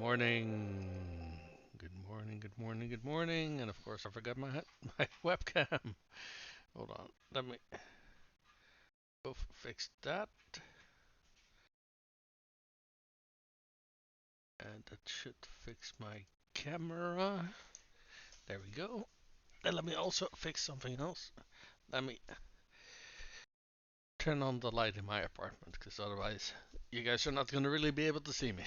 morning. Good morning, good morning, good morning. And of course, I forgot my my webcam. Hold on. Let me go fix that. And that should fix my camera. There we go. And let me also fix something else. Let me turn on the light in my apartment, because otherwise, you guys are not going to really be able to see me.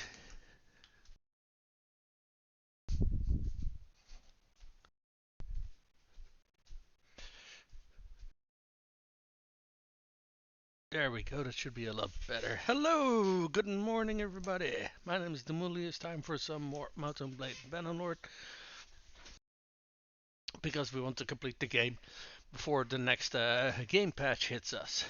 There we go, that should be a lot better. Hello, good morning everybody. My name is Demuli. It's time for some more Mountain Blade Bannerlord, because we want to complete the game before the next game patch hits us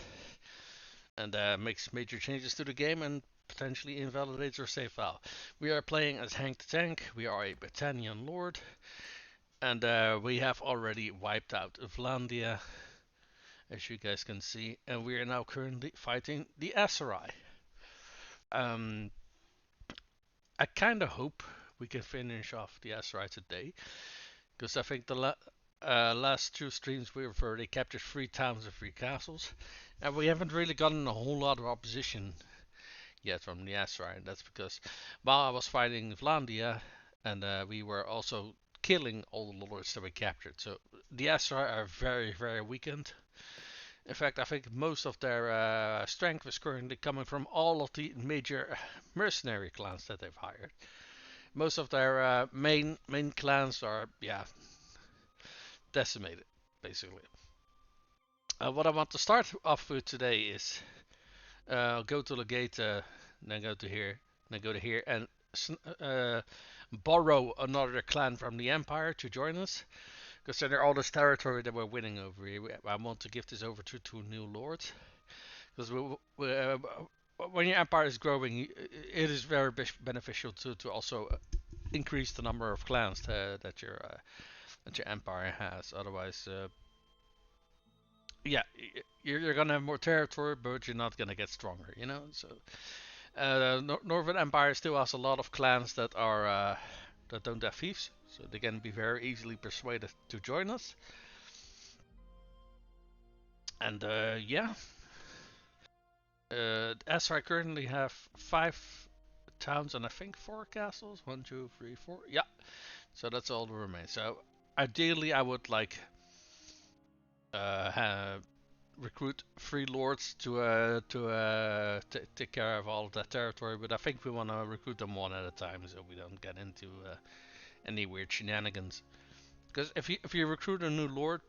and makes major changes to the game and potentially invalidates our save file. We are playing as Hank the Tank. We are a Battanian Lord, and we have already wiped out Vlandia, as you guys can see, and we are now currently fighting the Aaserai. Um, I kind of hope we can finish off the Aaserai today, because I think the last two streams we've already captured 3 towns and 3 castles, and we haven't really gotten a whole lot of opposition yet from the Aaserai. And that's because while I was fighting Vlandia, and we were also killing all the lords that we captured. So the Aaserai are very, very weakened. In fact, I think most of their strength is currently coming from all of the major mercenary clans that they've hired. Most of their main clans are, yeah, decimated, basically. What I want to start off with today is go to the gate, then go to here, then go to here, and uh, borrow another clan from the Empire to join us. Consider all this territory that we're winning over here. I want to give this over to 2 new lords. Because when your empire is growing, it is very beneficial to also increase the number of clans that your empire has. Otherwise, yeah, you're gonna have more territory, but you're not gonna get stronger. You know. So Northern Empire still has a lot of clans that don't have thieves, so they can be very easily persuaded to join us. And yeah, as I currently have 5 towns and I think 4 castles. One, two, three, four. Yeah, so that's all that remains. So ideally, I would like have recruit 3 lords to take care of all of that territory, but I think we want to recruit them one at a time so we don't get into any weird shenanigans. Because if you recruit a new lord,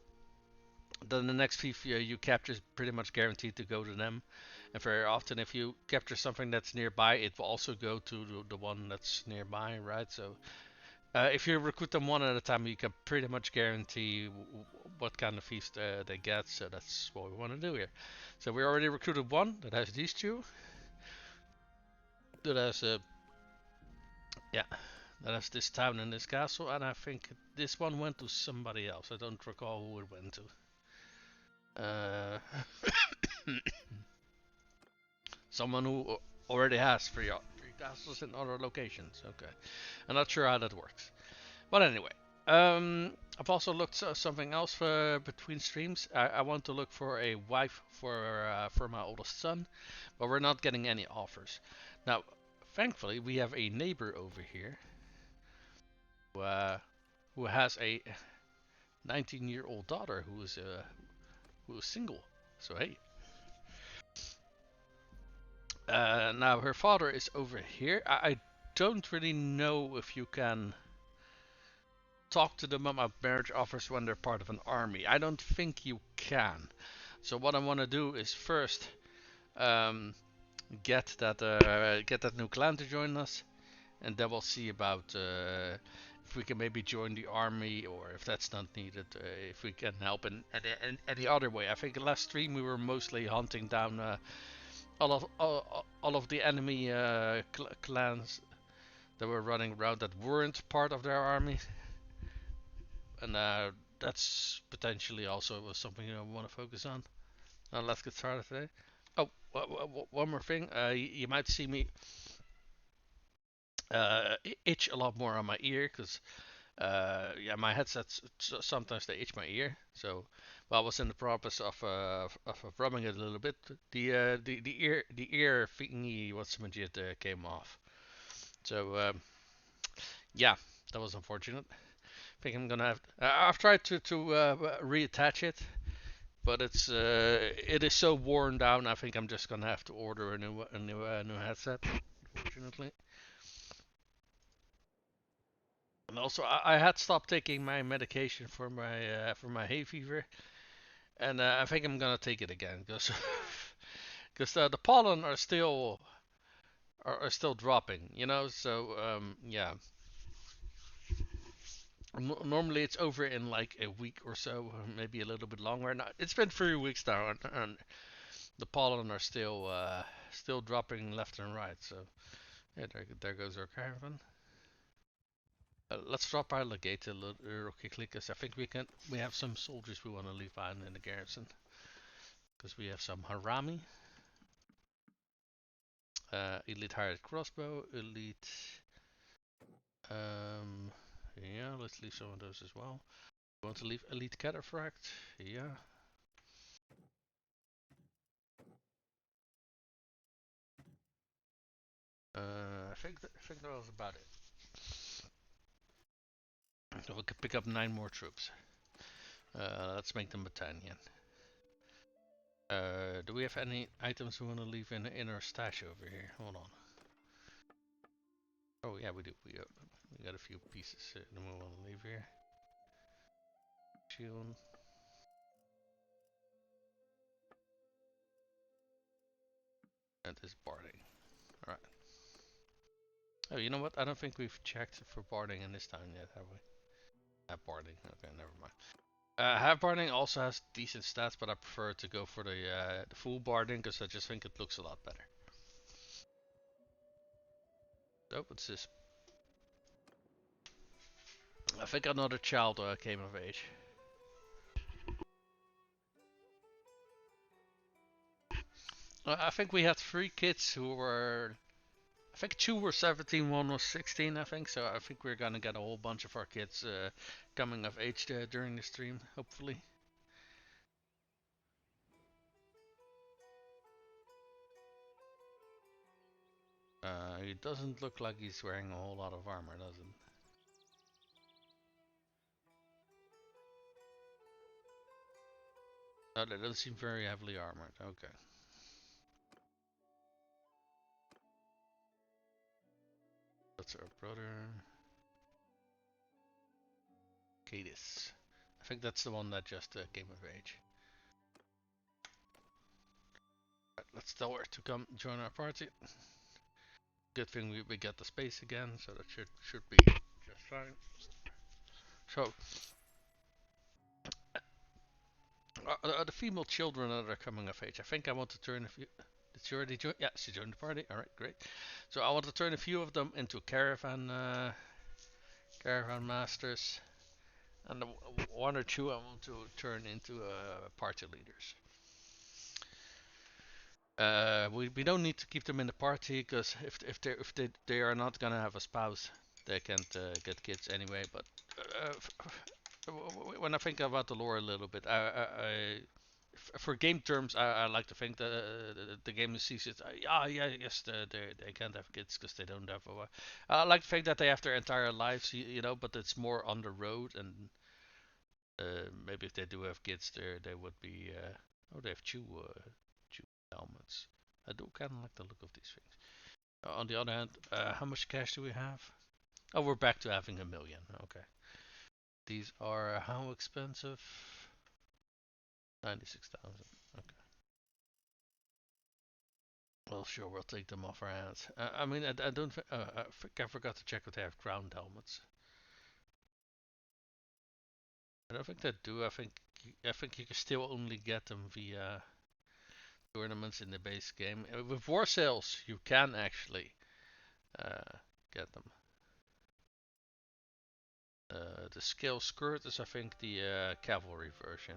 then the next fief you capture is pretty much guaranteed to go to them. And very often, if you capture something that's nearby, it will also go to the one that's nearby, right? So if you recruit them one at a time, you can pretty much guarantee what kind of feast they get. So that's what we want to do here. So we already recruited one that has these two. That has yeah, that has this town and this castle, and I think this one went to somebody else. I don't recall who it went to. Someone who already has three castles in other locations. Okay, I'm not sure how that works. But anyway, I've also looked something else for between streams. I want to look for a wife for my oldest son, but we're not getting any offers. Now, thankfully, we have a neighbor over here who, who has a 19-year-old daughter who is single. So hey, now her father is over here. I don't really know if you can talk to them about marriage offers when they're part of an army. I don't think you can. So what I want to do is first um, get that new clan to join us, and then we'll see about if we can maybe join the army, or if that's not needed, if we can help in any other way. I think last stream we were mostly hunting down all of the enemy clans that were running around that weren't part of their army, and that's potentially also something I want to focus on. Now let's get started today. Oh, one more thing. You might see me itch a lot more on my ear because yeah, my headsets sometimes they itch my ear. So while I was in the process of rubbing it a little bit, the ear thingy what's came off. So yeah, that was unfortunate. I think I'm gonna have. I've tried to reattach it, but it is so worn down. I think I'm just gonna have to order a new headset. Unfortunately. And also, I had stopped taking my medication for my hay fever, and I think I'm gonna take it again because the pollen are still dropping, you know. So yeah, normally it's over in like a week or so, maybe a little bit longer. Now it's been 3 weeks now, and the pollen are still dropping left and right. So yeah, there goes our caravan. Let's drop our legator real quickly, because I think we have some soldiers we want to leave behind in the garrison. Because we have some Harami, elite hired crossbow, elite. Um, yeah, let's leave some of those as well. Want to leave elite cataphract? Yeah. I think that was about it. So we could pick up 9 more troops. Let's make them battalion. Do we have any items we want to leave in our stash over here? Hold on. Oh yeah, we do. We got a few pieces that we want to leave here. Shield. And this barding. Alright. Oh, you know what? I don't think we've checked for barding in this town yet, have we? Barding. Okay, never mind. Half barding also has decent stats, but I prefer to go for the full barding because I just think it looks a lot better. Oh, what's this? I think another child came of age. I think we had 3 kids who were. I think 2 were 17, 1 was 16, I think. So I think we're gonna get a whole bunch of our kids coming of age during the stream, hopefully. It doesn't look like he's wearing a whole lot of armor, does it? No, they don't seem very heavily armored. Okay. That's our brother. Cadis. I think that's the one that just came of age. Right, let's tell her to come join our party. Good thing we get the space again, so that should be just fine. So, the female children that are coming of age, I think I want to turn a few. Did she already join? Yeah, she joined the party. All right, great. So I want to turn a few of them into caravan masters, and 1 or 2 I want to turn into party leaders. We don't need to keep them in the party because if they are not gonna have a spouse, they can't get kids anyway. But when I think about the lore a little bit, for game terms, I like to think that the game sees it. Yes, they can't have kids because they don't have a wife. I like to think that they have their entire lives, you know, but it's more on the road, and maybe if they do have kids, they would be. Oh, they have two helmets. I do kind of like the look of these things. On the other hand, how much cash do we have? Oh, we're back to having 1 million. Okay. These are how expensive? 96,000. Okay. Well, sure, we'll take them off our hands. I mean, I don't. I think I forgot to check if they have ground helmets. I don't think they do. I think you can still only get them via tournaments in the base game. With war sales, you can actually get them. The scale skirt is, I think, the cavalry version.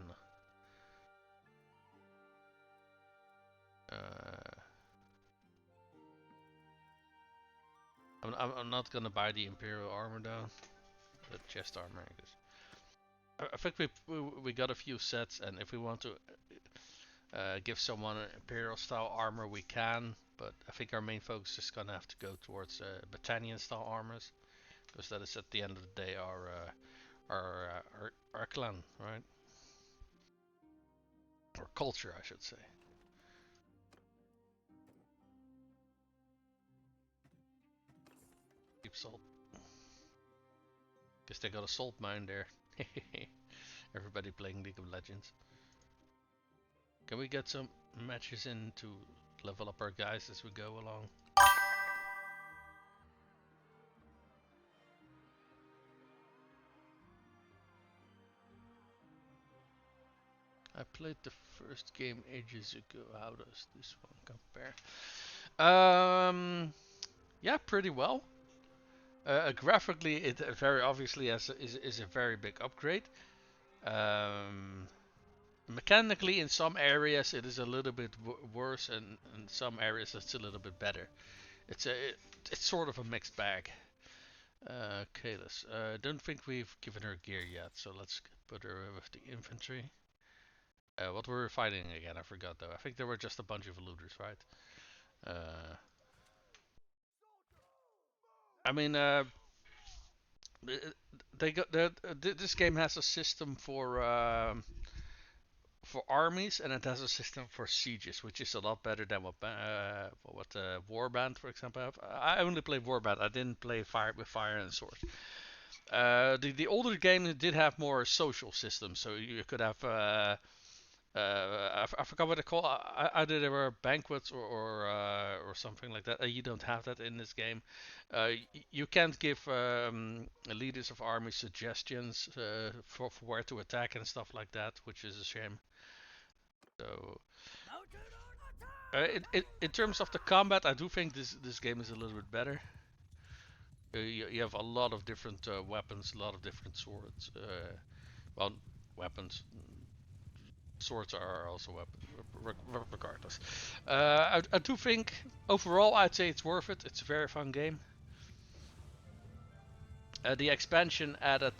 I'm I'm not gonna buy the Imperial armor though, the chest armor. I think we got a few sets, and if we want to give someone an Imperial style armor, we can. But I think our main focus is gonna have to go towards Battanian style armors, because that is at the end of the day our clan, right? Or culture, I should say. Deep salt. Guess they got a salt mine there. Everybody playing League of Legends. Can we get some matches in to level up our guys as we go along? I played the first game ages ago. How does this one compare? Yeah, pretty well. Graphically, it very obviously is a very big upgrade. Um, Mechanically, in some areas it is a little bit worse, and in some areas it's a little bit better. It's sort of a mixed bag. Okay, let's. Don't think we've given her gear yet, so let's put her with the infantry. What were we fighting again? I forgot though. I think there were just a bunch of looters, right? Uh, I mean, they got this game has a system for armies, and it has a system for sieges, which is a lot better than what Warband, for example, have. I only played Warband. I didn't play Fire and Sword. The older game did have more social systems, so you could have I forgot what they call. Either there were banquets or something like that. You don't have that in this game. You can't give leaders of armies suggestions for where to attack and stuff like that, which is a shame. So, in terms of the combat, I do think this game is a little bit better. You have a lot of different weapons, a lot of different swords. Well, weapons. Swords are also weapons, regardless. I do think overall I'd say it's worth it. It's a very fun game. The expansion added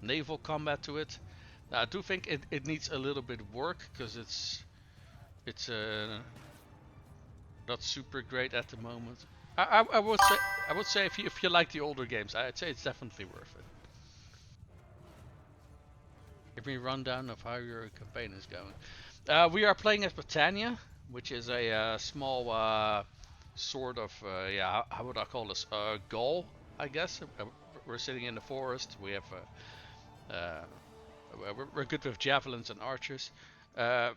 naval combat to it. I do think it needs a little bit of work because it's not super great at the moment. I would say if you like the older games, I'd say it's definitely worth it. Give me a rundown of how your campaign is going. We are playing as Britannia, which is a small sort of yeah, how would I call this? Gaul, I guess. We're sitting in the forest. We have uh, we're good with javelins and archers. Uh,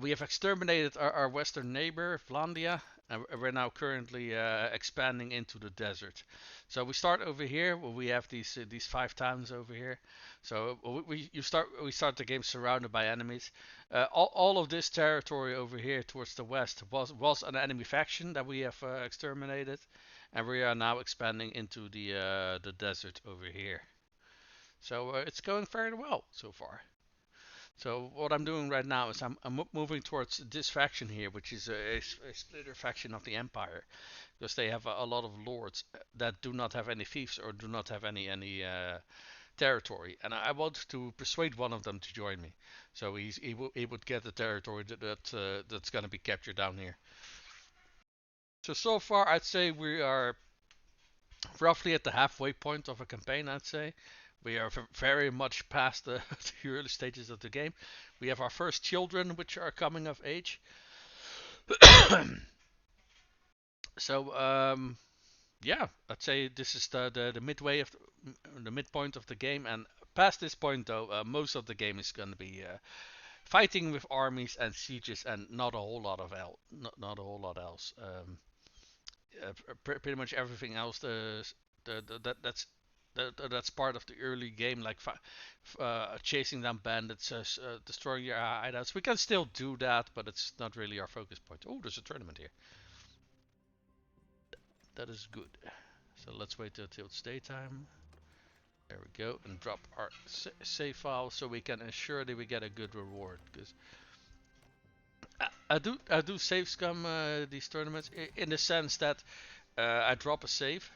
we have exterminated our western neighbor, Vlandia, and we're now currently expanding into the desert. So we start over here. Well, we have these 5 towns over here. So we start the game surrounded by enemies. All of this territory over here towards the west was an enemy faction that we have exterminated, and we are now expanding into the desert over here. So it's going very well so far. So what I'm doing right now is I'm moving towards this faction here, which is a splitter faction of the Empire, because they have a lot of lords that do not have any fiefs or do not have any territory, and I want to persuade one of them to join me. So he would get the territory that's gonna be captured down here. So far I'd say we are roughly at the halfway point of a campaign. I'd say we are very much past the early stages of the game. We have our first children, which are coming of age. So yeah, I'd say this is the midway of the midpoint of the game, and past this point though, most of the game is going to be fighting with armies and sieges, and not a whole lot of not a whole lot else. Pretty much everything else that's part of the early game, like chasing down bandits, destroying your hideouts. We can still do that, but it's not really our focus point. Oh, there's a tournament here. That is good. So let's wait till it's daytime. There we go, and drop our save file so we can ensure that we get a good reward. Because I do save scum these tournaments in the sense that I drop a save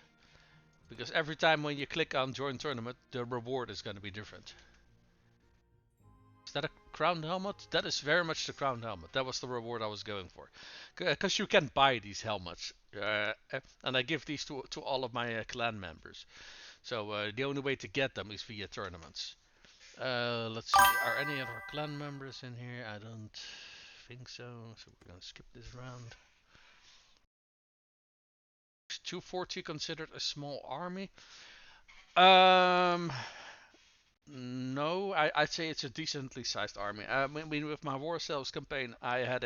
because every time when you click on join tournament, the reward is going to be different. Is that a crowned helmet? That is very much the crowned helmet. That was the reward I was going for. Because you can buy these helmets. And I give these to all of my clan members. So the only way to get them is via tournaments. Let's see. Are any of our clan members in here? I don't think so. So we're going to skip this round. Is 240 considered a small army? Um, No, I'd say it's a decently sized army. I mean, with my War Cells campaign, I had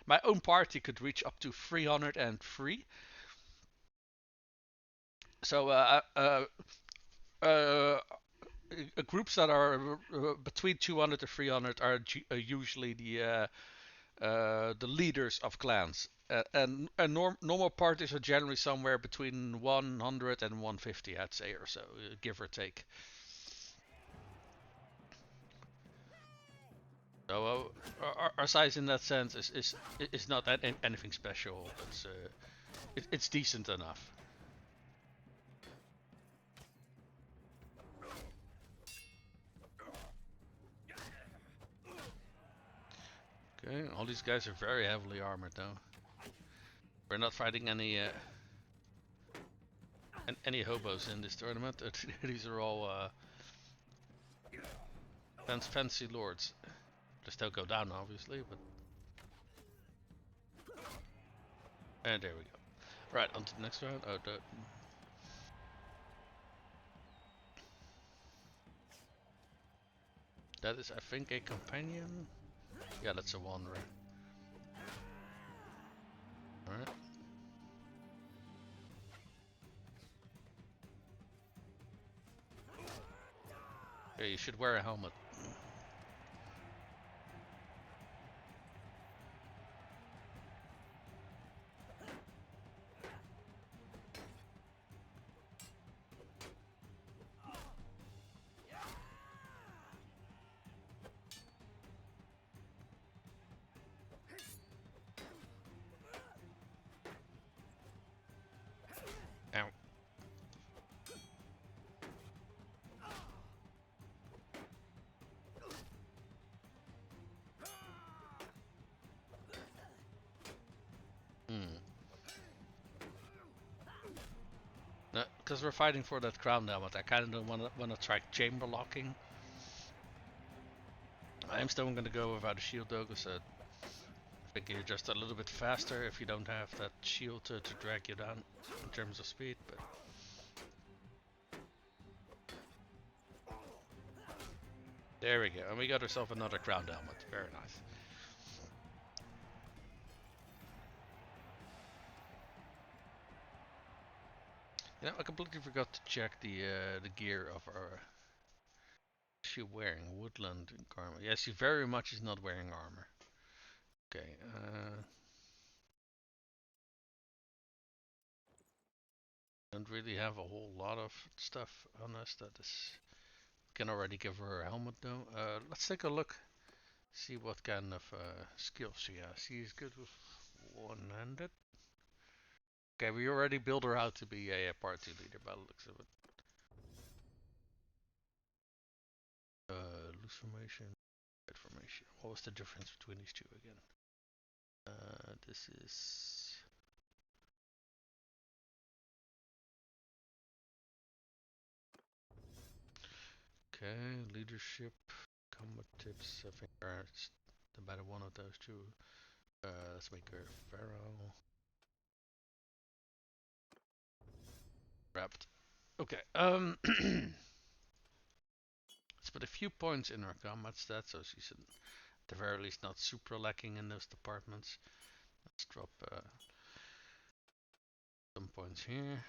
my own party could reach up to 303. So uh, groups that are between 200 to 300 are usually the leaders of clans. And normal parties are generally somewhere between 100 and 150, I'd say, or so, give or take. So our size in that sense is not anything special. It's decent enough. Okay, all these guys are very heavily armored though. We're not fighting any hobos in this tournament. These are all fancy lords. Just don't go down, obviously, but. And there we go. Right, on to the next round. Oh, that is, I think, a companion. Yeah, that's a wanderer. Alright. Yeah, you should wear a helmet. Ow. Hmm. Because we're fighting for that crown helmet, I kind of don't want to try chamber locking. I am still going to go without a shield though, because I think you're just a little bit faster if you don't have that shield to drag you down in terms of speed. But there we go, and we got ourselves another crown helmet. Very nice. You know, I completely forgot to check the gear of our. Is she wearing woodland garment? Yes, she very much is not wearing armor. Okay. Don't really have a whole lot of stuff on us that is. Can already give her a helmet though. Let's take a look. See what kind of skills she has. She's good with one-handed. Okay, we already built her out to be a party leader by the looks of it. Loose formation, tight formation. What was the difference between these two again? This is. Okay, leadership, combat tips. I think it's the better one of those two. Let's make her feral. Wrapped. Okay. Let's put a few points in her combat stats, so she's at the very least not super lacking in those departments. Let's drop some points here.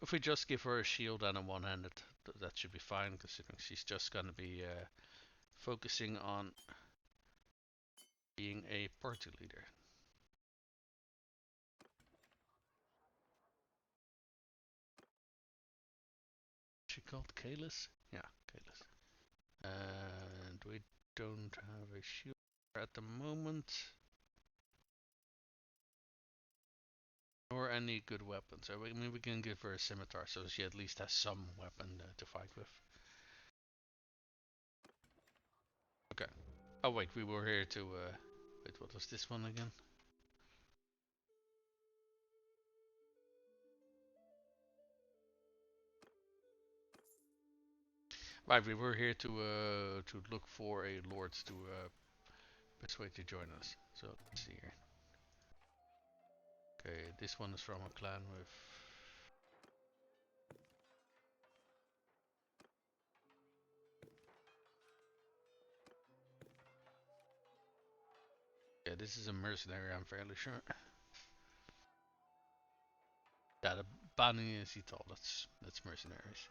If we just give her a shield and a one-handed, that should be fine, considering she's just gonna be focusing on being a party leader. Is she called Kalis? Yeah, Kalis. And we don't have a shield at the moment. Or any good weapon. So I mean, we can give her a scimitar, so she at least has some weapon to fight with. Okay. Oh wait, we were here to. Wait, what was this one again? Right, we were here to look for a lord to persuade to join us. So let's see here. Okay, this one is from a clan with. Yeah, this is a mercenary, I'm fairly sure. Yeah, the Bani is Ital, that's mercenaries.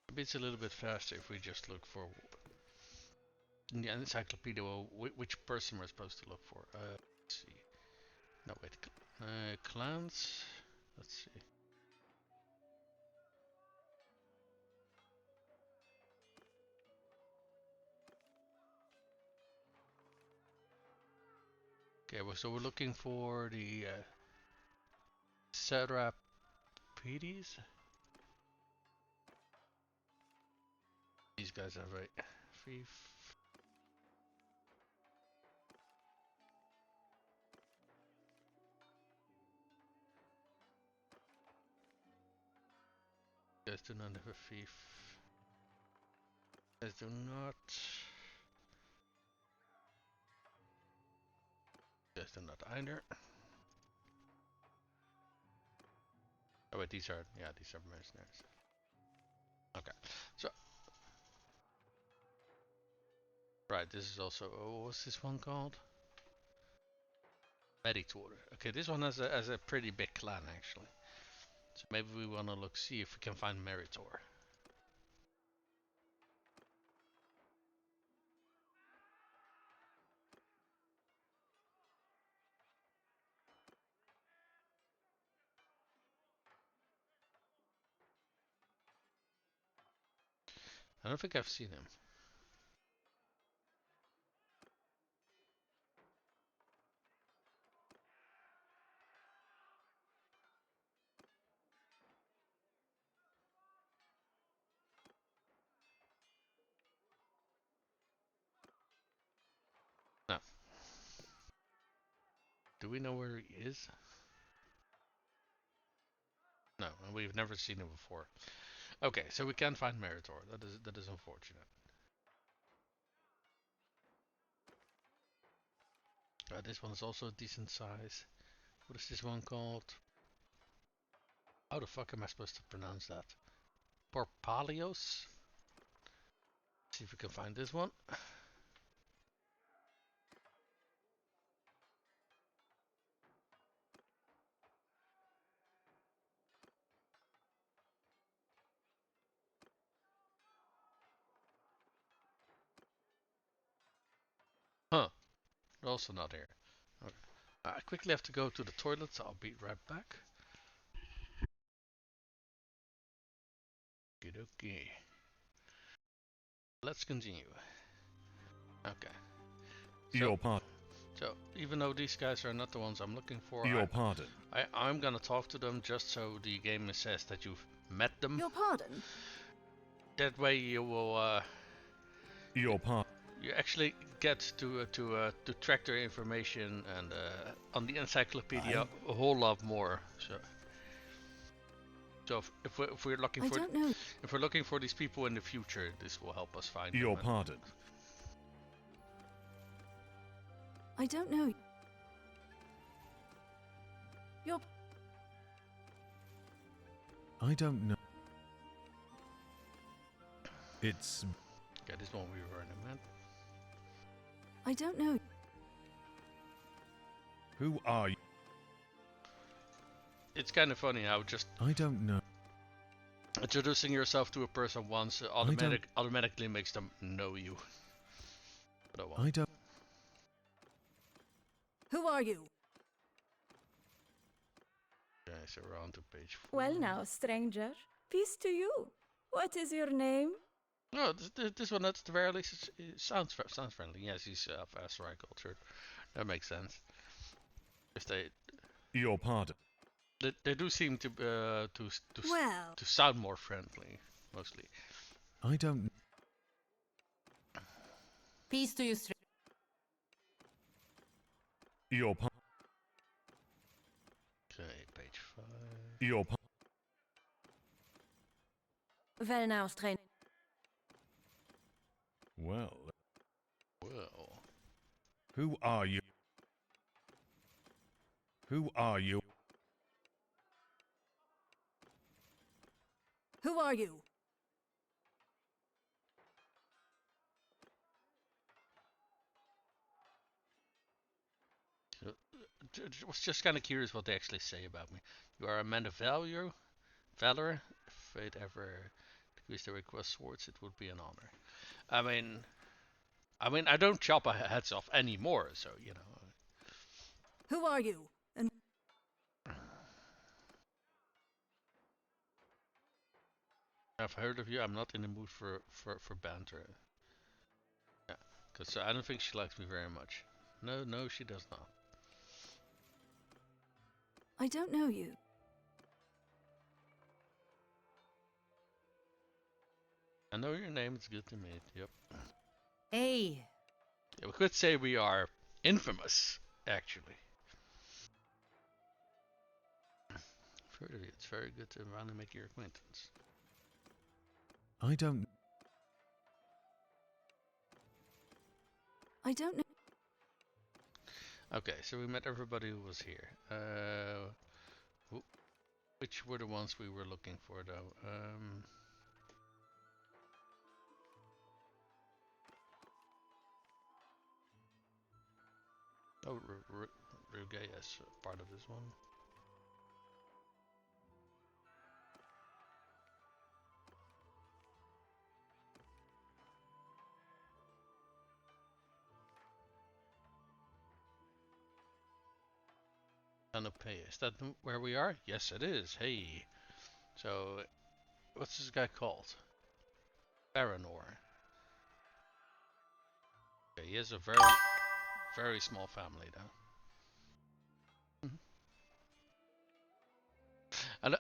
Maybe it's a little bit faster if we just look for in the encyclopedia which person we're supposed to look for. Let's see. No, wait. Clans. Let's see. Okay, well, so we're looking for the Serapedes. These guys are right. Thief. Guys do not have a thief. Guys do not. Guys do not either. Oh wait, these are mercenaries. Okay, so right, this is also. Oh, what's this one called? Meditor. Okay, this one has a pretty big clan actually. So maybe we want to see if we can find Meritor. I don't think I've seen him. No. Do we know where he is? No, and we've never seen him before. Okay, so we can't find Meritor. That is unfortunate. This one is also a decent size. What is this one called? How the fuck am I supposed to pronounce that? Porpalios? See if we can find this one. Huh. Also not here. Okay. I quickly have to go to the toilet, so I'll be right back. Okay. Let's continue. Okay. Your pardon. So, even though these guys are not the ones I'm looking for, Your pardon. I'm gonna talk to them just so the game says that you've met them. Your pardon? That way you will, Your pardon. you actually get to track their information and on the encyclopedia a whole lot more. So if we're looking for if we're looking for these people in the future, this will help us find Your them. pardon. I don't know. Your... I don't know. It's... Okay, this one we were in a man. I don't know. Who are you? It's kind of funny how just I don't know. introducing yourself to a person once automatically makes them know you. But oh well. I don't... Who are you? Okay, so we're on to page 4. Well now, stranger, peace to you. What is your name? No, this one at the very least it sounds friendly. Yes, he's of Aaserai culture. That makes sense. If Your pardon. they do seem Well, to sound more friendly, mostly. I don't. Peace to you, stranger. Your pardon. Okay, page 5. Your pardon. Well now, stranger. Well, Well, who are you? Who are you? who are you? was just kind of curious what they actually say about me. You are a man of valor. If fate ever decrees the request swords, it would be an honor. I mean, I don't chop heads off anymore, so you know. Who are you? And I've heard of you. I'm not in the mood for banter. Yeah, because I don't think she likes me very much. No, no, she does not. I don't know you. I know your name. It's good to meet. Yep. Hey, Yeah, we could say we are infamous, actually. I've heard of you. It's very good to finally make your acquaintance. I don't. I don't know. Okay, so we met everybody who was here. Which were the ones we were looking for, though? Oh, Ruge is part of this one. Pay. Is that where we are? Yes, it is. Hey. So, what's this guy called? Baranor. Okay, he has a very small family, though.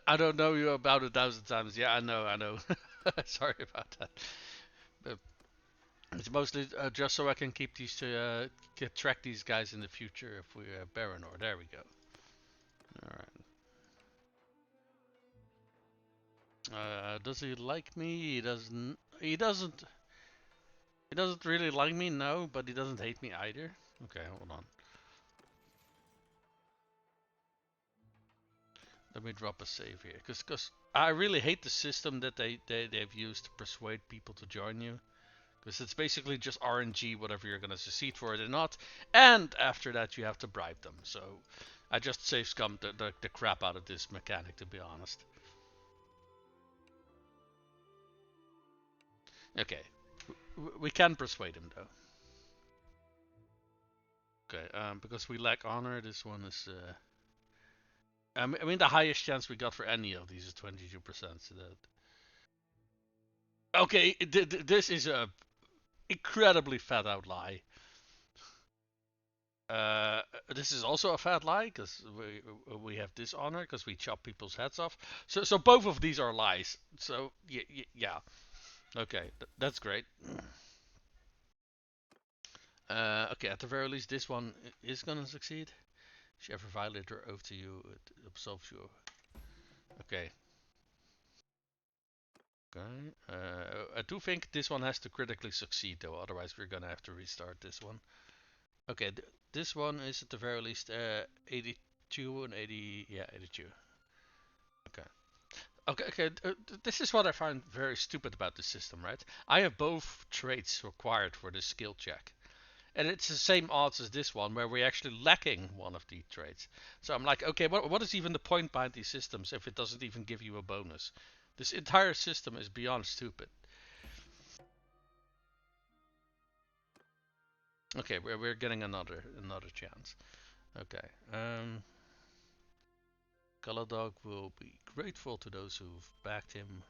I don't know you about 1,000 times. Yeah, I know. Sorry about that. But it's mostly just so I can keep these track these guys in the future if we Baranor. There we go. All right. Does he like me? He doesn't. He doesn't. He doesn't really like me, no, but he doesn't hate me either. Okay, hold on. Let me drop a save here, because I really hate the system that they've used to persuade people to join you. Because it's basically just RNG, whatever you're gonna succeed for it or not, and after that you have to bribe them. So I just save scummed the crap out of this mechanic, to be honest. Okay, we can persuade him though. Okay, because we lack honor, this one is. I mean, the highest chance we got for any of these is 22%. So that. Okay, this is a incredibly fat out lie. Uh, this is also a fat lie because we have dishonor because we chop people's heads off. So both of these are lies. So yeah. Okay, that's great. Okay, at the very least, this one is gonna succeed. If you ever violate her oath to you, it absolves you. Okay. Okay. I do think this one has to critically succeed though, otherwise we're gonna have to restart this one. Okay, this one is at the very least 82 and 80. Yeah, 82. Okay. Okay. This is what I find very stupid about this system, right? I have both traits required for this skill check. And it's the same odds as this one, where we're actually lacking one of the traits. So I'm like, okay, what is even the point behind these systems if it doesn't even give you a bonus? This entire system is beyond stupid. Okay, we're getting another chance. Okay. Galadog will be grateful to those who've backed him.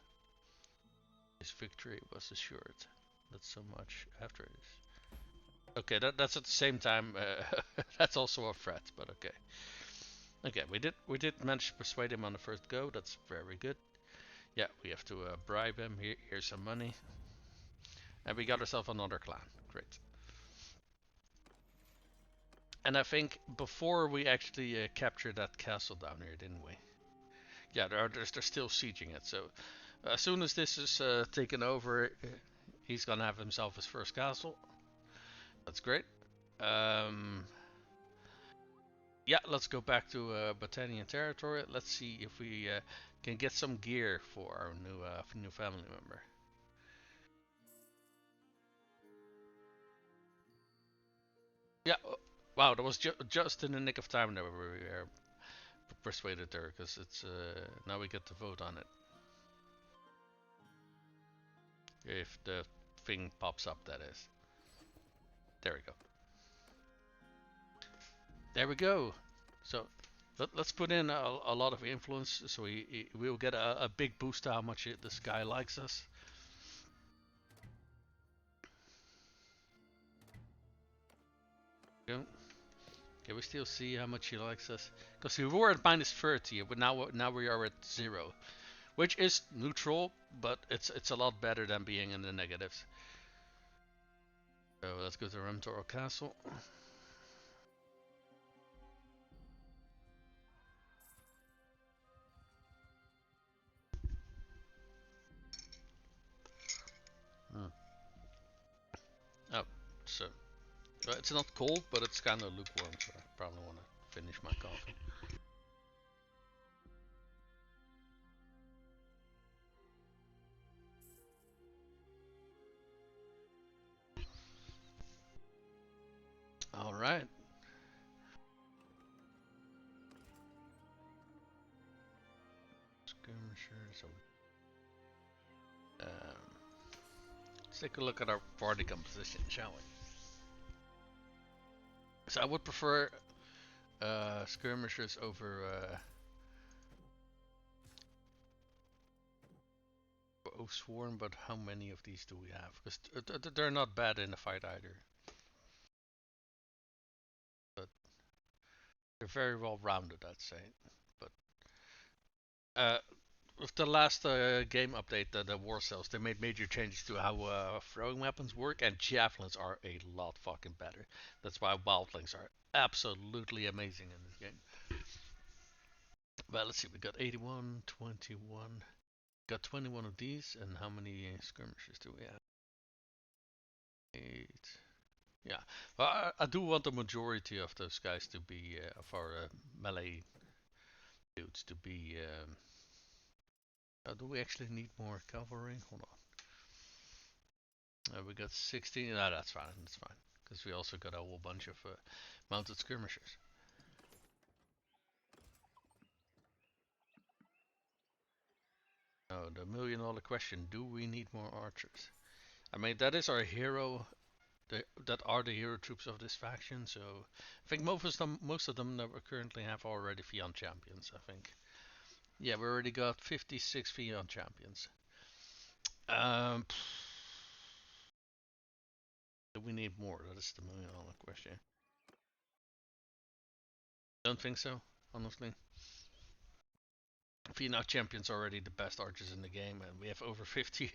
His victory was assured. Not so much after this. Okay, that's at the same time. That's also a threat, but okay. Okay, we did manage to persuade him on the first go. That's very good. Yeah, we have to bribe him. Here's some money, and we got ourselves another clan. Great. And I think before we actually captured that castle down here, didn't we? Yeah, they're still sieging it. So as soon as this is taken over, he's gonna have himself his first castle. That's great. Um, yeah, let's go back to Botanian territory. Let's see if we can get some gear for our new family member. Yeah. Wow, that was just in the nick of time that we persuaded her, because it's now we get to vote on it. If the thing pops up, that is. There we go. There we go. So let's put in a lot of influence, so we'll get a big boost to how much this guy likes us. Go. Can we still see how much he likes us? Because we were at -30, but now we are at 0, which is neutral, but it's a lot better than being in the negatives. So let's go to Remtoro Castle. Hmm. Oh, so it's not cold, but it's kind of lukewarm, so I probably want to finish my coffee. All right. Skirmishers. Let's take a look at our party composition, shall we? So I would prefer skirmishers over Sworn, but how many of these do we have? Because they're not bad in the fight either. But they're very well rounded, I'd say. But uh, with the last game update, the War Cells, they made major changes to how throwing weapons work, and javelins are a lot fucking better. That's why wildlings are absolutely amazing in this game. Well, let's see, we got 81, 21. Got 21 of these, and how many skirmishers do we have? 8. Yeah, well, I do want the majority of those guys to be, of our melee dudes to be. Do we actually need more cavalry? Hold on. We got 16. No, that's fine. That's fine. Because we also got a whole bunch of mounted skirmishers. Oh, the $1,000,000 question: do we need more archers? I mean, that is our hero. That are the hero troops of this faction. So I think most of them that we currently have already Fion champions. I think. Yeah, we already got 56 Fion champions. Um, do we need more? That is the $1,000,000 question. Don't think so, honestly. Fion champions are already the best archers in the game, and we have over 50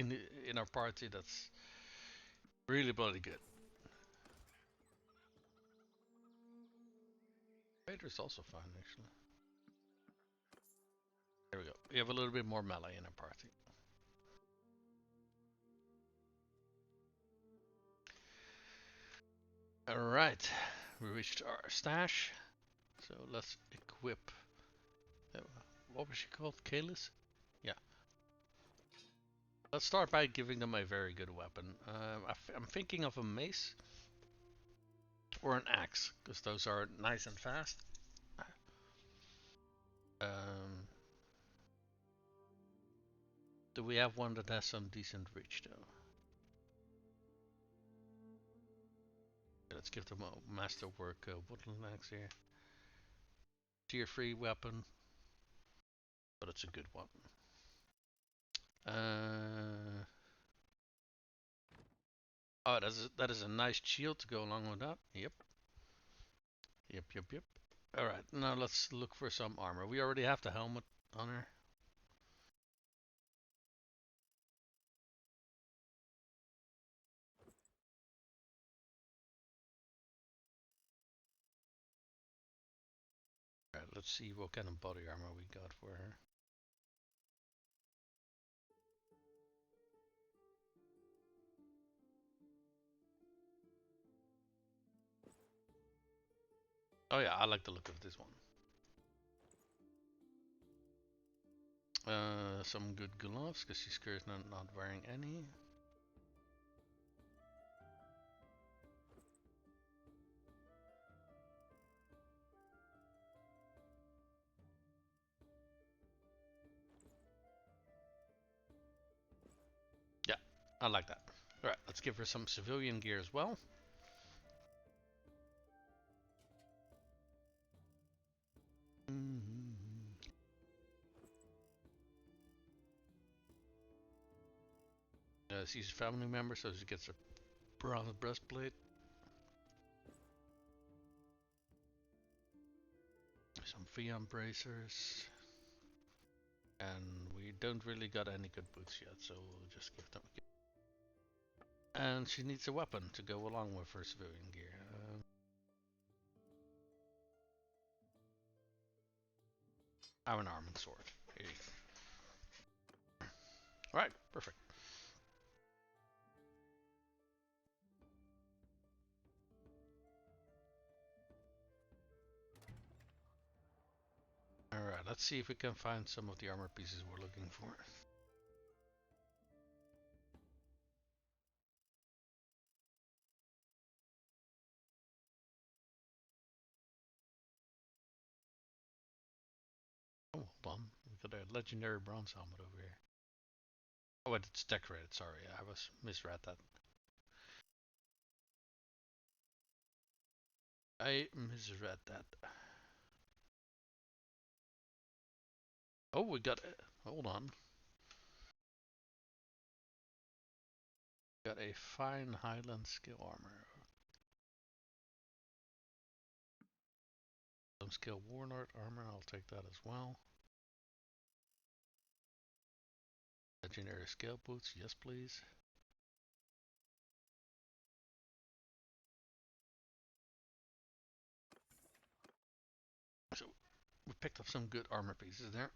in our party. That's really bloody good. Vader's also fine, actually. There we go. We have a little bit more melee in our party. Alright, we reached our stash. So let's equip. Uh, what was she called? Kalis? Yeah. Let's start by giving them a very good weapon. I'm thinking of a mace or an axe, because those are nice and fast. Um, do we have one that has some decent reach though? Let's give them a masterwork woodland axe here. Tier 3 weapon, but it's a good one. Oh, that is a nice shield to go along with that. Yep. Yep, yep, yep. Alright, now let's look for some armor. We already have the helmet on her. Alright, let's see what kind of body armor we got for her. Oh yeah, I like the look of this one. Some good gloves, because she's currently not wearing any. Yeah, I like that. Alright, let's give her some civilian gear as well. She's a family member, so she gets a bronze breastplate. Some Fion bracers. And we don't really got any good boots yet, so we'll just give them. And she needs a weapon to go along with her civilian gear. Iron arm and sword. Here you go. Alright, perfect. Alright, let's see if we can find some of the armor pieces we're looking for. Oh, hold on. We got a legendary bronze helmet over here. Oh, wait, it's decorated. Sorry, I was misread that. I misread that. Oh, we got it. Hold on. Got a fine Highland skill armor. Some skill warlord armor. I'll take that as well. Legendary scale boots. Yes, please. So we picked up some good armor pieces there.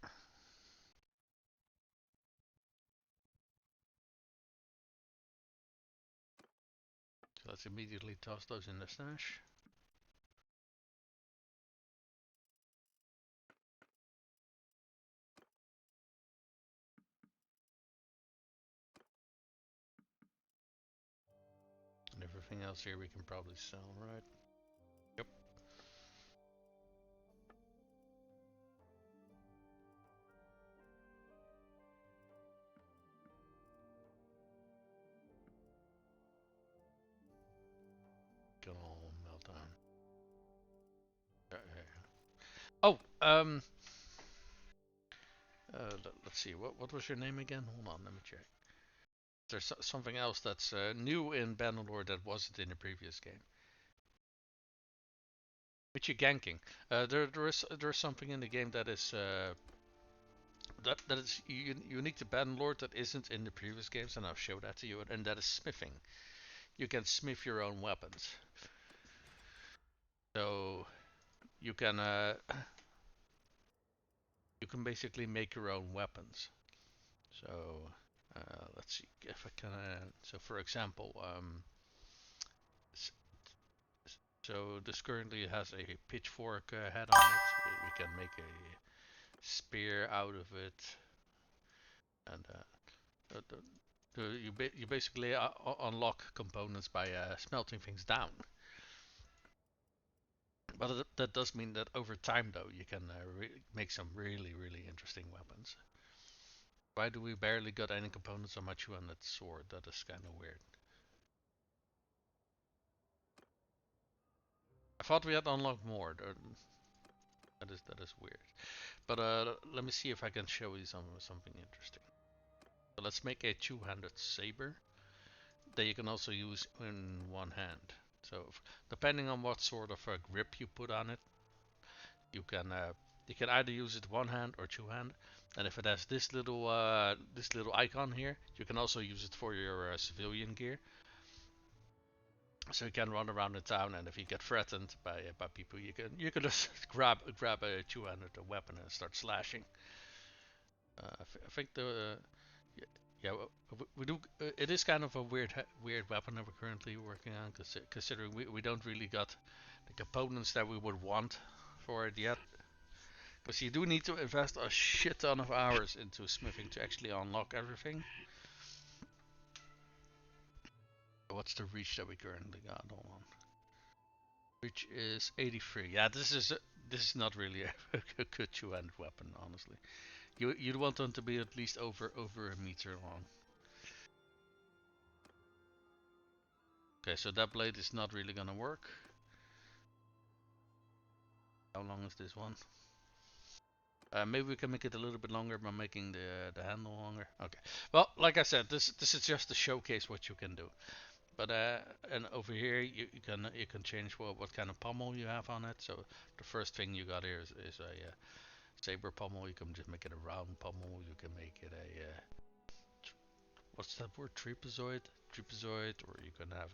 So let's immediately toss those in the stash. And everything else here we can probably sell, right? Yep. Gonna all melt down. Oh, let's see. What was your name again? Hold on, let me check. There's something else that's new in Bannerlord that wasn't in the previous game. Which you ganking. There is something in the game that is that is unique to Bannerlord that isn't in the previous games, and I'll show that to you. And that is smithing. You can smith your own weapons. So you can basically make your own weapons. So let's see if I can. So for example, so this currently has a pitchfork head on it. We can make a spear out of it, and you basically unlock components by smelting things down. But that does mean that over time, though, you can make some really interesting weapons. Why do we barely got any components on my two-handed sword? That is kind of weird. I thought we had unlocked more. That is weird. But let me see if I can show you something interesting. So let's make a two-handed saber. that you can also use in one hand. So depending on what sort of grip you put on it, you can either use it one hand or two hand. And if it has this little icon here, you can also use it for your civilian gear. So you can run around the town, and if you get threatened by people, you can just grab a two-handed weapon and start slashing. I think yeah, we do. It is kind of a weird weapon that we're currently working on, considering we don't really got the components that we would want for it yet. Because you do need to invest a shit ton of hours into smithing to actually unlock everything. What's the reach that we currently got? Hold on. Reach is 83. Yeah, this is not really a good two-handed weapon, honestly. You'd want them to be at least over a meter long. Okay, so that blade is not really gonna work. How long is this one? Maybe we can make it a little bit longer by making the handle longer. Okay. Well, like I said, this is just to showcase what you can do. But and over here you can change what kind of pommel you have on it. So the first thing you got here is a saber pommel. You can just make it a round pommel. You can make it a what's that word? Trapezoid, or you can have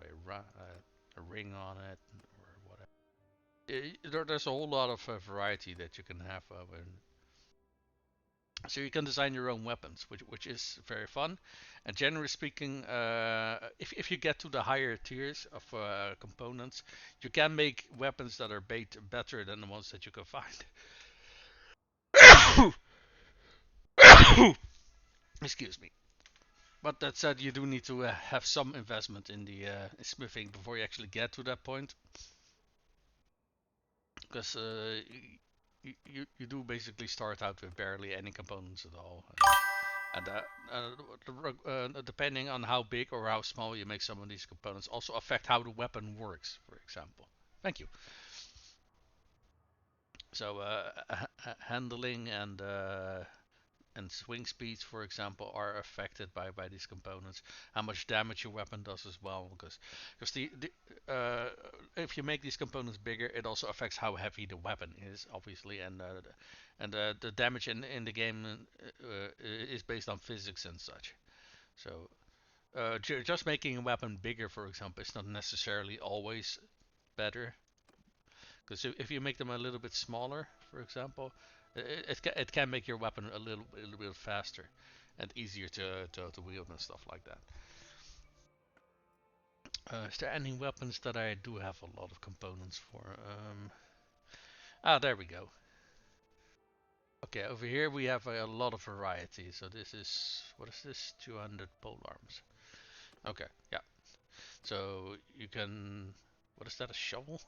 a ring on it or whatever. There's a whole lot of variety that you can have. So you can design your own weapons, which is very fun. And generally speaking, if you get to the higher tiers of components, you can make weapons that are better than the ones that you can find. Excuse me. But that said, you do need to have some investment in the smithing before you actually get to that point, because you do basically start out with barely any components at all. And depending on how big or how small you make some of these components, also affect how the weapon works, for example. Thank you. So handling and swing speeds, for example, are affected by these components. How much damage your weapon does as well, because if you make these components bigger, it also affects how heavy the weapon is, obviously, and the damage in the game is based on physics and such. So just making a weapon bigger, for example, is not necessarily always better. Because if you make them a little bit smaller, for example, it can make your weapon a little bit faster and easier to wield and stuff like that. Is there any weapons that I do have a lot of components for? There we go. Okay, over here we have a lot of variety. So this is, what is this? 200 pole arms. Okay, yeah. So you can, what is that, a shovel?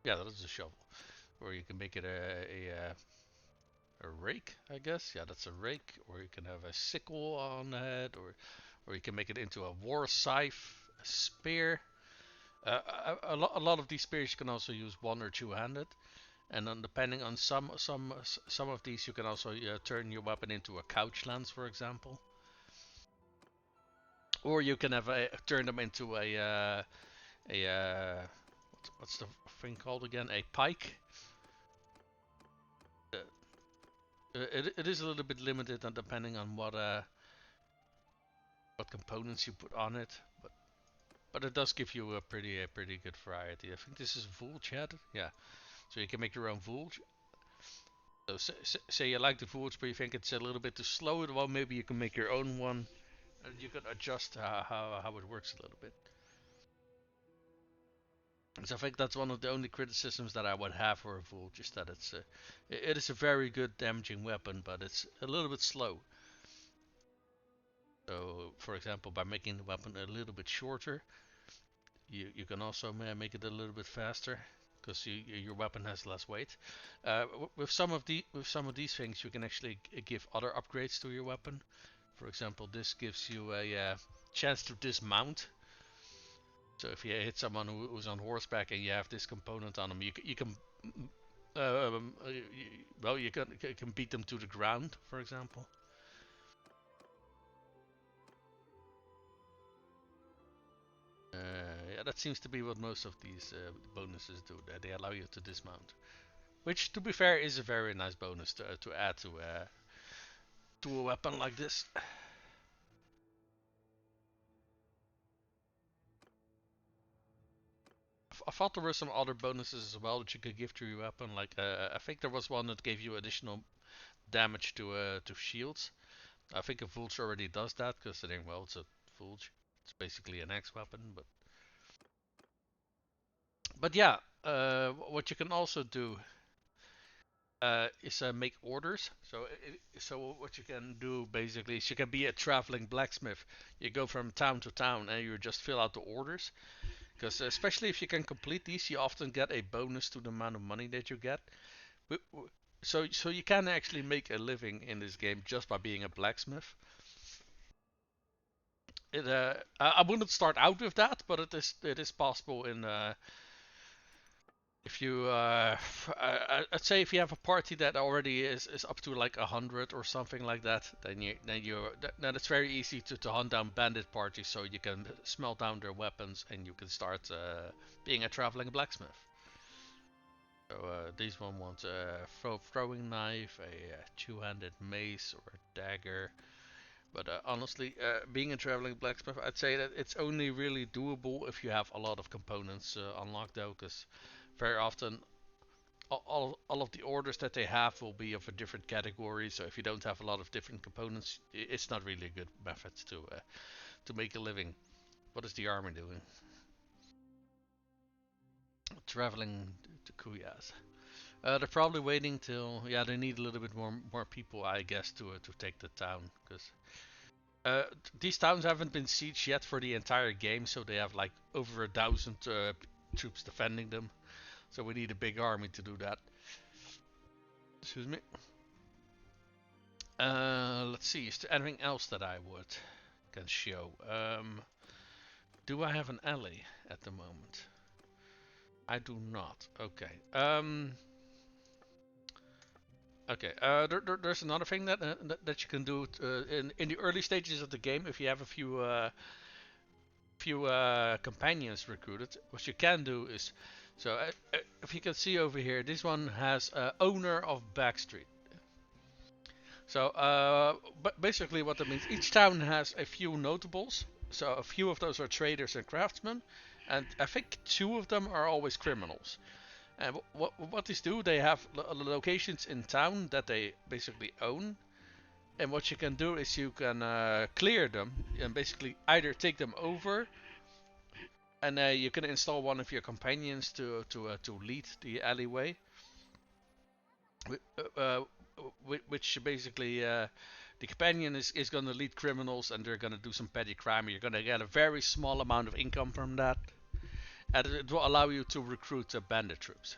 Yeah, that is a shovel. Or you can make it a rake, I guess. Yeah, that's a rake. Or you can have a sickle on the head, or you can make it into a war scythe, a spear. A lot of these spears you can also use one or two handed, and then depending on some of these, you can also turn your weapon into a couch lance, for example. Or you can have turn them into a what's the thing called again? A pike. Uh, it is a little bit limited, and depending on what components you put on it, but it does give you a pretty good variety. I think this is Vulge head. Yeah, so you can make your own Vulge. So say you like the Vulge, but you think it's a little bit too slow. Well, maybe you can make your own one, and you can adjust how it works a little bit. So I think that's one of the only criticisms that I would have for a Vulge, just that it is a very good damaging weapon, but it's a little bit slow. So, for example, by making the weapon a little bit shorter, you can also make it a little bit faster, because your weapon has less weight. With some of these things, you can actually give other upgrades to your weapon. For example, this gives you a chance to dismount. So if you hit someone who's on horseback and you have this component on them, you can well, you can beat them to the ground, for example. that seems to be what most of these bonuses do. That they allow you to dismount, which, to be fair, is a very nice bonus to add to a weapon like this. I thought there were some other bonuses as well that you could give to your weapon. Like I think there was one that gave you additional damage to shields. I think a Vulture already does that, considering, well, it's a Vulture. It's basically an X weapon, but yeah, what you can also do is make orders. So what you can do basically is you can be a traveling blacksmith. You go from town to town and you just fill out the orders. Because especially if you can complete these, you often get a bonus to the amount of money that you get. So you can actually make a living in this game just by being a blacksmith. I wouldn't start out with that, but it is possible in if you I'd say if you have a party that already is up to like 100 or something like that, then it's very easy to hunt down bandit parties, so you can smelt down their weapons and you can start being a traveling blacksmith. So these one wants a throwing knife, a two-handed mace, or a dagger. But honestly, being a traveling blacksmith, I'd say that it's only really doable if you have a lot of components unlocked, though, because very often all of the orders that they have will be of a different category. So if you don't have a lot of different components, it's not really a good method to make a living. What is the army doing? Traveling to Kuyas. They're probably waiting till, yeah, they need a little bit more people, I guess, to take the town, because these towns haven't been sieged yet for the entire game, so they have like over 1,000 troops defending them. So we need a big army to do that. Excuse me. Let's see. Is there anything else that I can show? Do I have an alley at the moment? I do not. Okay. Okay. There's another thing that you can do in the early stages of the game. If you have a few companions recruited, what you can do is, so if you can see over here, this one has owner of Backstreet. So but basically what that means, each town has a few notables. So a few of those are traders and craftsmen, and I think 2 of them are always criminals. And what these do, they have locations in town that they basically own. And what you can do is you can clear them and basically either take them over, and you can install one of your companions to lead the alleyway, which basically the companion is going to lead criminals, and they're going to do some petty crime. You're going to get a very small amount of income from that, and it will allow you to recruit bandit troops.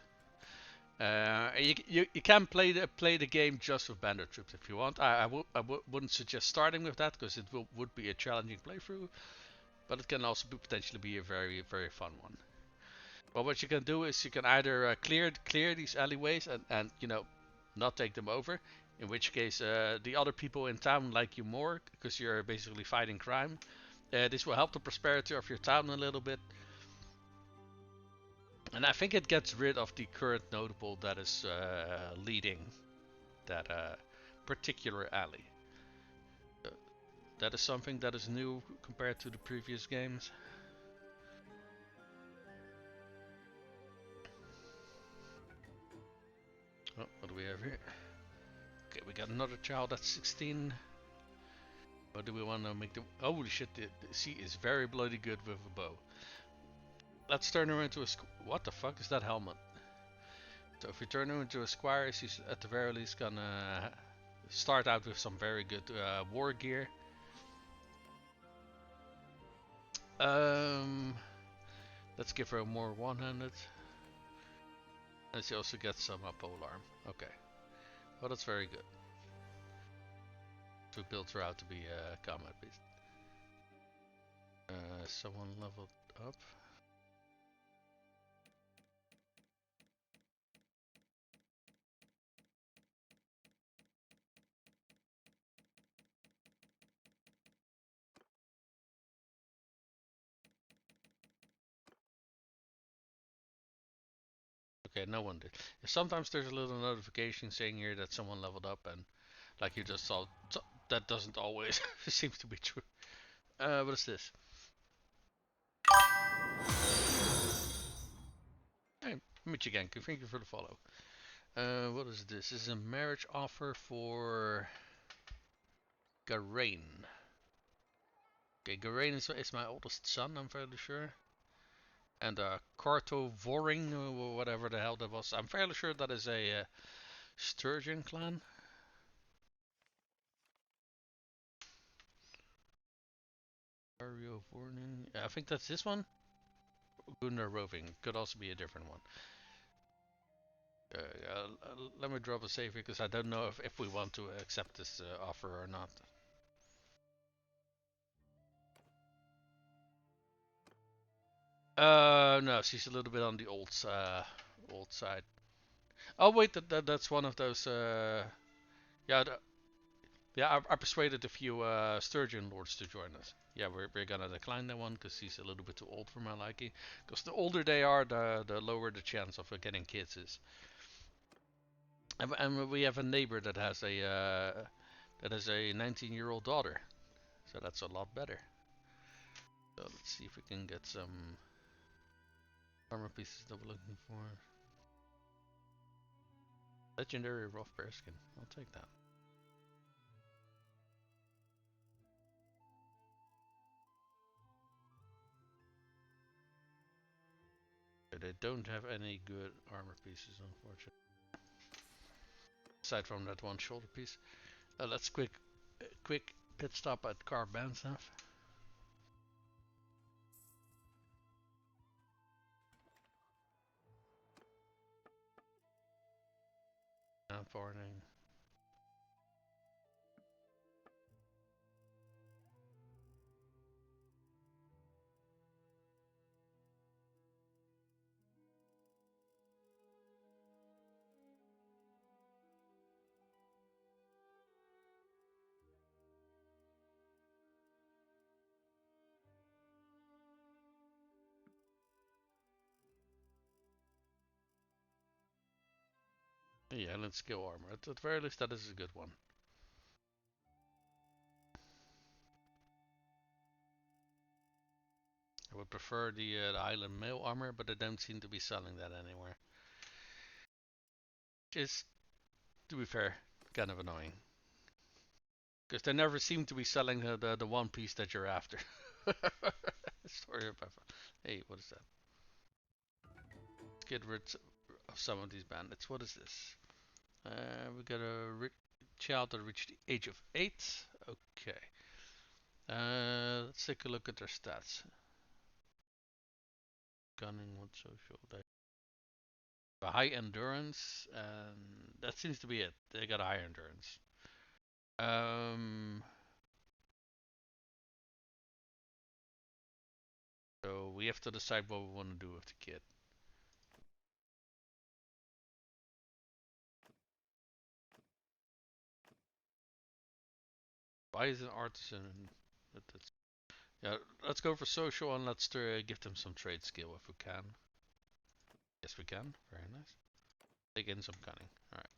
You can play the game just with bandit troops if you want. I wouldn't suggest starting with that, because it would be a challenging playthrough, but it can also potentially be a very fun one. Well, what you can do is you can either clear these alleyways and not take them over, in which case the other people in town like you more because you're basically fighting crime. This will help the prosperity of your town a little bit. And I think it gets rid of the current notable that is leading that particular alley. That is something that is new compared to the previous games. Oh, what do we have here? Okay, we got another child that's 16. What do we want to make them? Holy shit, the she is very bloody good with a bow. Let's turn her into a what the fuck is that helmet? So if we turn her into a squire, she's at the very least gonna start out with some very good war gear. Let's give her a more one-handed. And she also gets some polearm. Okay. Well, that's very good. To build her out to be a combat beast. Someone leveled up. Okay, no one did. Sometimes there's a little notification saying here that someone leveled up, and like you just saw, that doesn't always seems to be true. What is this? Hey, Michiganku, thank you for the follow. What is this? This is a marriage offer for Garain. Okay, Garain is my oldest son, I'm fairly sure. And Karto Voring, whatever the hell that was. I'm fairly sure that is a Sturgeon clan. Ario Voring. I think that's this one. Gunnar Roving. Could also be a different one. Let me drop a save because I don't know if we want to accept this offer or not. No, she's a little bit on the old side. Oh wait, that's one of those. Yeah, yeah. I persuaded a few Sturgeon lords to join us. Yeah, we're gonna decline that one because he's a little bit too old for my liking. Because the older they are, the lower the chance of getting kids is. And we have a neighbor that has a 19-year-old daughter, so that's a lot better. So let's see if we can get some armor pieces that we're looking for. Legendary rough bearskin. I'll take that. They don't have any good armor pieces, unfortunately. Aside from that one shoulder piece. Let's quick pit stop at Car Bandstaff. Warning. Yeah, let's skill armor. At the very least, that is a good one. I would prefer the island mail armor, but they don't seem to be selling that anywhere. Just to be fair, kind of annoying. Because they never seem to be selling the one piece that you're after. Sorry about that. Hey, what is that? Let's get rid of some of these bandits. What is this? We got a child that reached the age of 8. Okay. Let's take a look at their stats. Gunning, what social? They have high endurance, and that seems to be it. They got high endurance. So we have to decide what we want to do with the kid. Why is an artisan? Yeah, let's go for social and let's give them some trade skill if we can. Yes, we can. Very nice. Take in some cunning. All right.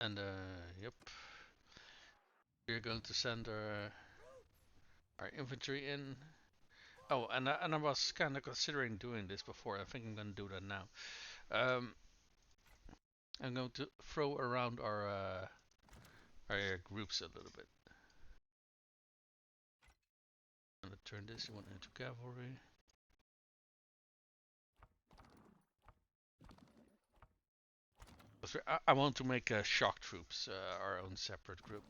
And yep, we're going to send our infantry in. Oh, and I was kind of considering doing this before. I think I'm going to do that now. I'm going to throw around our groups a little bit. I'm going to turn this one into cavalry. I want to make shock troops our own separate group.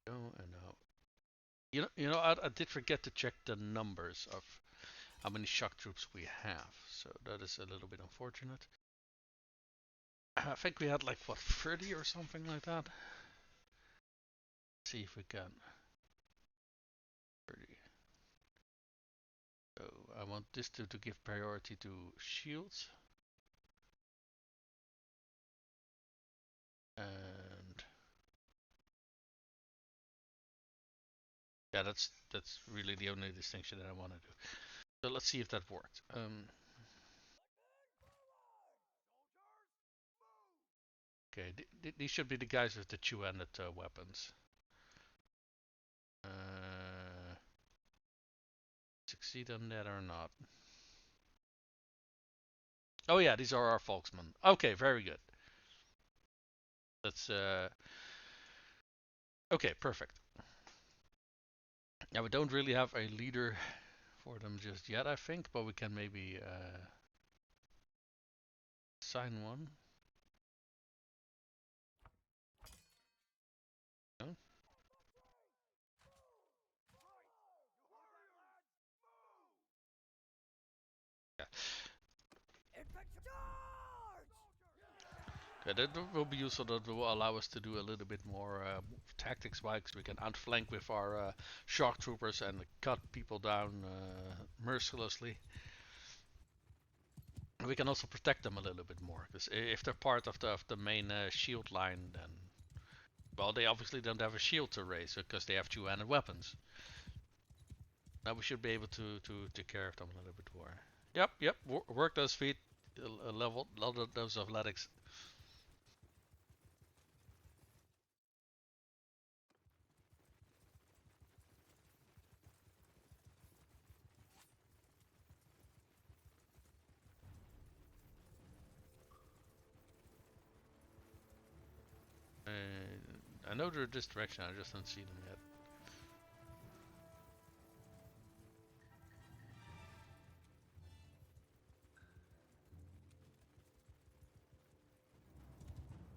And now, I did forget to check the numbers of how many shock troops we have, so that is a little bit unfortunate. I think we had like what 30 or something like that. Let's see if we can. 30. So I want this to give priority to shields. And yeah, that's really the only distinction that I want to do. So let's see if that worked. Okay, these should be the guys with the two-handed weapons. Succeed on that or not? Oh yeah, these are our folksmen. Okay, very good. That's okay, perfect. Now we don't really have a leader for them just yet, I think, but we can maybe assign one. No? Yeah. Okay, that will be useful. That will allow us to do a little bit more tactics-wise. We can outflank with our shock troopers and cut people down mercilessly. We can also protect them a little bit more, because if they're part of the main shield line, then well, they obviously don't have a shield to raise because they have two-handed weapons. Now we should be able to take care of them a little bit more. Yep. Work those feet, level those athletics. I know they're this direction. I just don't see them yet.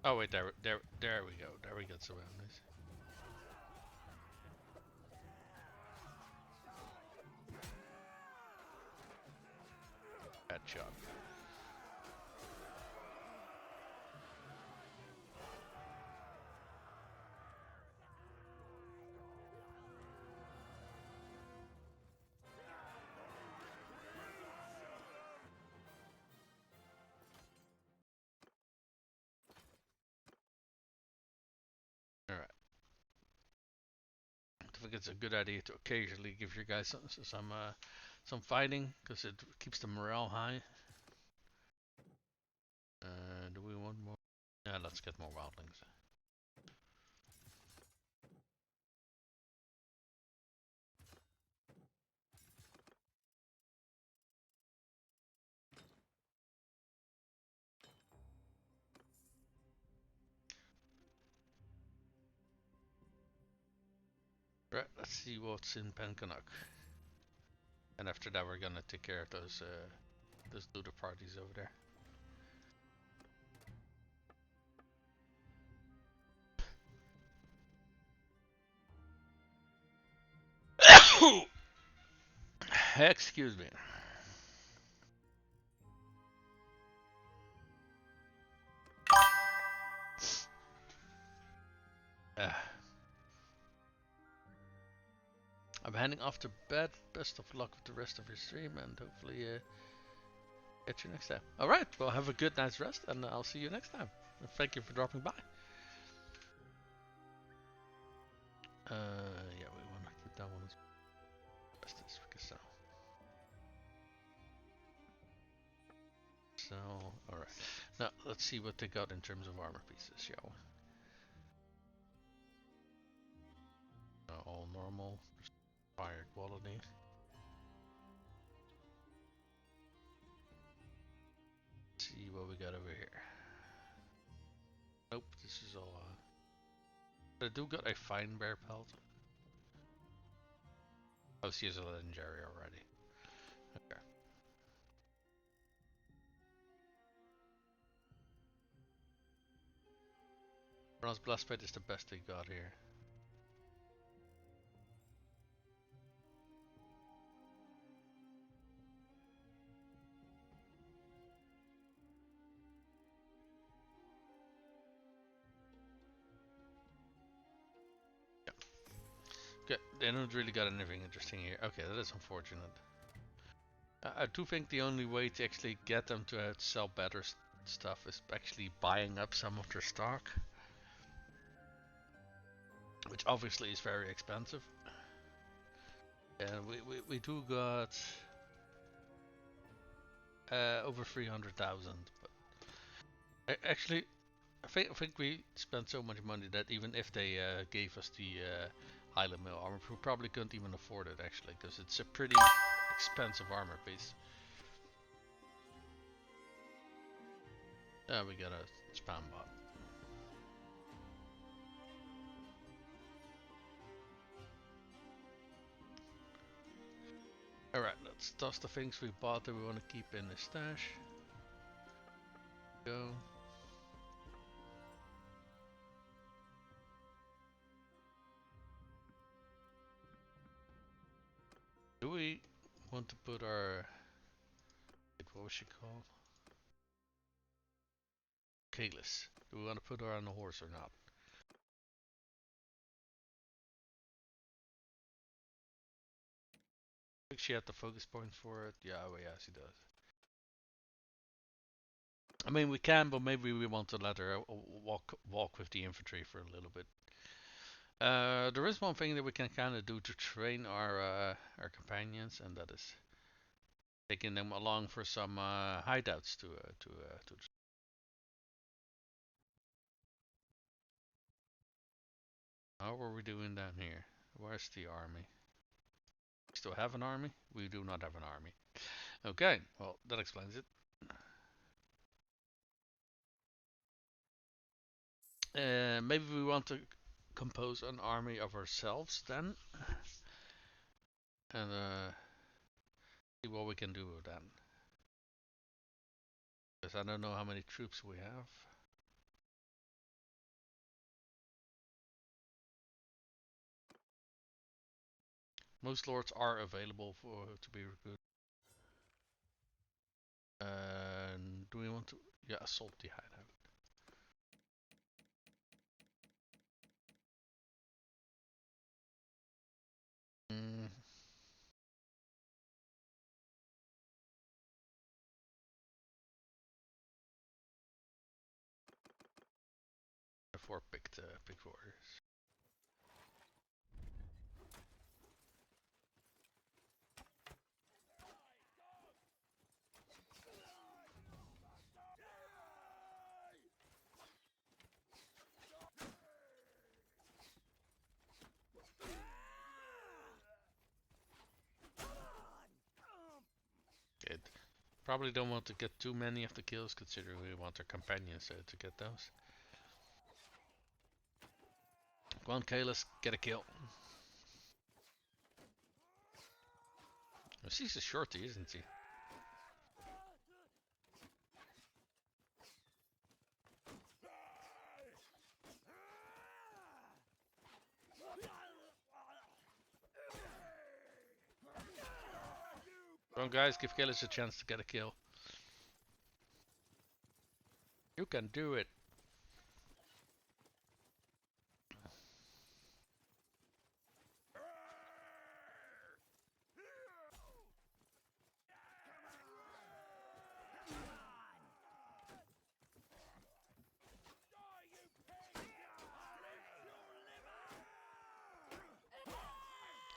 Oh wait, there we go. There we got surroundings. Bad shot. All right. I think it's a good idea to occasionally give your guys some fighting, because it keeps the morale high. Do we want more? Yeah, let's get more wildlings. Right, let's see what's in Pencanuck. And after that we're gonna take care of those looter parties over there. Excuse me. Uh, I'm heading off to bed. Best of luck with the rest of your stream, and hopefully catch you next time. Alright, well have a good night's rest, and I'll see you next time. And thank you for dropping by. Yeah, we want to keep that one as best as we can sell. So, alright. Now, let's see what they got in terms of armor pieces, shall we? All normal, fire quality. Let's see what we got over here. Nope, this is all. I do got a fine bear pelt. Oh, she is a legendary already. Okay. Bronze Blastplate is the best they got here. Okay, they don't really got anything interesting here. Okay, that is unfortunate. I do think the only way to actually get them to sell better stuff is actually buying up some of their stock. which obviously is very expensive. And we do got over 300,000. But actually, I think we spent so much money that even if they gave us the Highland Mill armor, we probably couldn't even afford it actually, because it's a pretty expensive armor piece. We got a spam bot. Alright, let's toss the things we bought that we want to keep in the stash. Go. Do we want to put our... what was she called? Kalis. Do we want to put her on the horse or not? I think she had the focus points for it. Yeah, well, yeah, she does. I mean, we can, but maybe we want to let her walk with the infantry for a little bit. There is one thing that we can kind of do to train our companions, and that is taking them along for some hideouts to. How are we doing down here? Where's the army? We still have an army? We do not have an army. Okay, well that explains it. Maybe we want to compose an army of ourselves then, and see what we can do with that. Because I don't know how many troops we have. Most lords are available to be recruited. Do we want to? Yeah, assault the hideout. Mm. Before picked warriors. Good. Probably don't want to get too many of the kills, considering we want our companions to get those. Come on, Kay, let's get a kill. Oh, she's a shorty, isn't she? Come on, guys, give Kaylis a chance to get a kill. You can do it.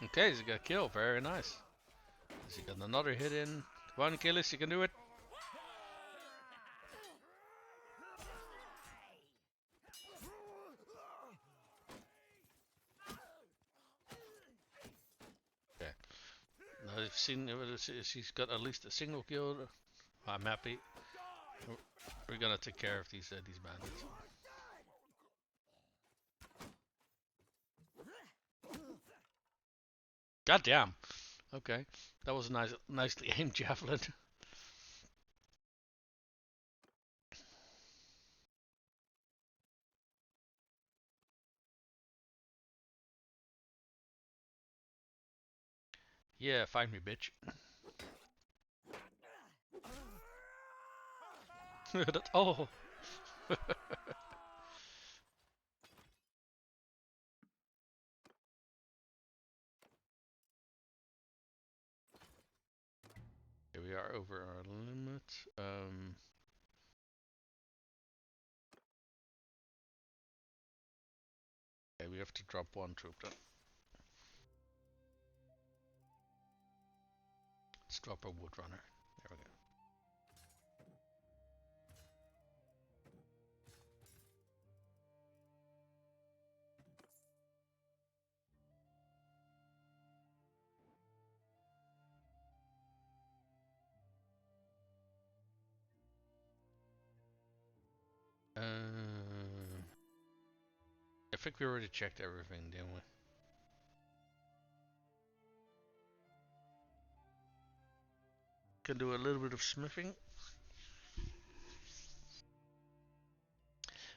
Okay, he got a kill. Very nice. He got another hit in. Come on, Kaylis, you can do it. Okay. Now I've seen she's got at least a single kill. I'm happy. We're gonna take care of these bandits. God damn. Okay, that was a nicely aimed javelin. Yeah, find me, bitch. Oh. Here we are over our limit. Okay, we have to drop one troop then. Let's drop a wood runner. There we go. I think we already checked everything, didn't we? Can do a little bit of smithing.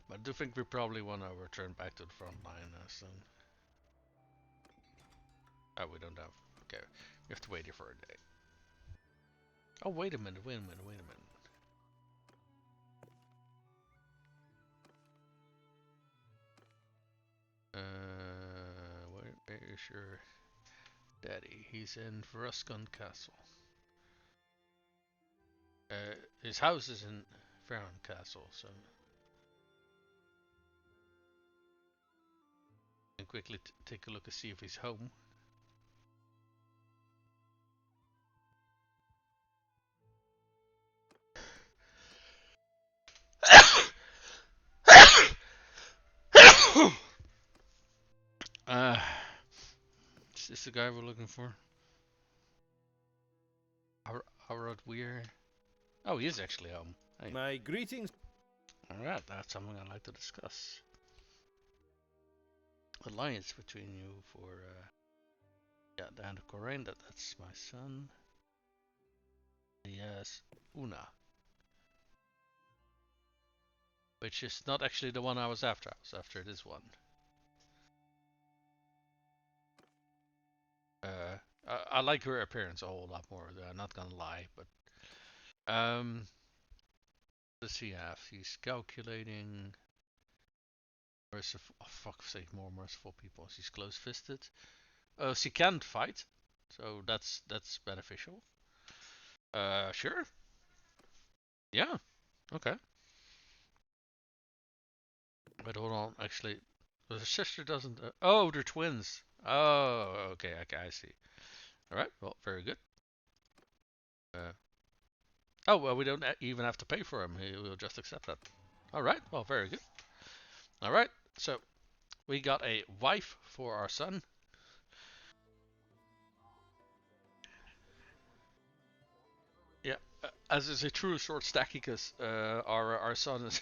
But I do think we probably want to return back to the front line soon. Oh, we don't have. Okay, we have to wait here for a day. Oh, wait a minute, wait a minute, wait a minute. Where is your daddy? He's in Veruscon Castle. His house is in Farron Castle, so I can quickly take a look and see if he's home. Is this the guy we're looking for? Arad Weir. Oh, he is actually home. Hey. My greetings. Alright, that's something I'd like to discuss. Alliance between you for, yeah, the Hand of Corain, that's my son. Yes, Una. Which is not actually the one I was after. I was after this one. I like her appearance a whole lot more. I'm not gonna lie, but does he have? He's calculating. Merciful. Oh, fuck's sake, more merciful people. She's close-fisted. She can't fight, so that's beneficial. Sure. Yeah. Okay. But hold on, actually, her sister doesn't. Oh, they're twins. Oh, okay, I see. All right. Well, very good. Oh, well, we don't even have to pay for him. We'll just accept that. All right. Well, very good. All right. So we got a wife for our son. Yeah, as is a true short stackicus, our son is,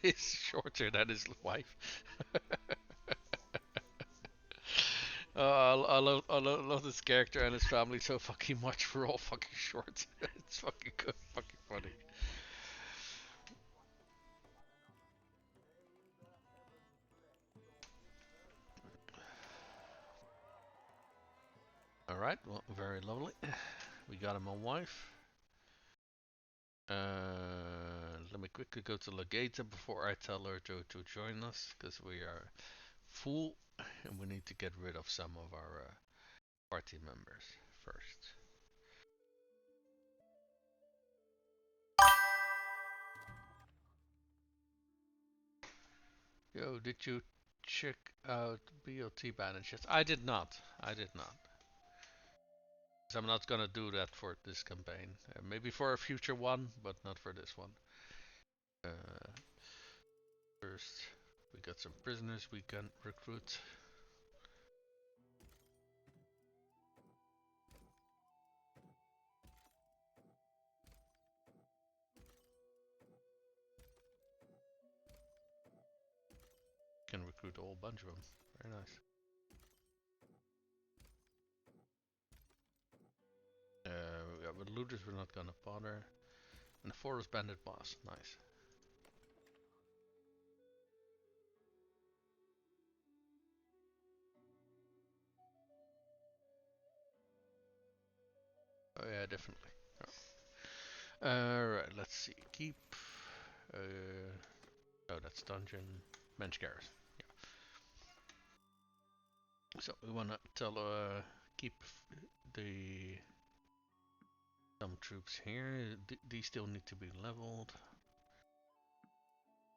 is shorter than his wife. I love this character and his family so fucking much. We're all fucking short. It's fucking good, fucking funny. All right, well, very lovely. We got him a wife. Let me quickly go to Legata before I tell her to join us, because we are full and we need to get rid of some of our party members first. Yo, did you check out BOT bandages? I did not. I did not. So I'm not gonna do that for this campaign. Maybe for a future one, but not for this one. First, we got some prisoners we can recruit. Can recruit a whole bunch of them. Very nice. Yeah, but looters we're not gonna bother. And the forest bandit boss, nice. Oh yeah, definitely. Oh. Alright, let's see. Keep. Oh, that's dungeon. Mensch garrison. Yeah. So we wanna tell keep the some troops here. These still need to be leveled.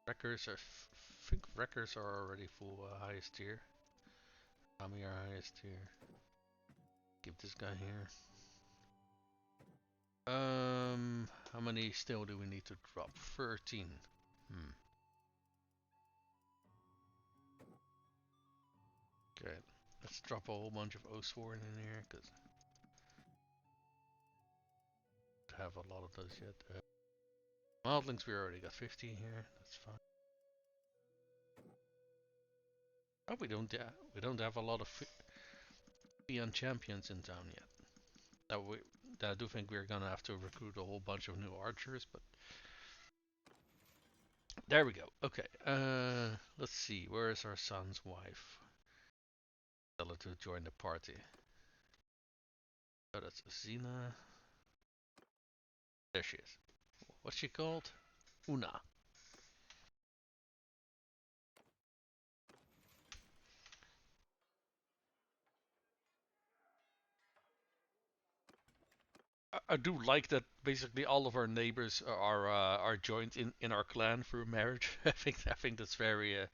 Wreckers, I think wreckers are already full highest tier. I'm your highest here. Keep this guy here. How many steel do we need to drop? 13. Okay, let's drop a whole bunch of O4 in here, because I don't have a lot of those yet. Wildlings, we already got 50 here, that's fine. Oh, we don't have a lot of Beyond champions in town yet. I do think we're gonna have to recruit a whole bunch of new archers, but there we go. Okay, let's see. Where is our son's wife? Tell her to join the party. Oh, that's Zena. There she is. What's she called? Una. I do like that basically all of our neighbors are joined in our clan through marriage. I think that's very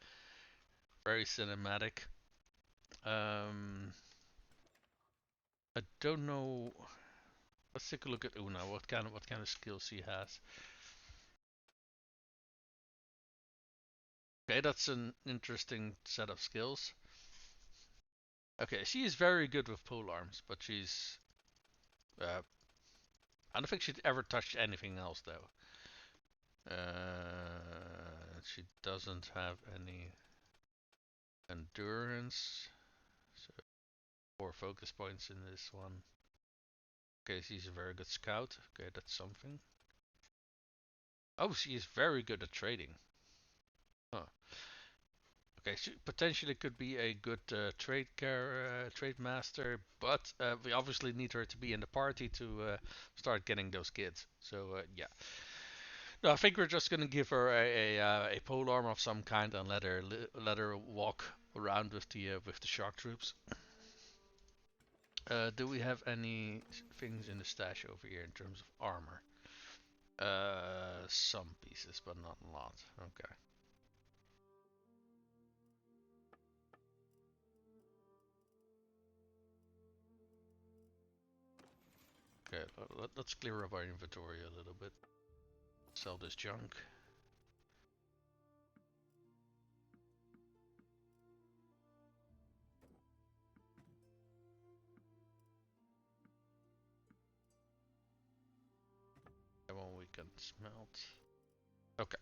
cinematic. I don't know. Let's take a look at Una. What kind of skills she has. Okay, that's an interesting set of skills. Okay, she is very good with pole arms, but she's I don't think she'd ever touched anything else though. She doesn't have any endurance, so 4 focus points in this one. Okay, she's a very good scout. Okay, that's something. Oh, she is very good at trading. Huh. Okay, she potentially could be a good trade master, but we obviously need her to be in the party to start getting those kids. So yeah. No, I think we're just gonna give her a pole arm of some kind and let her walk around with the shock troops. Do we have any things in the stash over here in terms of armor? Some pieces, but not a lot. Okay. Okay, let's clear up our inventory a little bit. Sell this junk. That one we can smelt. Okay.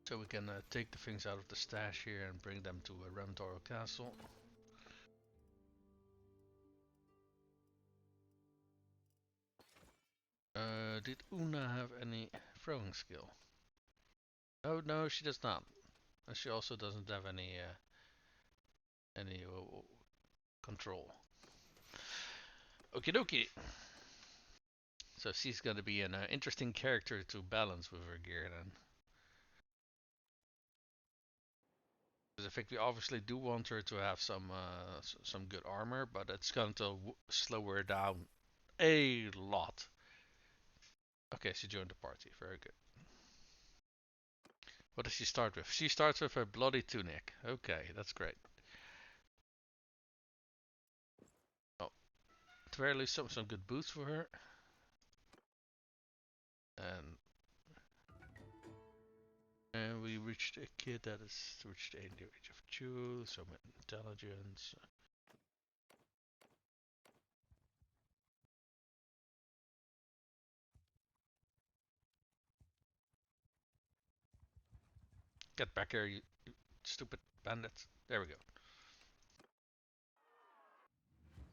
So we can take the things out of the stash here and bring them to a Ramdoro castle. Did Una have any throwing skill? Oh no, she does not. And she also doesn't have any control. Okie dokie. So she's gonna be an interesting character to balance with her gear then. Because I think we obviously do want her to have some good armor, but it's going to slow her down a lot. Okay, she joined the party. Very good. What does she start with? She starts with a bloody tunic. Okay, that's great. Oh, at very least some good boots for her. And we reached a kid that has reached the age of 2, some intelligence. Get back here, you stupid bandits. There we go.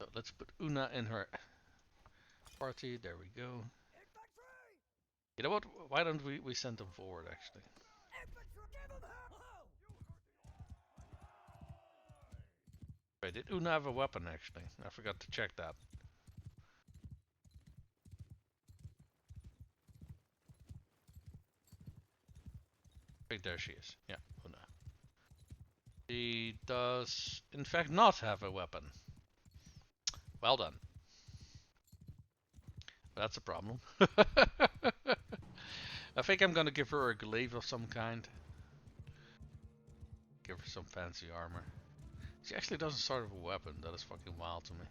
So let's put Una in her party. There we go. You know what? Why don't we send them forward actually? Wait, did Una have a weapon actually? I forgot to check that. Wait, there she is. Yeah, Una. She does in fact not have a weapon. Well done. That's a problem. I think I'm gonna give her a glaive of some kind. Give her some fancy armor. She actually doesn't start with a weapon. That is fucking wild to me.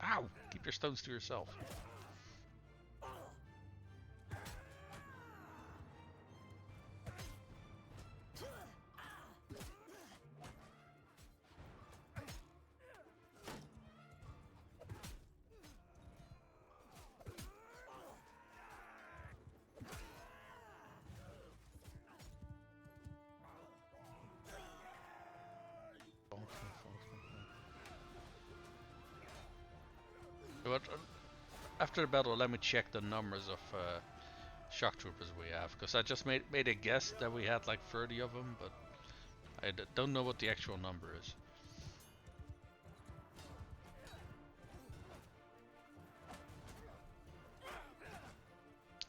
Ow! Keep your stones to yourself. But after the battle, let me check the numbers of shock troopers we have, because I just made a guess that we had like 30 of them, but I don't know what the actual number is.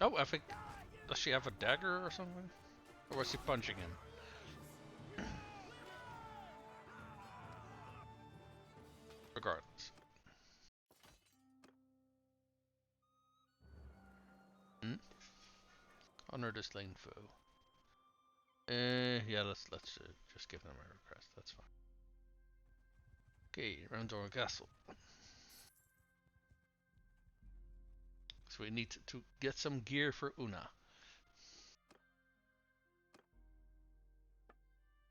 Oh, I think, does she have a dagger or something? Or was she punching him? Regardless. Hmm? Honor the slain foe. Yeah, let's just give them a request. That's fine. Okay, Randor Castle. So we need to get some gear for Una.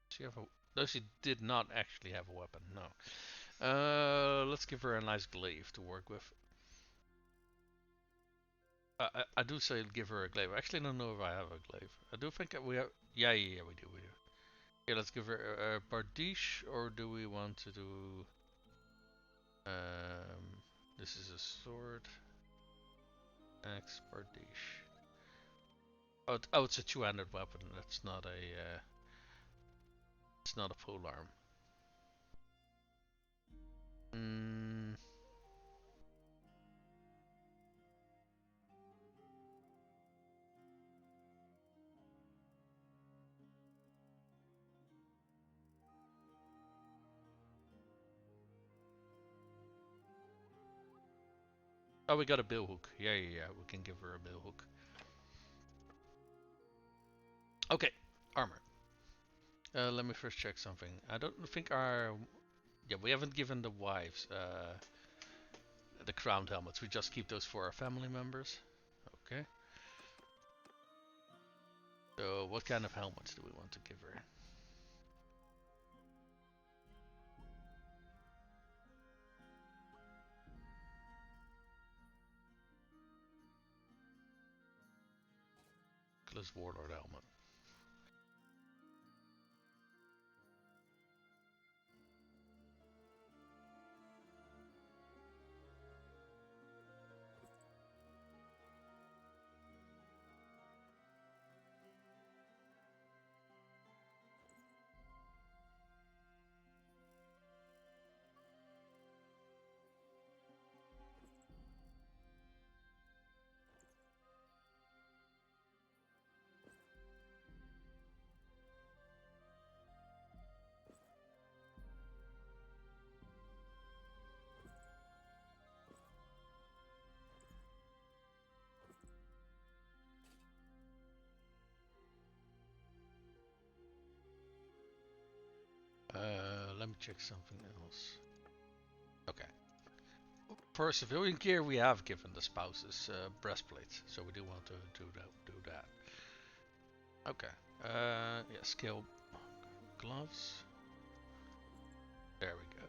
She have a? No, she did not actually have a weapon. No. Let's give her a nice glaive to work with. I do say give her a glaive. I actually don't know if I have a glaive. I do think we have. Yeah, we do. Yeah, let's give her a bardiche, or do we want to do? This is a sword. Axe bardiche. Oh, it's a two-handed weapon. That's not a. It's not a pole arm. Mm. Oh, we got a bill hook. Yeah. We can give her a bill hook. Okay, armor. Let me first check something. I don't think our... Yeah, we haven't given the wives the crowned helmets. We just keep those for our family members. Okay. So what kind of helmets do we want to give her? Close Warlord helmet. Let me check something else. Okay. For civilian gear, we have given the spouses breastplates, so we do want to do that. Okay. Yeah, scale gloves. There we go.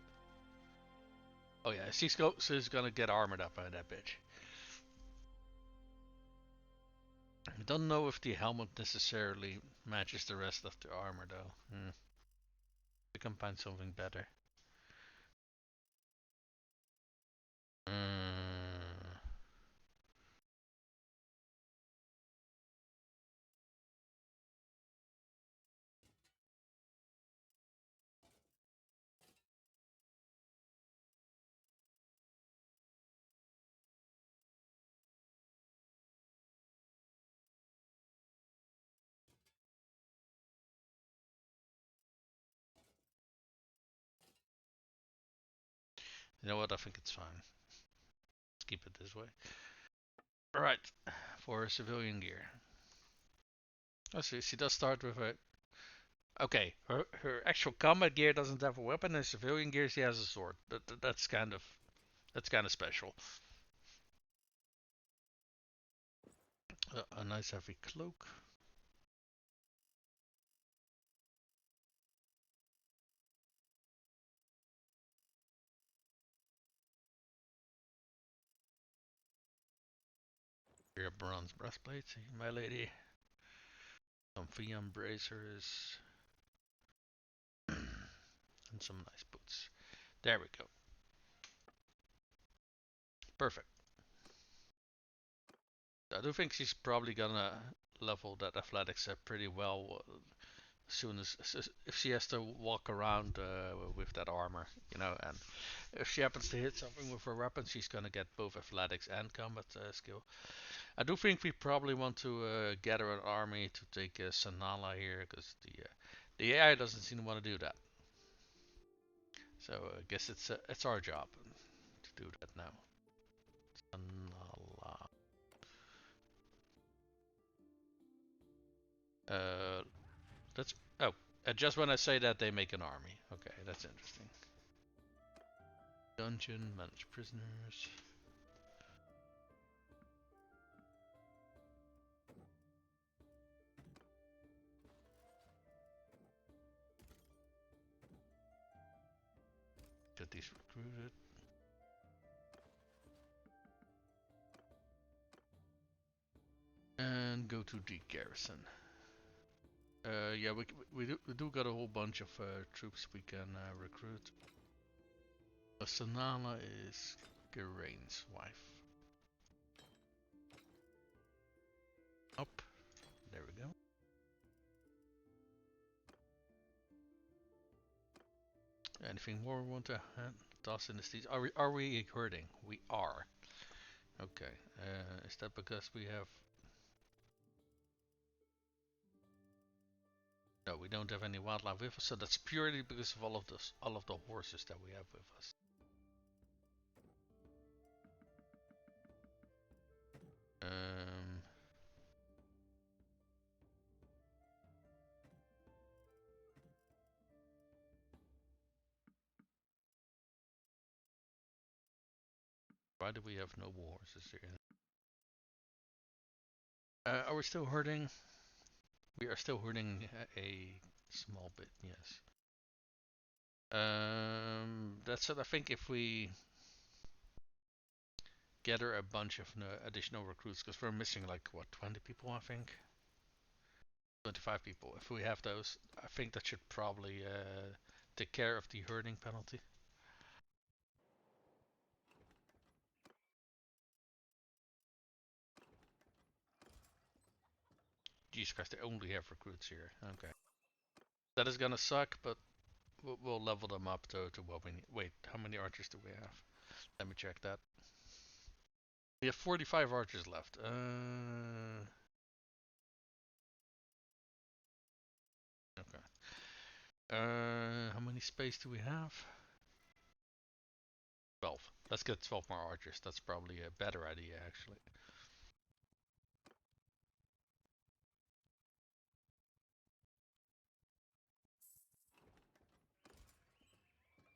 Oh yeah, she's gonna get armored up by that bitch. I don't know if the helmet necessarily matches the rest of the armor though. We can find something better. Mm. You know what? I think it's fine. Let's keep it this way. Alright, for civilian gear. Oh, so she does start with a. Okay, her actual combat gear doesn't have a weapon, and civilian gear she has a sword. That's kind of special. A nice heavy cloak. Here, bronze breastplate, my lady. Some Fiam bracers. And some nice boots. There we go. Perfect. I do think she's probably gonna level that athletics up pretty well as soon as if she has to walk around with that armor, you know, and if she happens to hit something with her weapon, she's gonna get both athletics and combat skill. I do think we probably want to gather an army to take Sanala here, because the AI doesn't seem to want to do that. So I guess it's our job to do that now. Sanala. Uh, that's oh. Just when I say that, they make an army. Okay, that's interesting. Dungeon, manage prisoners. Get these recruited. And go to the garrison. Yeah, we do got a whole bunch of troops we can recruit. Sanala is Geraint's wife. Up. There we go. Anything more we want to toss in the streets? Are we hurting? We are. Okay. Is that because we have? No, we don't have any wildlife with us, so that's purely because of all of the horses that we have with us. Um, why do we have noble horses here? Are we still hurting? We are still hurting a small bit, yes. That's it. I think if we gather a bunch of additional recruits, because we're missing like what 20 people, I think. 25 people. If we have those, I think that should probably take care of the herding penalty. Jesus Christ, they only have recruits here. Okay. That is gonna suck, but we'll level them up to what we need. Wait, how many archers do we have? Let me check that. We have 45 archers left. Okay. How many space do we have? 12. Let's get 12 more archers. That's probably a better idea, actually.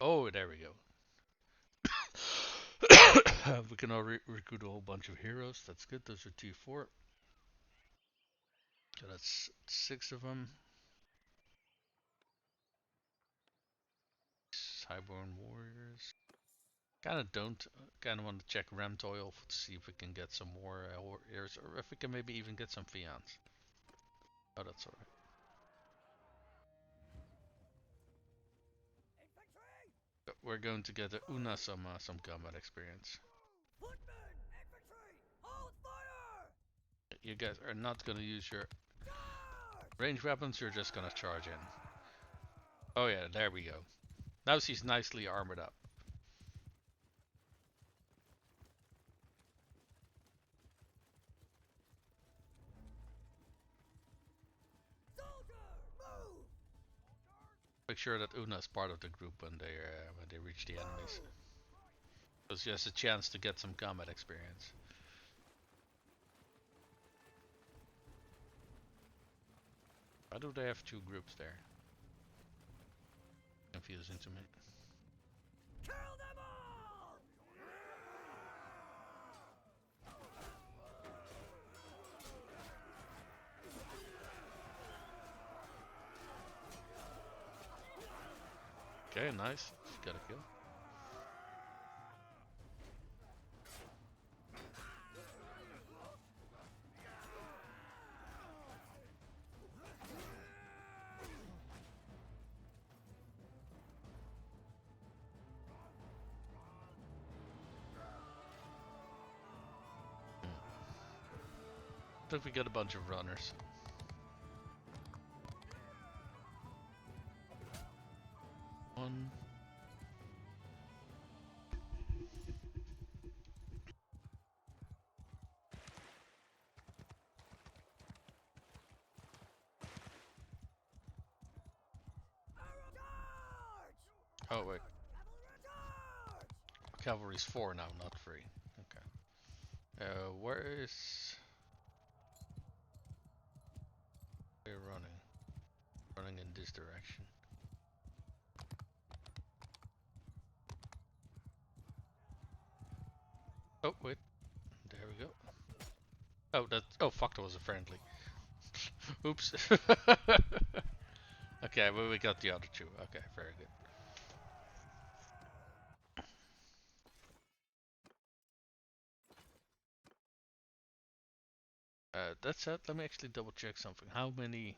Oh, there we go. We can now recruit a whole bunch of heroes. That's good. Those are T4. So that's 6 of them. Highborn warriors. Kind of want to check Ramtoil to see if we can get some more warriors, or if we can maybe even get some Fians. Oh, that's alright. We're going to get Una some combat experience. You guys are not gonna use your range weapons. You're just gonna charge in. Oh yeah, there we go. Now she's nicely armored up. Make sure that Una is part of the group when they reach the enemies, because she has a chance to get some combat experience. Why do they have two groups there? Confusing to me. Kill them all! Okay, nice. Got a kill. I think we got a bunch of runners. One. Oh wait. Cavalry's 4 now, not 3. Okay. Where is... We're running. Running in this direction. Oh, wait. There we go. Oh, that... Oh, fuck, that was a friendly. Oops. Okay, well, we got the other two. Okay, very good. That said, let me actually double check something. How many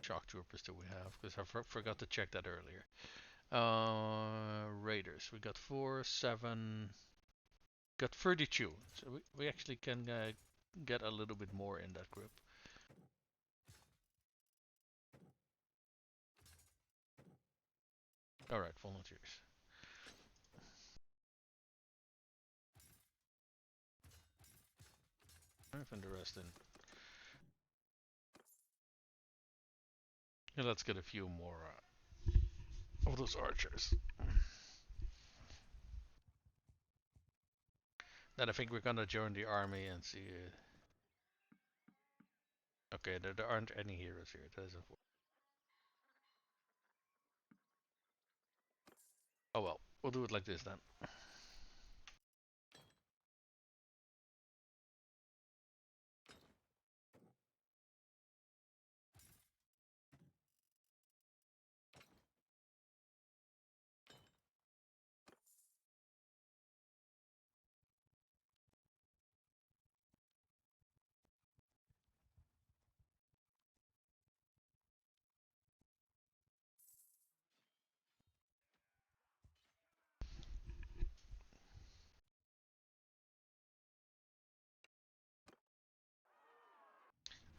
shock troopers do we have? Because I forgot to check that earlier. Raiders. We got 4, 7... Got 32. So we actually can get a little bit more in that group. Alright, volunteers. And the rest in. And let's get a few more of those archers. Then I think we're gonna join the army and see. Okay, there aren't any heroes here. That is unfortunate. Oh well, we'll do it like this then.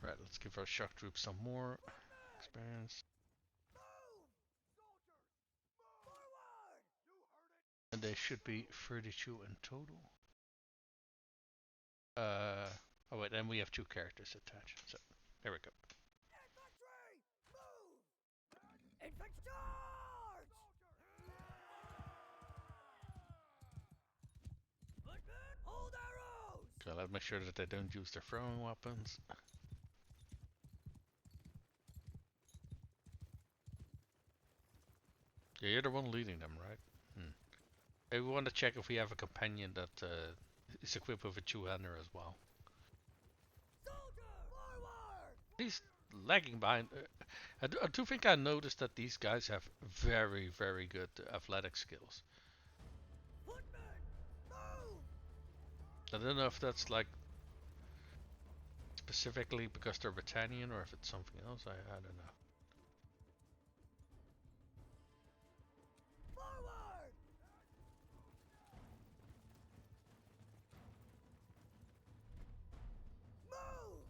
Right, let's give our shock troops some more experience. And they should be 32 in total. Oh wait, and we have 2 characters attached. So, there we go. Infantry charge! Hold arrows! Okay, let's make sure that they don't use their throwing weapons. Yeah, you're the one leading them, right? Hey, we want to check if we have a companion that is equipped with a two-hander as well. Soldier! Forward! He's lagging behind. I do think I noticed that these guys have very, very good athletic skills. Footmen! Move! I don't know if that's like specifically because they're Britannian or if it's something else. I don't know. Forward! Move!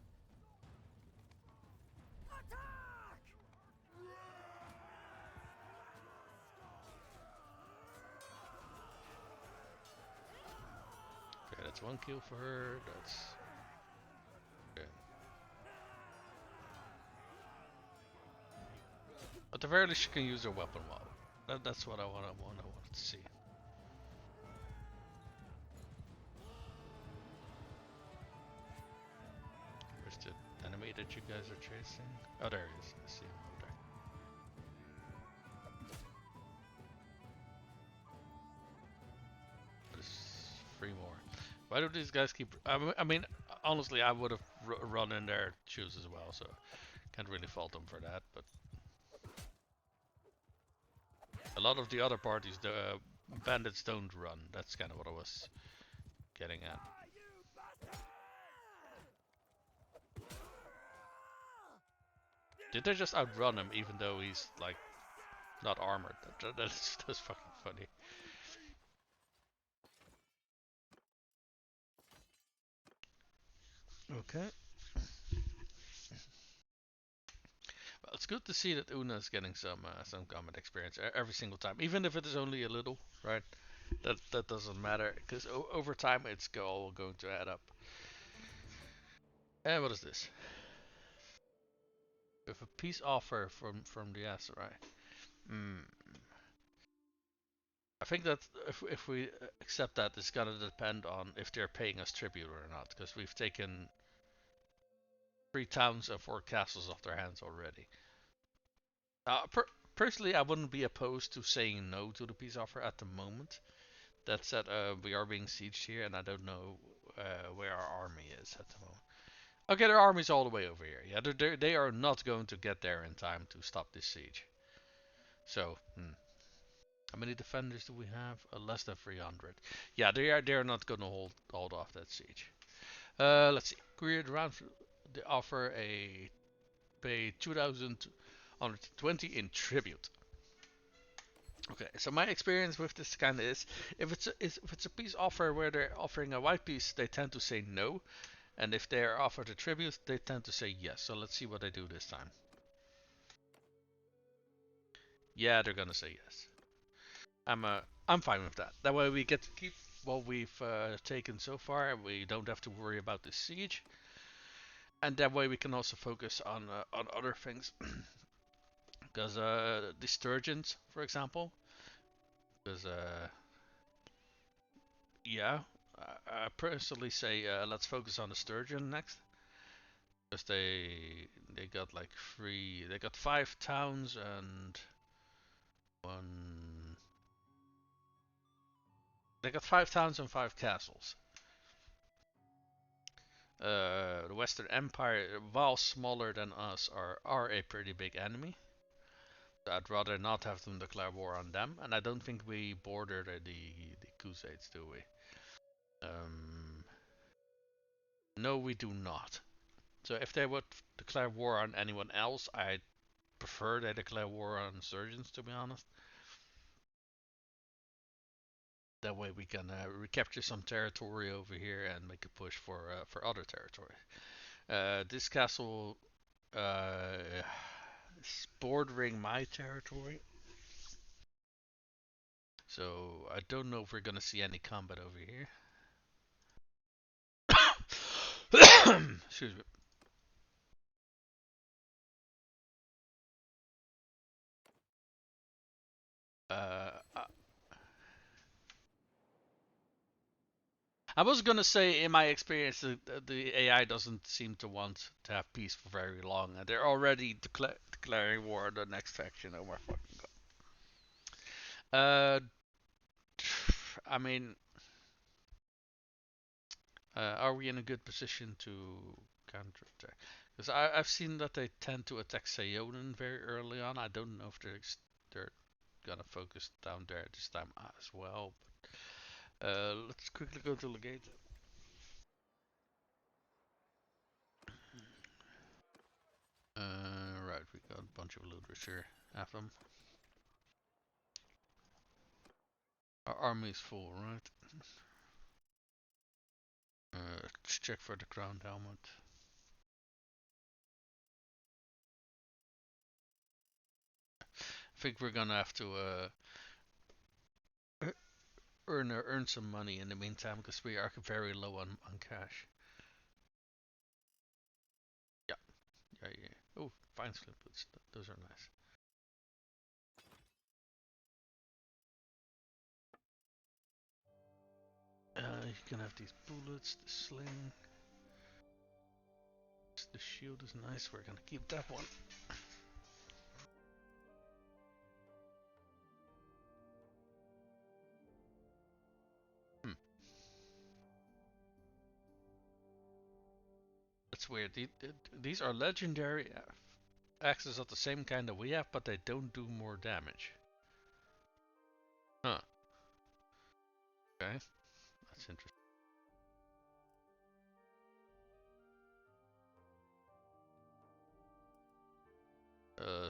Attack! Okay, that's 1 kill for her. That's good. At the very least, she can use her weapon well. That's what I wanted to see. Where's the enemy that you guys are chasing? Oh, there he is. I see him over there. There's 3 more. Why do these guys keep... I mean, honestly, I would have run in their shoes as well, so can't really fault them for that, but... A lot of the other parties, the bandits don't run. That's kind of what I was getting at. Did they just outrun him even though he's like not armored? That's fucking funny. Okay. Well, it's good to see that Una's getting some combat experience every single time, even if it is only a little, right? That doesn't matter because over time it's all going to add up. And what is this? With a peace offer from the Aaserai. Hmm. I think that if we accept that, it's gonna depend on if they're paying us tribute or not, because we've taken 3 towns and 4 castles off their hands already. Personally, I wouldn't be opposed to saying no to the peace offer at the moment. That said, we are being sieged here, and I don't know where our army is at the moment. Okay, their army's all the way over here. Yeah, they are not going to get there in time to stop this siege. So, how many defenders do we have? Less than 300. Yeah, they are not going to hold off that siege. Let's see. Career round. They offer a pay 2,120 in tribute. Okay, so my experience with this kind of is, if it's a peace offer where they're offering a white piece, they tend to say no, and if they are offered a tribute, they tend to say yes. So let's see what they do this time. Yeah, they're gonna say yes. I'm fine with that. That way we get to keep what we've taken so far, and we don't have to worry about the siege. And that way we can also focus on other things, because the sturgeons, for example, because yeah, I personally say let's focus on the sturgeon next, because they got like they got 5 towns and one. They got 5 towns and 5 castles. The Western Empire, while smaller than us, are a pretty big enemy. I'd rather not have them declare war on them, and I don't think we border the Crusades, do we? No, we do not. So if they would declare war on anyone else, I'd prefer they declare war on insurgents, to be honest. That way we can recapture some territory over here and make a push for other territory. This castle is bordering my territory, so I don't know if we're gonna see any combat over here. Excuse me. Uh, I was gonna say, in my experience, the AI doesn't seem to want to have peace for very long, and they're already declaring war on the next faction. Oh my fucking god. I mean, are we in a good position to counterattack? Because I've seen that they tend to attack Sayonin very early on. I don't know if they're gonna focus down there this time as well. But let's quickly go to Legate. Right, we got a bunch of looters here. Have them. Our army is full, right? Let's check for the crowned helmet. I think we're gonna have to earn some money in the meantime, because we are very low on cash. Yeah, yeah. Oh, fine slip boots. Those are nice. You can have these bullets, the sling. The shield is nice. We're gonna keep that one. Hmm. That's weird. These are legendary axes of the same kind that we have, but they don't do more damage. Huh. Okay. That's interesting.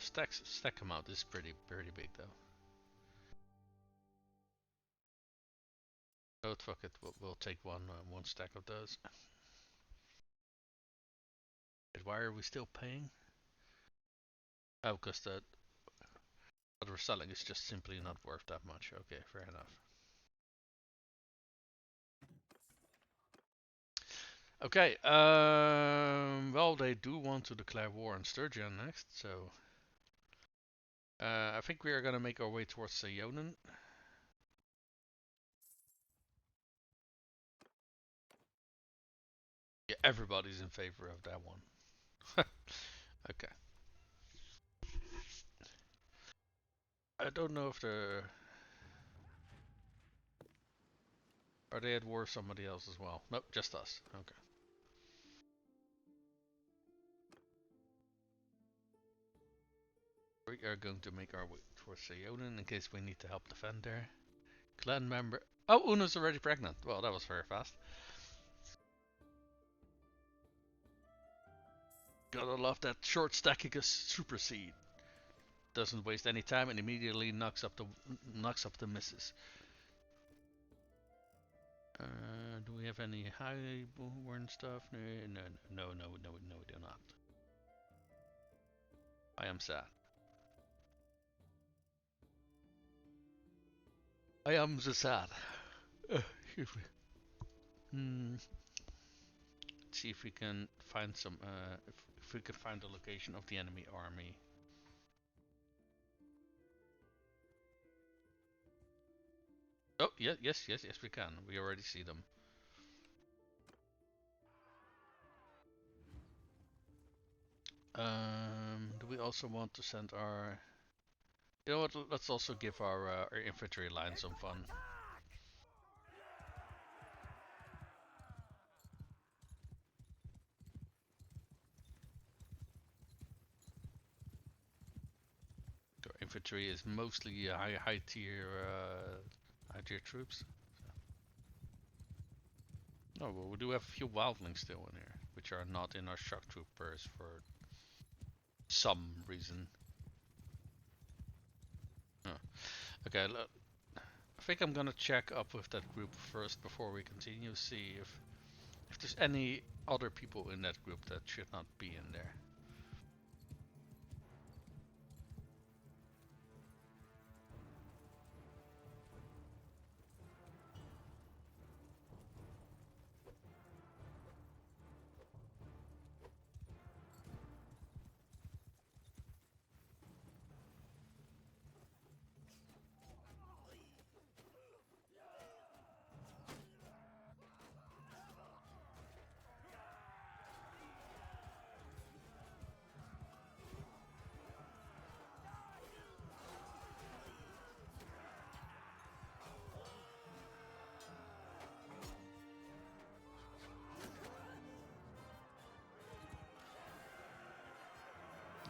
Stack amount is pretty big though. Oh fuck it, we'll take one stack of those. Why are we still paying? Oh, because what we're selling is just simply not worth that much. Okay, fair enough. Okay, well, they do want to declare war on Sturgeon next, so I think we are gonna make our way towards Sayonin. Yeah, everybody's in favor of that one. Okay. I don't know if they're... Are they at war with somebody else as well? Nope, just us. Okay. We are going to make our way towards Sayonin in case we need to help defend there. Clan member... Oh, Una's already pregnant. Well, that was very fast. Gotta love that short stacking super seed. Doesn't waste any time and immediately knocks up the misses. Do we have any high-born stuff? No, we do not. I am sad. I am the sad. Excuse me. Let's see if we can find some. If we can find the location of the enemy army. Oh, yes, we can. We already see them. Do we also want to send our... You know what, let's also give our infantry line some fun. Our infantry is mostly high tier troops. Oh, well, we do have a few wildlings still in here, which are not in our shock troopers for some reason. Oh. Okay, I think I'm gonna check up with that group first before we continue, see if there's any other people in that group that should not be in there.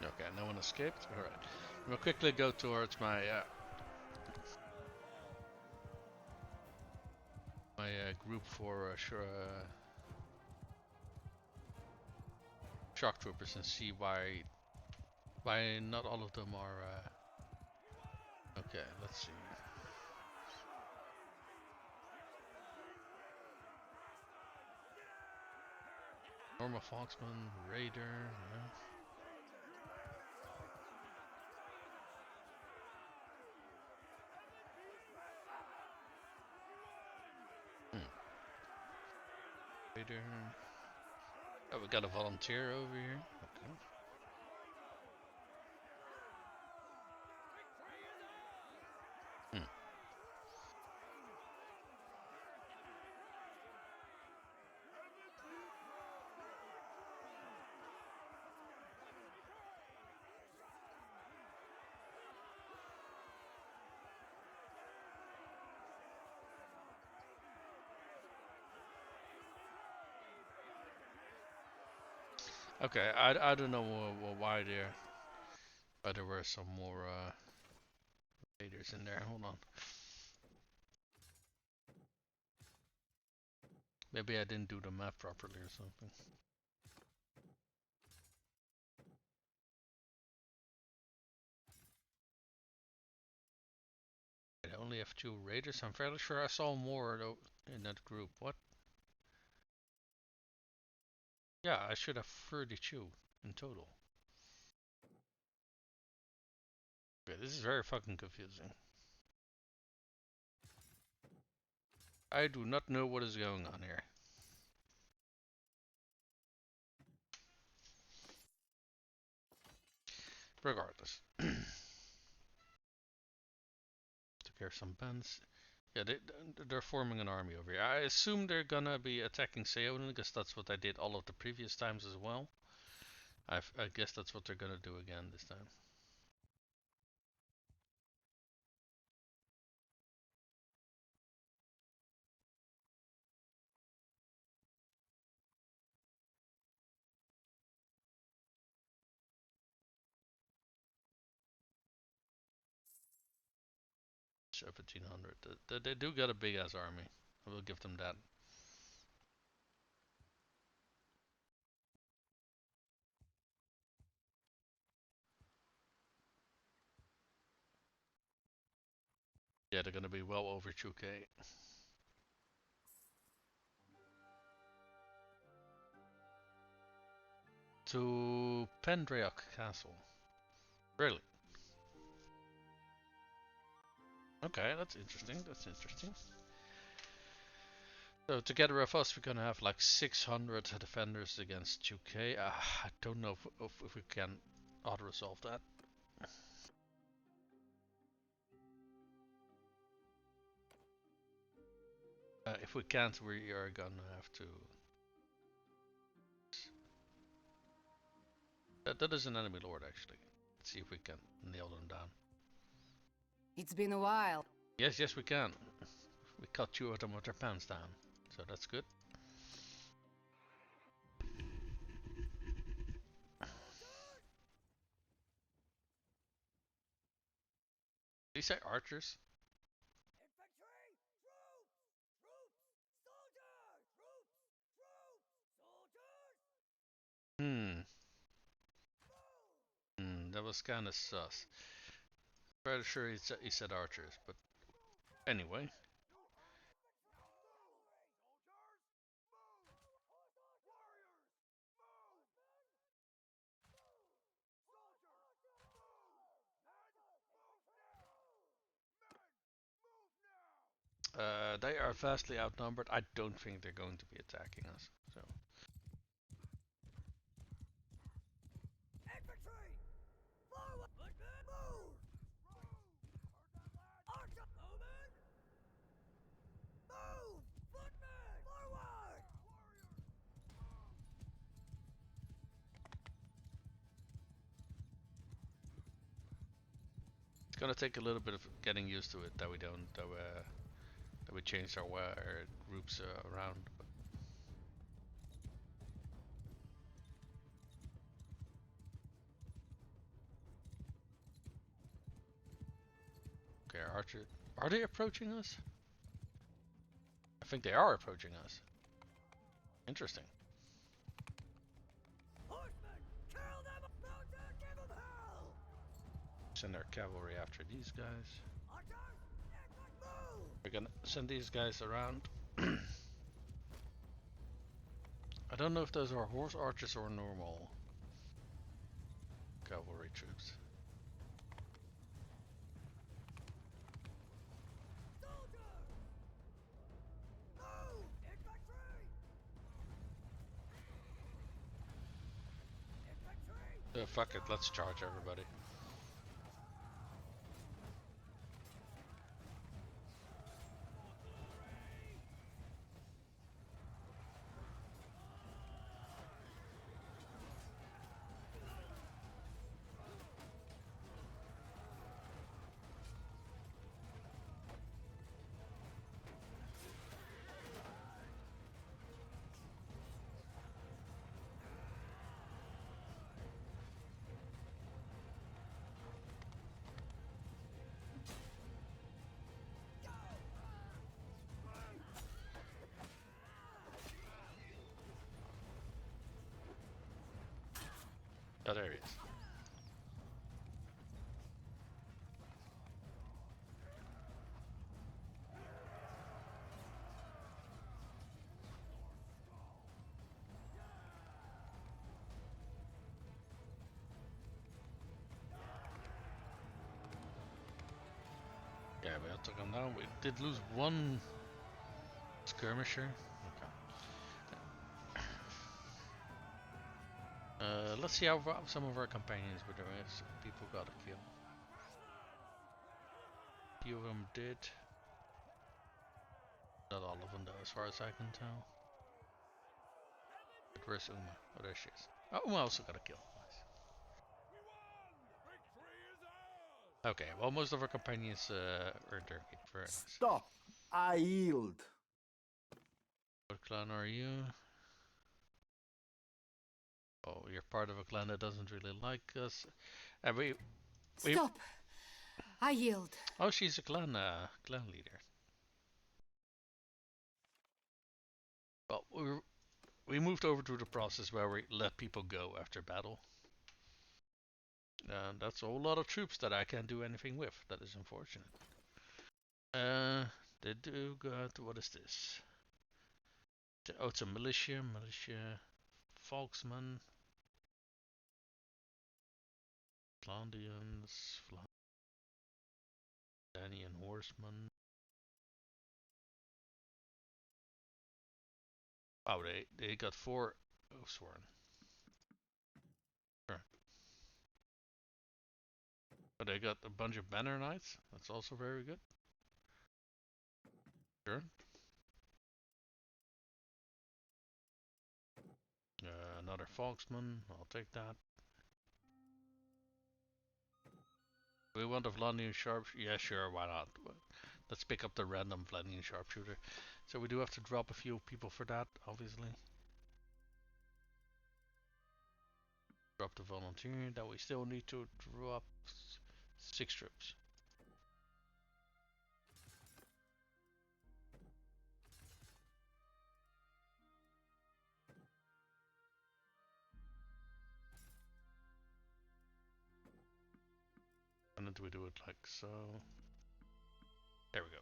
Okay, no one escaped. Alright. We'll quickly go towards my group for shock troopers and see why not all of them are... Okay, let's see. Normal Foxman, Raider, Raider. Oh, we got a volunteer over here. Okay. Okay, I don't know why there, but there were some more raiders in there. Hold on. Maybe I didn't do the map properly or something. I only have 2 raiders. I'm fairly sure I saw more though in that group. What? Yeah, I should have 32 in total. Okay, this is very fucking confusing. I do not know what is going on here. Regardless. Took care of some bands. Yeah, they're forming an army over here. I assume they're gonna be attacking Seonin, because that's what I did all of the previous times as well. I guess that's what they're gonna do again this time. So 1500. They do got a big ass army. I will give them that. Yeah, they're gonna be well over 2k. To Pendreok Castle. Really? Okay, that's interesting. That's interesting. So together with us, we're gonna have like 600 defenders against 2k. I don't know if we can auto-resolve that. If we can't, we are gonna have to. That is an enemy lord actually. Let's see if we can nail them down. It's been a while. Yes, yes, we can. We cut 2 of them with their pants down, so that's good. These are archers. Infantry! Troops! Troops! Soldiers! Troops! Troops! Soldiers! Hmm. Move! That was kind of sus. Pretty sure he said archers, but anyway. They are vastly outnumbered. I don't think they're going to be attacking us. So. Infantry! Forward! Footmen! Move! Archer! Bowmen! Move! Footmen! Forward! It's gonna take a little bit of getting used to it that we don't that we changed our groups around. But okay, archer. Are they approaching us? I think they are approaching us. Interesting. Horsemen! Kill them! Mounted! Give them hell! Send our cavalry after these guys. Archers! Move! We're gonna send these guys around. I don't know if those are horse archers or normal cavalry troops. Soldiers! Move! Infantry! Infantry! Fuck it, let's charge everybody. Oh, there he is. Yeah, we took him down. We did lose one skirmisher. Okay. Let's see how some of our companions were doing. If people got a kill. A few of them did. Not all of them, though, as far as I can tell. But where's Uma? Oh, there she is. Oh, Uma also got a kill. Nice. Okay, well, most of our companions earned their keep. Very nice. Stop! I yield. What clan are you? Oh, you're part of a clan that doesn't really like us. And we Stop! I yield. Oh, she's a clan leader. Well, we moved over to the process where we let people go after battle. And that's a whole lot of troops that I can't do anything with. That is unfortunate. They do got, what is this? Oh, it's a militia, Volksman, Flandrians, Danian horsemen. Oh, they got 4 sworn. Sure. But they got a bunch of banner knights. That's also very good. Sure. Another Volksman. I'll take that. We want a Vlandian sharpshooter. Yeah, sure, why not? Let's pick up the random Vlandian sharpshooter. So we do have to drop a few people for that, obviously. Drop the volunteer. Then we still need to drop 6 troops. And then we do it like so. There we go.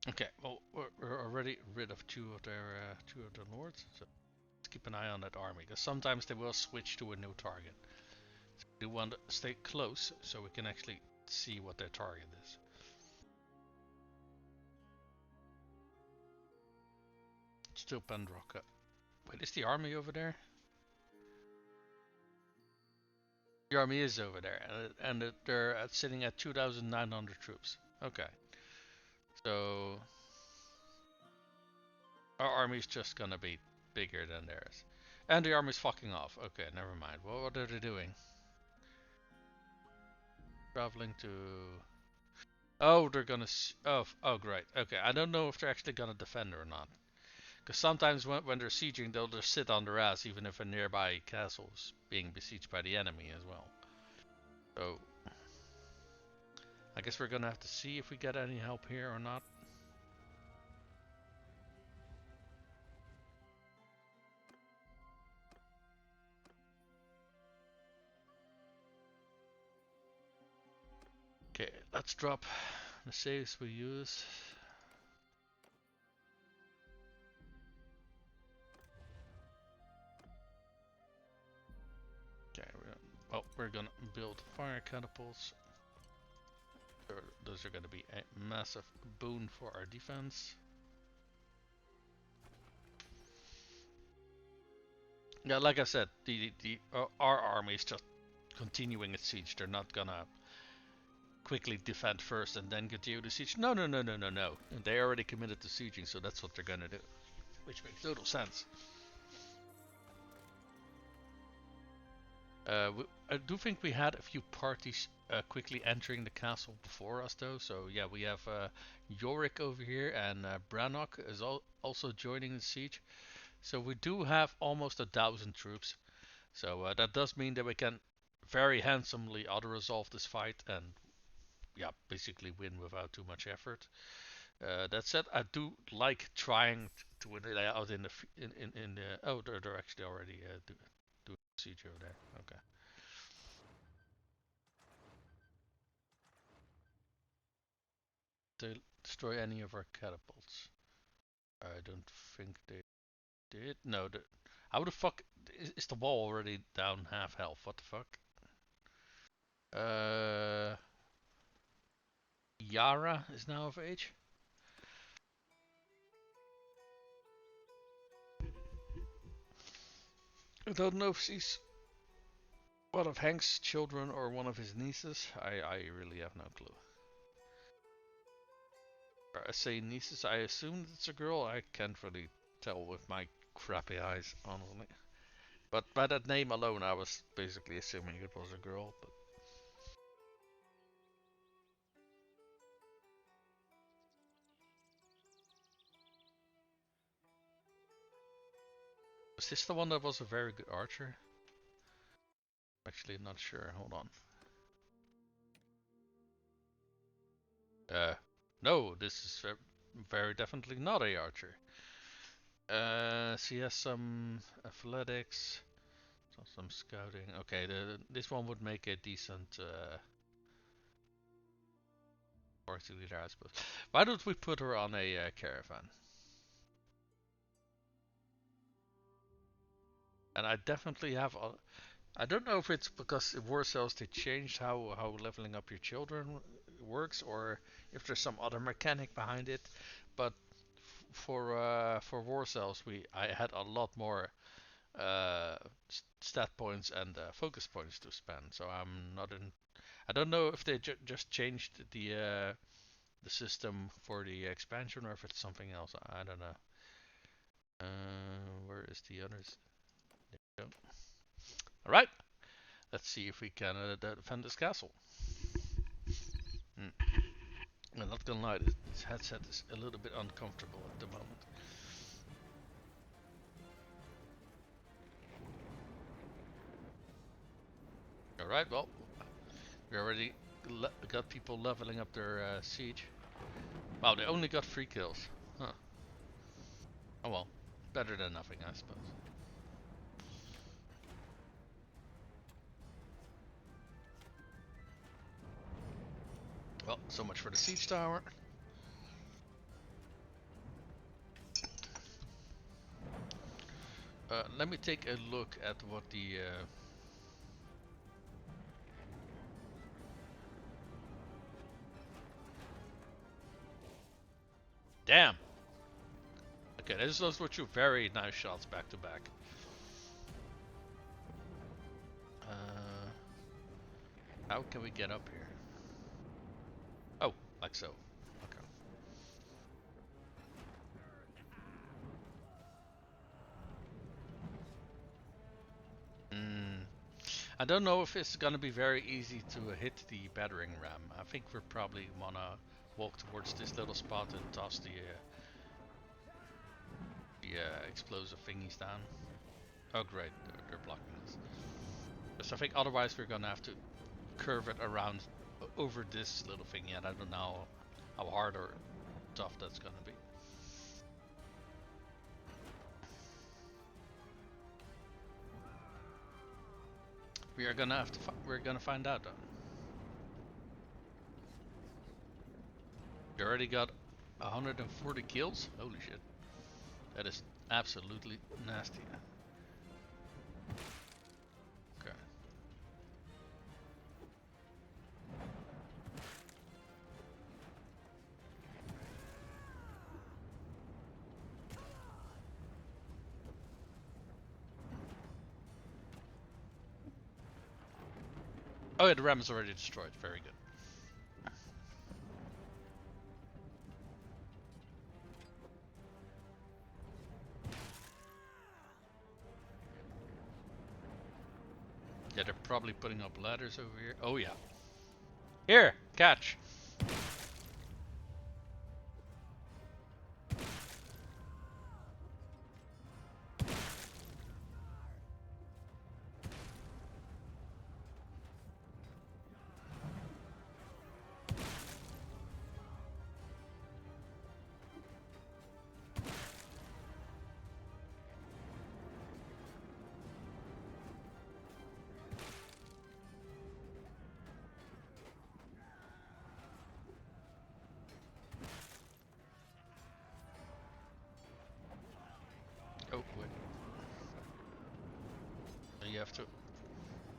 Okay, well, we're already rid of two of the lords, so let's keep an eye on that army, because sometimes they will switch to a new target. So we want to stay close so we can actually see what their target is. Still Pendrock. Wait, is the army over there? The army is over there, and they're sitting at 2,900 troops. Okay, so our army's just gonna be bigger than theirs. And the army's fucking off. Okay, never mind. Well, what are they doing? Traveling to... Oh, they're gonna... Oh, great. Okay, I don't know if they're actually gonna defend or not. Because sometimes when they're sieging, they'll just sit on their ass, even if a nearby castle is being besieged by the enemy as well. So... I guess we're gonna have to see if we get any help here or not. Okay, let's drop the saves we use. Okay, we're gonna build fire catapults. Those are gonna be a massive boon for our defense. Yeah, like I said, our army is just continuing its siege. They're not gonna quickly defend first and then continue the siege. No. They already committed to sieging, so that's what they're gonna do. Which makes total sense. I do think we had a few parties quickly entering the castle before us, though. So yeah, we have Yorick over here, and Brannock is also joining the siege. So we do have almost 1,000 troops. So that does mean that we can very handsomely auto-resolve this fight and yeah, basically win without too much effort. That said, I do like trying to win it out in the in the. Oh, they're actually already doing siege over there. Okay. They destroy any of our catapults? I don't think they did. No, how the fuck is the wall already down half health? What the fuck? Yara is now of age. I don't know if she's one of Hank's children or one of his nieces. I really have no clue. I say nieces, I assume it's a girl. I can't really tell with my crappy eyes, honestly. But by that name alone, I was basically assuming it was a girl. But was this the one that was a very good archer? Actually, not sure. Hold on. No, this is very definitely not a archer. She has some athletics, some scouting. Okay, this one would make a decent party leader, I suppose. Why don't we put her on a caravan? And I definitely have. I don't know if it's because in War Cells they changed how leveling up your children works, or if there's some other mechanic behind it. But for War Cells, I had a lot more uh, stat points and focus points to spend. So I'm not in. I don't know if they just changed the system for the expansion or if it's something else. I don't know. Where is the others? There we go. All right. Let's see if we can defend this castle. I'm not gonna lie, this headset is a little bit uncomfortable at the moment. Alright, well, we already got people leveling up their siege. Wow, they only got 3 kills. Huh. Oh well, better than nothing, I suppose. Well, so much for the siege tower. Let me take a look at what the... Damn! Okay, those were 2 very nice shots back to back. How can we get up here? Oh, like so. Okay. I don't know if it's gonna be very easy to hit the battering ram. I think we're probably wanna walk towards this little spot and toss the explosive thingies down. Oh great, they're blocking us. Because I think otherwise we're gonna have to curve it around over this little thingy, and I don't know how hard or tough that's gonna be. We're gonna find out though. We already got 140 kills. Holy shit, that is absolutely nasty. Okay. Oh yeah, the ram is already destroyed. Very good. Yeah, they're probably putting up ladders over here. Oh yeah. Here, catch. Oh, wait. You have to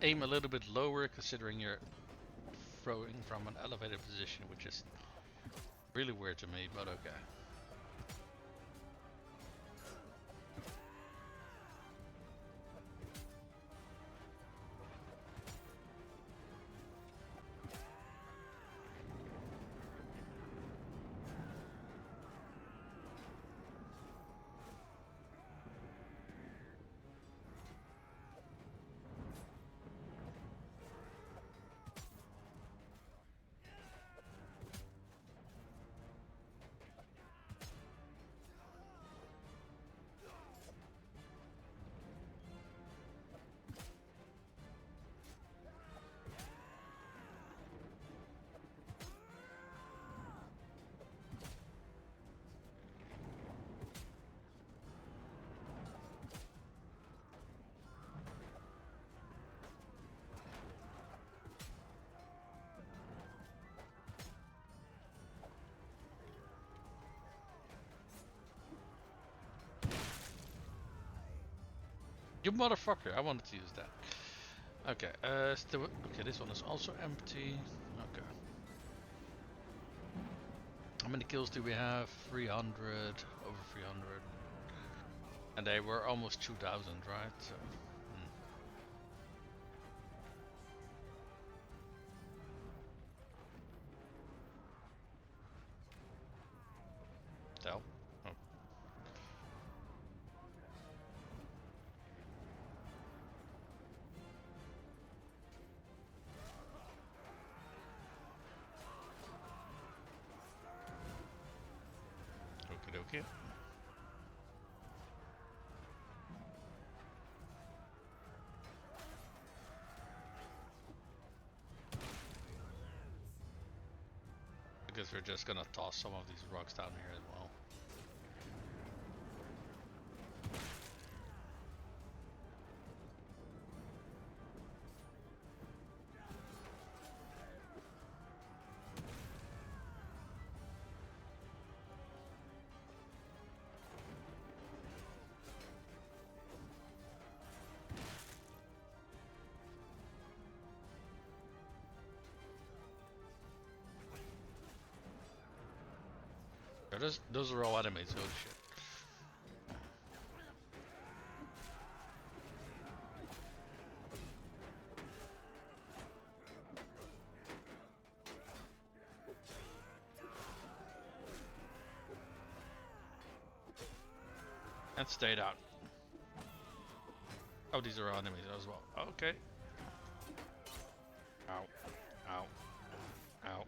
aim a little bit lower considering you're throwing from an elevated position, which is really weird to me, but okay. You motherfucker, I wanted to use that. Okay, okay, this one is also empty. Okay. How many kills do we have? 300, over 300. And they were almost 2000, right? So, Tell. Oh. Okie dokie. Because we're just gonna toss some of these rocks down here as well. Yeah, those are all enemies, holy shit. And stay down. Oh, these are all enemies as well. Okay. Ow. Ow. Ow.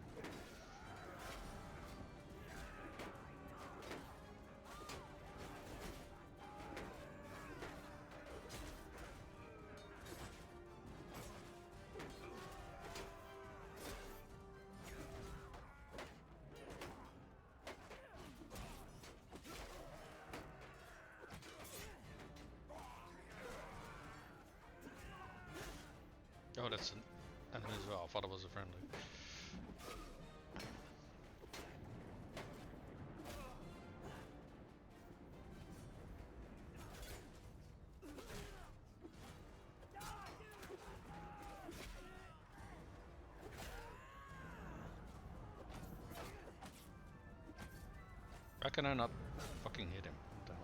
Oh, that's an enemy as well. I thought it was a friendly. Why can I not fucking hit him? Damn it.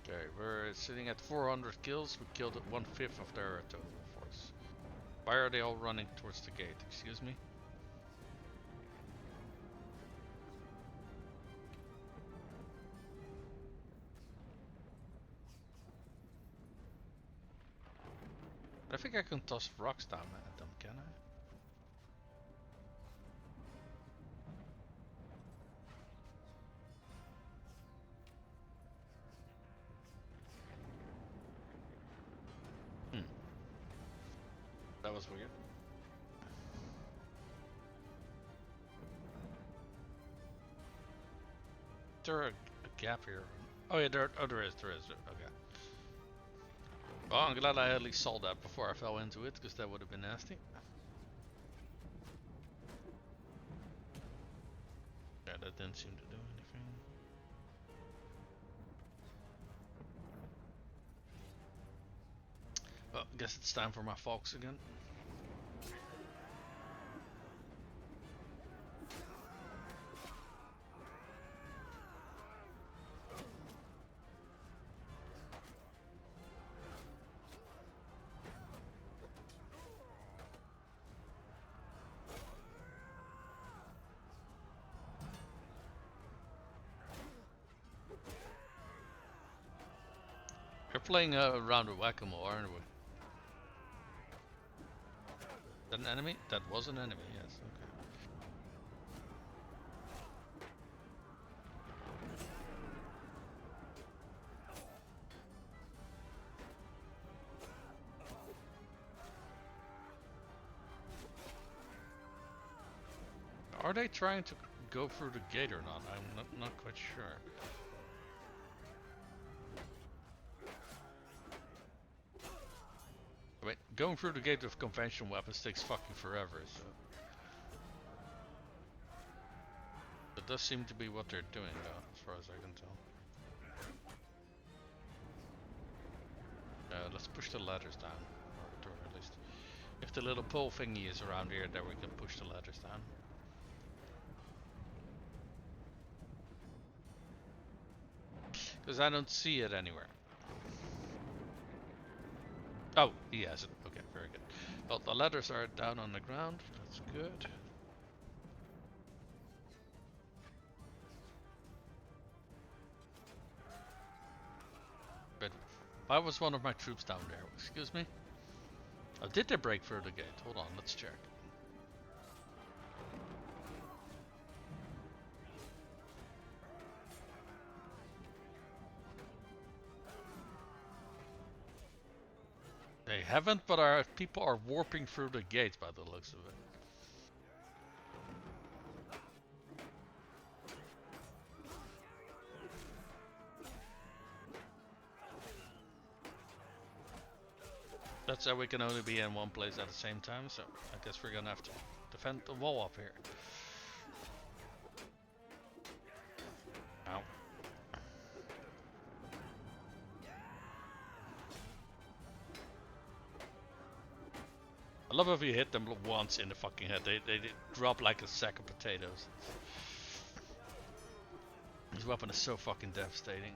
Okay, we're sitting at 400 kills. We killed 1/5 of their total force. Why are they all running towards the gate? Excuse me? I think I can toss rocks down at them, can I? That was weird. Is there a gap here? Oh yeah, there is. Okay. Well, I'm glad I at least saw that before I fell into it, because that would have been nasty. Yeah, that didn't seem to do anything. Well, I guess it's time for my fox again. We're playing around with whack-a-mole, aren't we? Is that an enemy? That was an enemy, yes. Okay. Are they trying to go through the gate or not? I'm not quite sure. Wait, going through the gate with conventional weapons takes fucking forever, so... That does seem to be what they're doing, though, as far as I can tell. Let's push the ladders down. Or at least... If the little pole thingy is around here, then we can push the ladders down. Because I don't see it anywhere. Oh, he has it. Okay, very good. Well, the ladders are down on the ground. That's good. But why was one of my troops down there? Excuse me? Oh, did they break through the gate? Hold on, let's check. They haven't, but our people are warping through the gate by the looks of it. That said, we can only be in one place at the same time, so I guess we're gonna have to defend the wall up here. Ow. I love if you hit them once in the fucking head. They drop like a sack of potatoes. This weapon is so fucking devastating.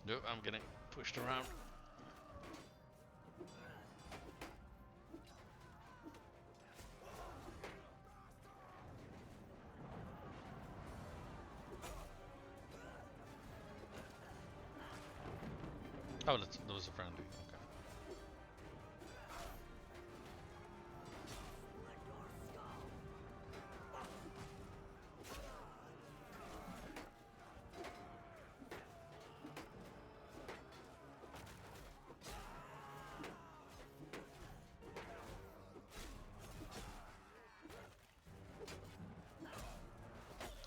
No, I'm getting pushed around. Oh, that was a friendly. Okay.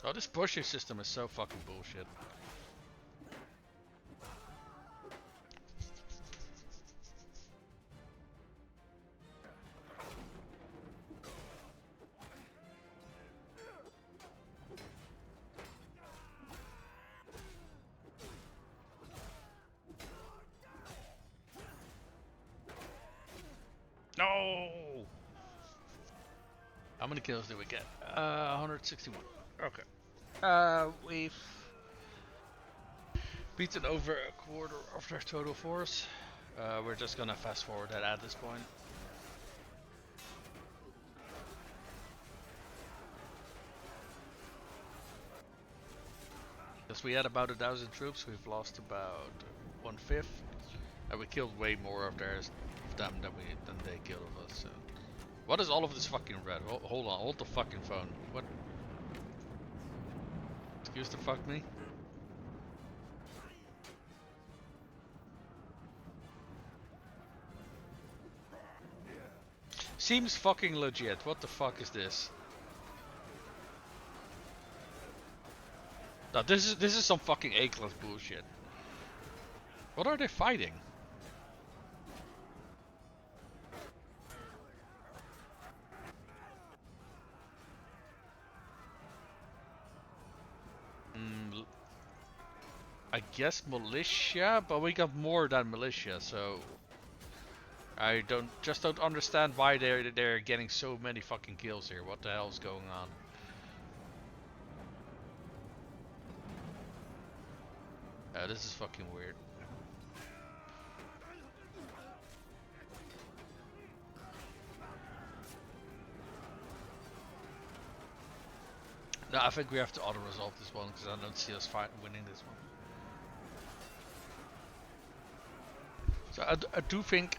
Oh, this pushing system is so fucking bullshit. No! How many kills did we get? 161. Okay. We've beaten over a quarter of their total force. We're just gonna fast forward that at this point. Since we had about 1,000 troops, we've lost about 1/5, and we killed way more of theirs, of them than they killed of us. So. What is all of this fucking red? Hold on, hold the fucking phone. What? Excuse the fuck me? Seems fucking legit. What the fuck is this? No, this is some fucking A-class bullshit. What are they fighting? I guess militia, but we got more than militia, so I don't understand why they're getting so many fucking kills here. What the hell's going on? This is fucking weird. No, I think we have to auto-resolve this one because I don't see us winning this one. So I do think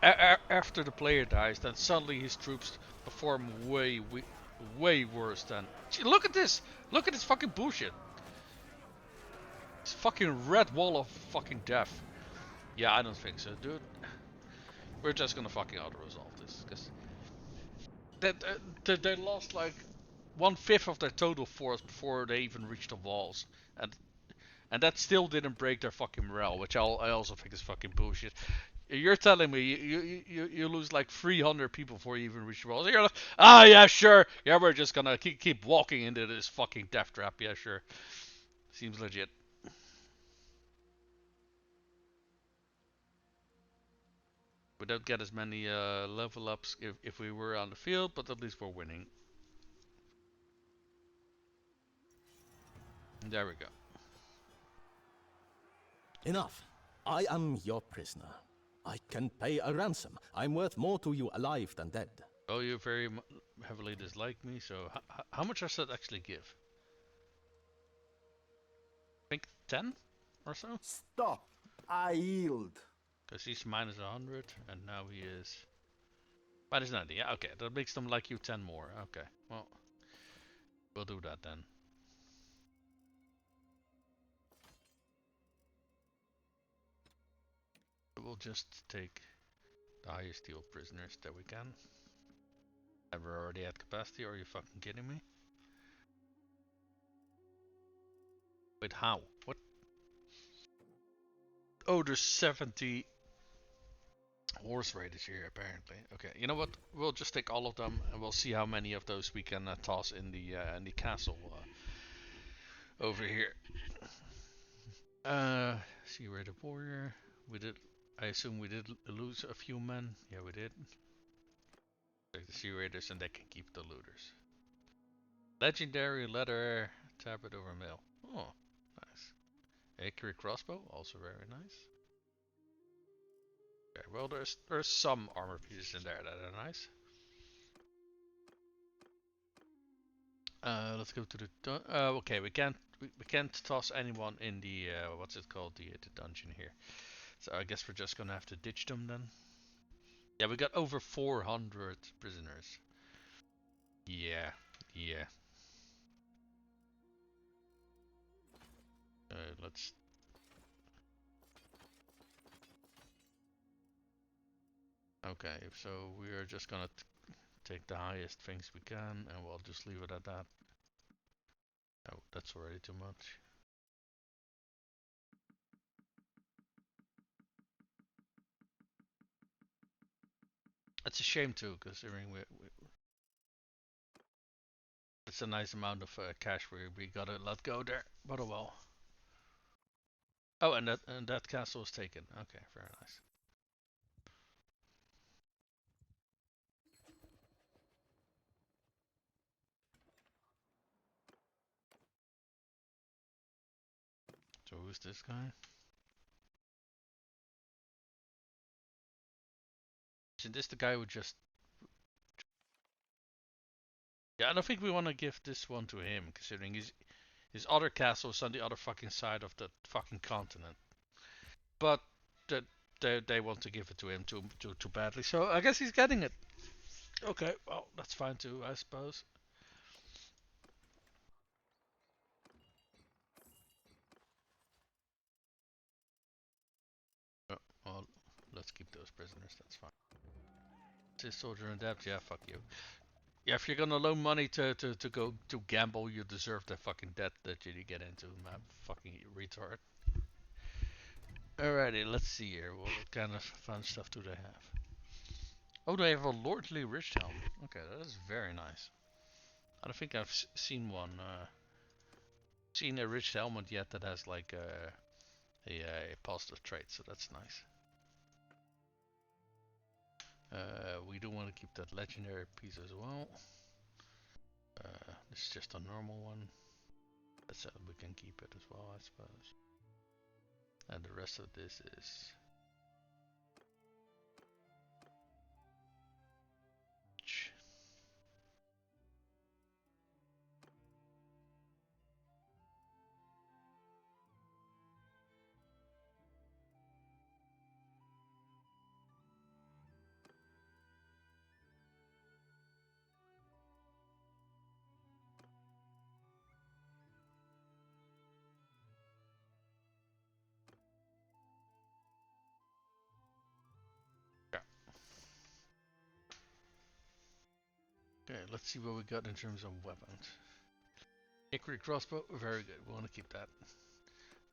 after the player dies, then suddenly his troops perform way worse than. Gee, look at this! Look at this fucking bullshit! This fucking red wall of fucking death. Yeah, I don't think so, dude. We're just gonna fucking auto-resolve this because they lost like 1/5 of their total force before they even reached the walls, and that still didn't break their fucking morale, which I also think is fucking bullshit. You're telling me you lose like 300 people before you even reach the walls. You're like, yeah, sure, yeah, we're just gonna keep walking into this fucking death trap. Yeah, sure, seems legit. We don't get as many level ups if we were on the field, but at least we're winning. There we go. Enough. I am your prisoner. I can pay a ransom. I'm worth more to you alive than dead. Oh, you very heavily dislike me, so how much does that actually give? I think 10 or so? Stop. I yield. Because he's minus 100, and now he is minus 90. Yeah, okay, that makes them like you 10 more. Okay, well, we'll do that then. We'll just take the highest steel prisoners that we can. And we're already at capacity, are you fucking kidding me? Wait, how? What? Oh, there's 70 horse raiders here apparently. Okay, you know what? We'll just take all of them, and we'll see how many of those we can toss in the castle over here. Sea Raider Warrior. We did. I assume we did lose a few men. Yeah, we did. Take the Sea Raiders, and they can keep the looters. Legendary leather tabard over mail. Oh, nice. Accurate crossbow, also very nice. Okay, well, there's some armor pieces in there that are nice. Let's go to the okay, we can't toss anyone in the what's it called, the dungeon here. So I guess we're just gonna have to ditch them then. Yeah, we got over 400 prisoners. Yeah. Let's. Okay, so we are just gonna take the highest things we can, and we'll just leave it at that. Oh, that's already too much. It's a shame too, considering it's a nice amount of cash we gotta let go there. But oh well. Oh, and that castle is taken. Okay, very nice. So who's this guy? Isn't this the guy who just? Yeah, I don't think we want to give this one to him, considering His other castle is on the other fucking side of the fucking continent. But they want to give it to him too badly. So I guess he's getting it. Okay, well, that's fine too, I suppose. Oh, well, let's keep those prisoners, that's fine. This soldier in debt, yeah, fuck you. Yeah, if you're gonna loan money to go to gamble, you deserve the fucking debt that you get into, man. Fucking retard. Alrighty, let's see here. What kind of fun stuff do they have? Oh, they have a lordly rich helm. Okay, that is very nice. I don't think I've seen one. Seen a rich helmet yet that has like a positive trait, so that's nice. We do want to keep that legendary piece as well. This is just a normal one. That's we can keep it as well, I suppose. And the rest of this is yeah. Okay, let's see what we got in terms of weapons. Hickory crossbow, very good. We want to keep that.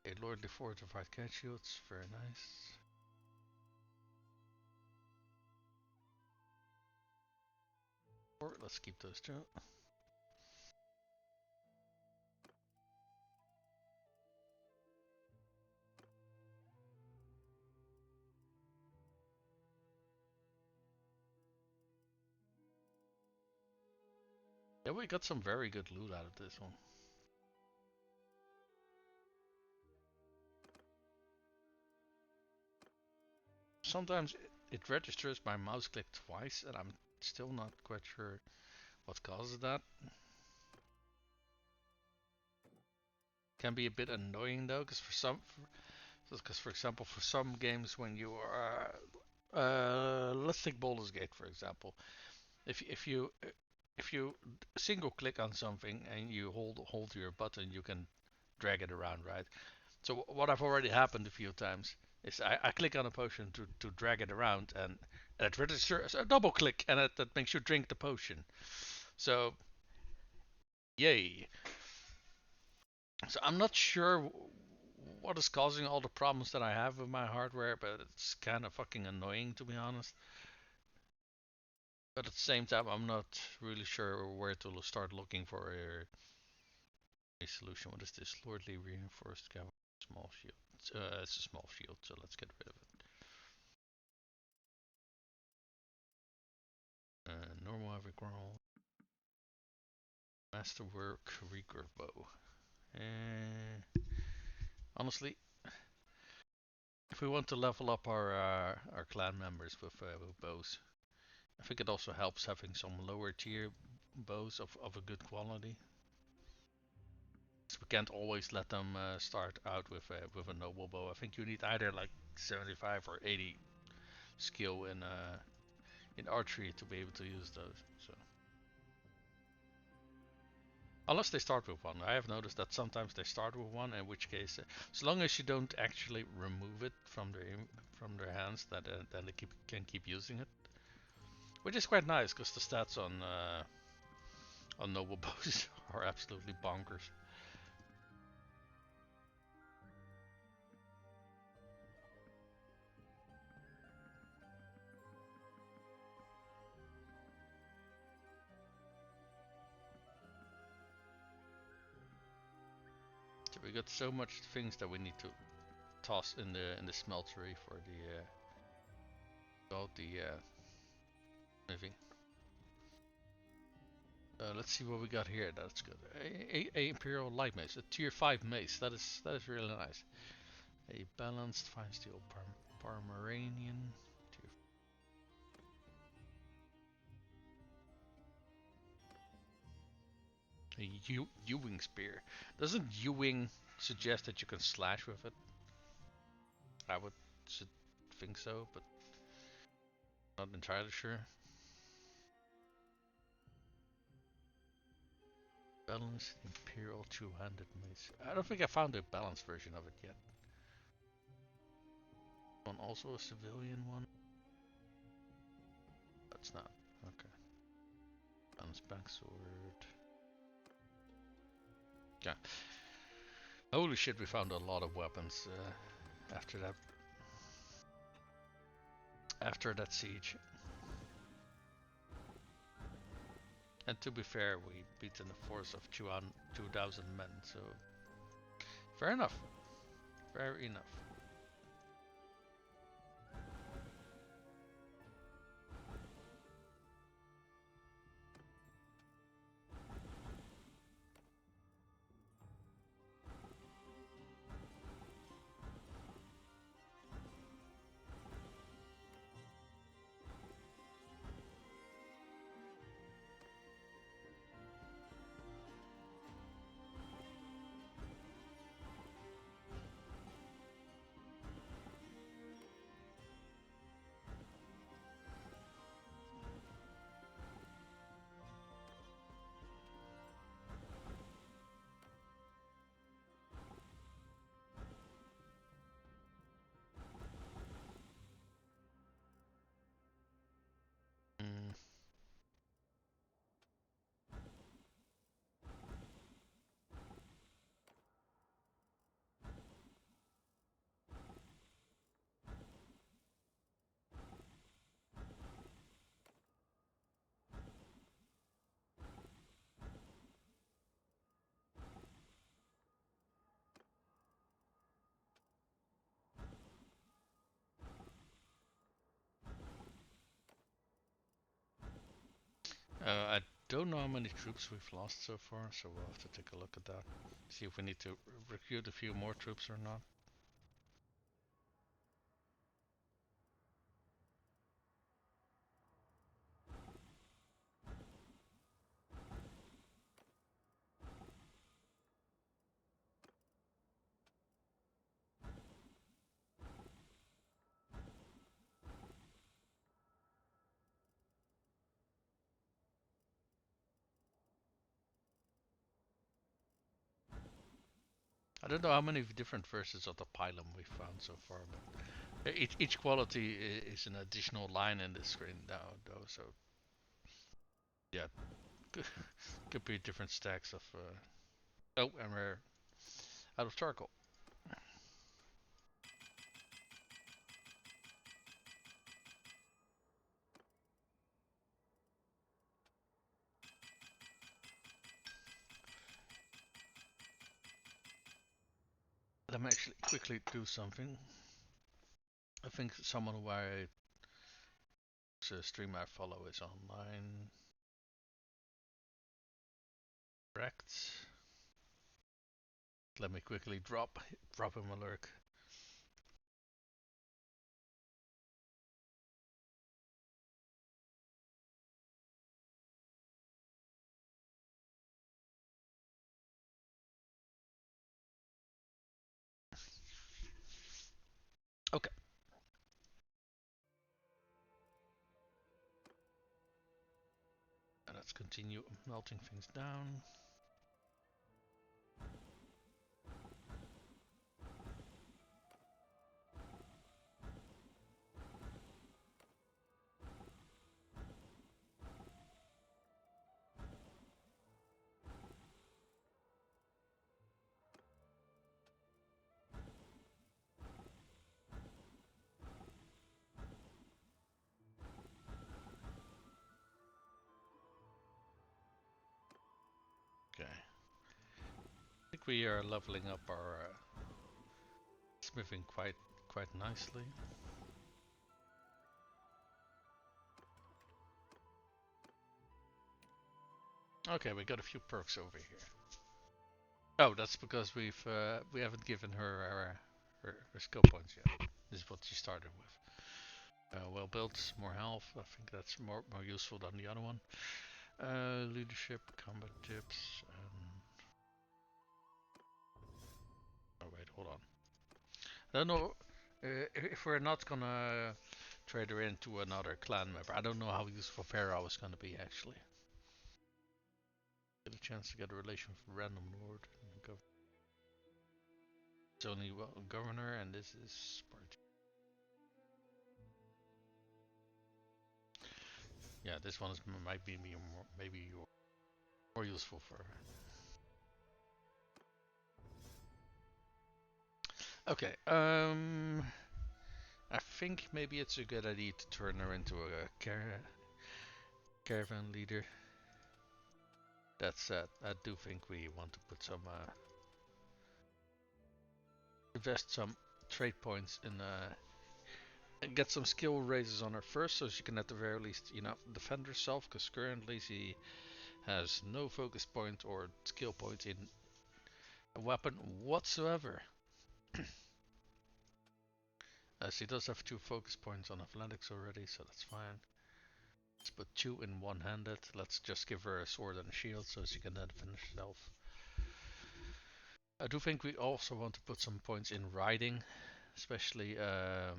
A lordly fortified cat shields, very nice. Let's keep those two. Yeah, we got some very good loot out of this one. Sometimes it registers my mouse click twice, and I'm still not quite sure what causes that. Can be a bit annoying though, because for example, for some games when you are, let's take Baldur's Gate for example. If you single click on something and you hold your button, you can drag it around, right? So what I've already happened a few times is I click on a potion to drag it around, and it registers a double click, and that makes you drink the potion. So, yay. So I'm not sure what is causing all the problems that I have with my hardware, but it's kind of fucking annoying to be honest. But at the same time, I'm not really sure where to start looking for a solution. What is this? Lordly reinforced cavalry, small shield. It's a small shield, so let's get rid of it. Normal heavy growl. Masterwork recurve bow. Honestly, if we want to level up our clan members with bows, I think it also helps having some lower tier bows of a good quality. So we can't always let them start out with a noble bow. I think you need either like 75 or 80 skill in archery to be able to use those. So unless they start with one, I have noticed that sometimes they start with one, in which case, as long as you don't actually remove it from their hands, that then they can keep using it, which is quite nice because the stats on noble bows are absolutely bonkers. So we got so much things that we need to toss in the smeltery for the moving. Let's see what we got here. That's good. A Imperial Light Mace, a tier 5 mace. That is really nice. A balanced fine steel Parmeranian. A A Ewing spear. Doesn't Ewing suggest that you can slash with it? I would think so, but not entirely sure. Balanced Imperial two-handed mace. I don't think I found a balanced version of it yet. One also a civilian one. That's not okay. Balanced banksword. Yeah. Holy shit, we found a lot of weapons after that. After that siege. And to be fair, we beaten a force of 2,000 men, so fair enough. Fair enough. Mm. I don't know how many troops we've lost so far, so we'll have to take a look at that. See if we need to recruit a few more troops or not. I don't know how many different versions of the pylon we've found so far, but each quality is an additional line in the screen now, though. So yeah, could be different stacks of. Oh, and we're out of charcoal. Let me actually quickly do something. I think someone who I stream I follow is online. Correct. Let me quickly drop him a lurk. Okay. And let's continue melting things down. Okay. I think we are leveling up our smithing quite nicely. Okay, we got a few perks over here. Oh, that's because we haven't given her her skill points yet. This is what she started with. Well built, more health. I think that's more useful than the other one. Leadership, combat tips, and hold on. I don't know if we're not gonna trade her into another clan member. I don't know how useful Pharaoh is gonna be actually. Get a chance to get a relation with random lord. It's only governor, and this is party. Yeah, this one might be more, maybe more useful for her. Okay, I think maybe it's a good idea to turn her into a caravan leader. That said, I do think we want to put some invest some trade points in and get some skill raises on her first, so she can at the very least, defend herself. Because currently she has no focus point or skill point in a weapon whatsoever. She does have 2 focus points on athletics already, so that's fine. Let's put 2 in one-handed. Let's just give her a sword and a shield so she can then defend herself. I do think we also want to put some points in riding, especially I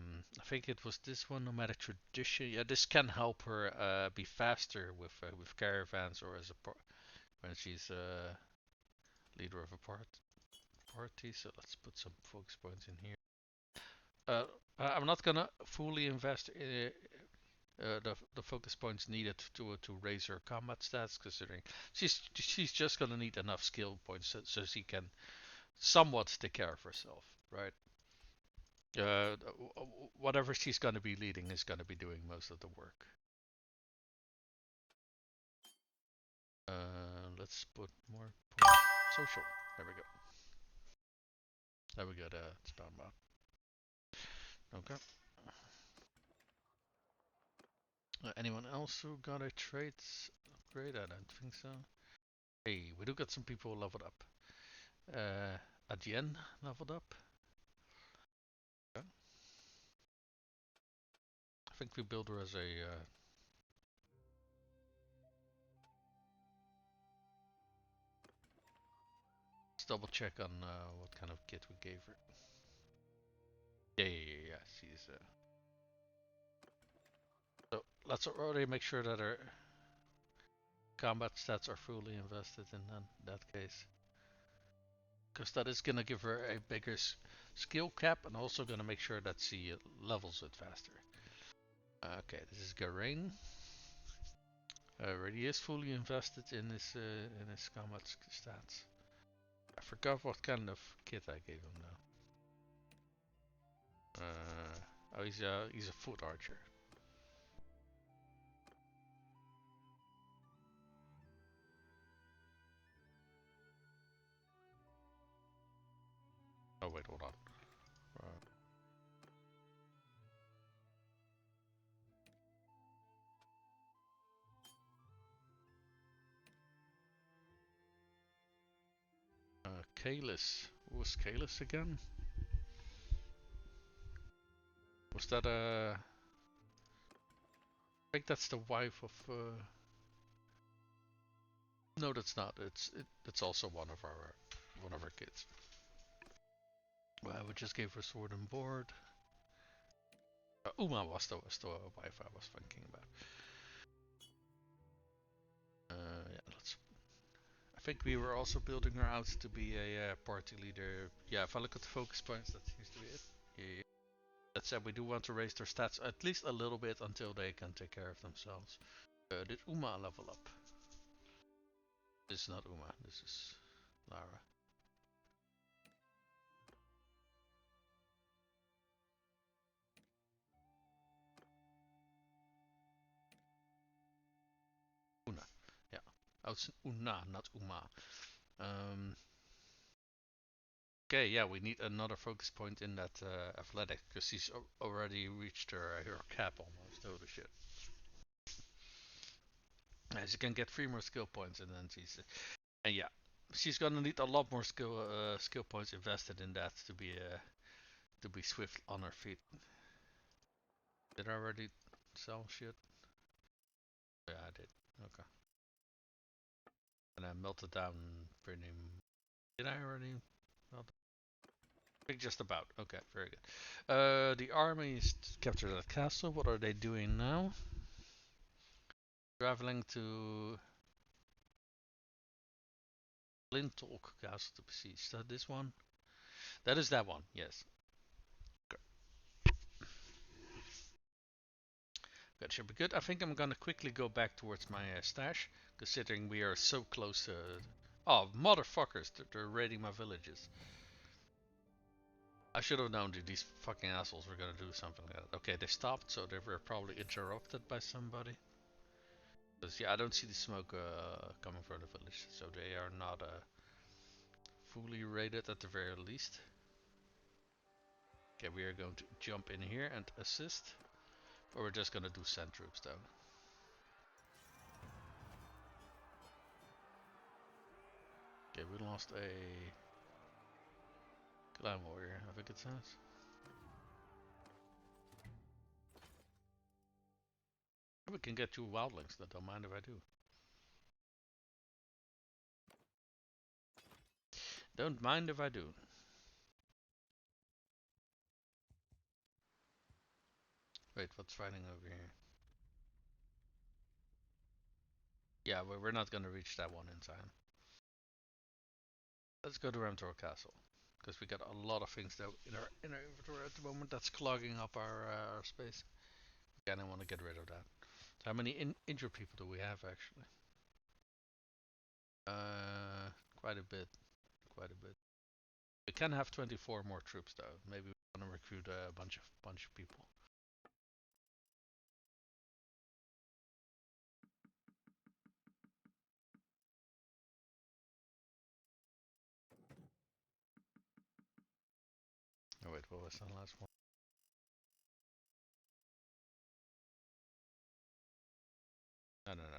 think it was this one, nomadic tradition. Yeah, this can help her be faster with caravans or as a when she's leader of a party. So let's put some focus points in here. I'm not gonna fully invest the focus points needed to raise her combat stats, considering she's just gonna need enough skill points so she can somewhat take care of herself, right? Uh, Whatever she's gonna be leading is gonna be doing most of the work. Let's put more points. Social. There we go. There we go. Spawn bot. Okay. Anyone else who got a trait upgrade? I don't think so. Hey, we do got some people leveled up. Adyen leveled up. Okay. I think we build her as a. Let's double check on what kind of kit we gave her. Yeah. She's. So let's already make sure that her combat stats are fully invested in that case. Because that is going to give her a bigger skill cap and also going to make sure that she levels it faster. Okay, this is Garain. Already is fully invested in his combat stats. I forgot what kind of kit I gave him now. Oh, he's a foot archer. Oh wait, hold on. Kalis. Who was Kalis again? Was that I think that's the wife of. No, that's not. It's also one of our kids. Well, we just gave her sword and board. Uma was the wife I was thinking about. Yeah, let's. I think we were also building her out to be a party leader. Yeah, if I look at the focus points, that seems to be it. Yeah. That said, we do want to raise their stats at least a little bit until they can take care of themselves. Did Uma level up? This is not Uma. This is Lara. Una. Yeah. Oh, it's Una, not Uma. Okay, yeah, we need another focus point in that athletic because she's already reached her cap almost. Holy shit! She can get 3 more skill points, and then and yeah, she's gonna need a lot more skill points invested in that to be swift on her feet. Did I already sell shit? Yeah, I did. Okay. And I melted down pretty. Did I already melt? Just about. Okay, very good. The armies captured that castle. What are they doing now? Traveling to Lintalk Castle to besiege. Is that this one? That is that one, yes. Okay. That should be good. I think I'm gonna quickly go back towards my stash, considering we are so close to... Oh, motherfuckers, they're raiding my villages. I should have known that these fucking assholes were gonna do something like that. Okay, they stopped, so they were probably interrupted by somebody. Because, yeah, I don't see the smoke coming from the village, so they are not fully raided at the very least. Okay, we are going to jump in here and assist. Or we're just gonna do send troops though. Okay, we lost a clan warrior, I think it says. We can get 2 wildlings, that don't mind if I do. Don't mind if I do. Wait, what's fighting over here? Yeah, we're not gonna reach that one in time. Let's go to Ramtor Castle. Because we got a lot of things that in our inventory at the moment that's clogging up our space. Again, I want to get rid of that. So how many injured people do we have actually? Quite a bit. Quite a bit. We can have 24 more troops though. Maybe we want to recruit a bunch of people. Oh wait, what was the last one? No, no, no, no.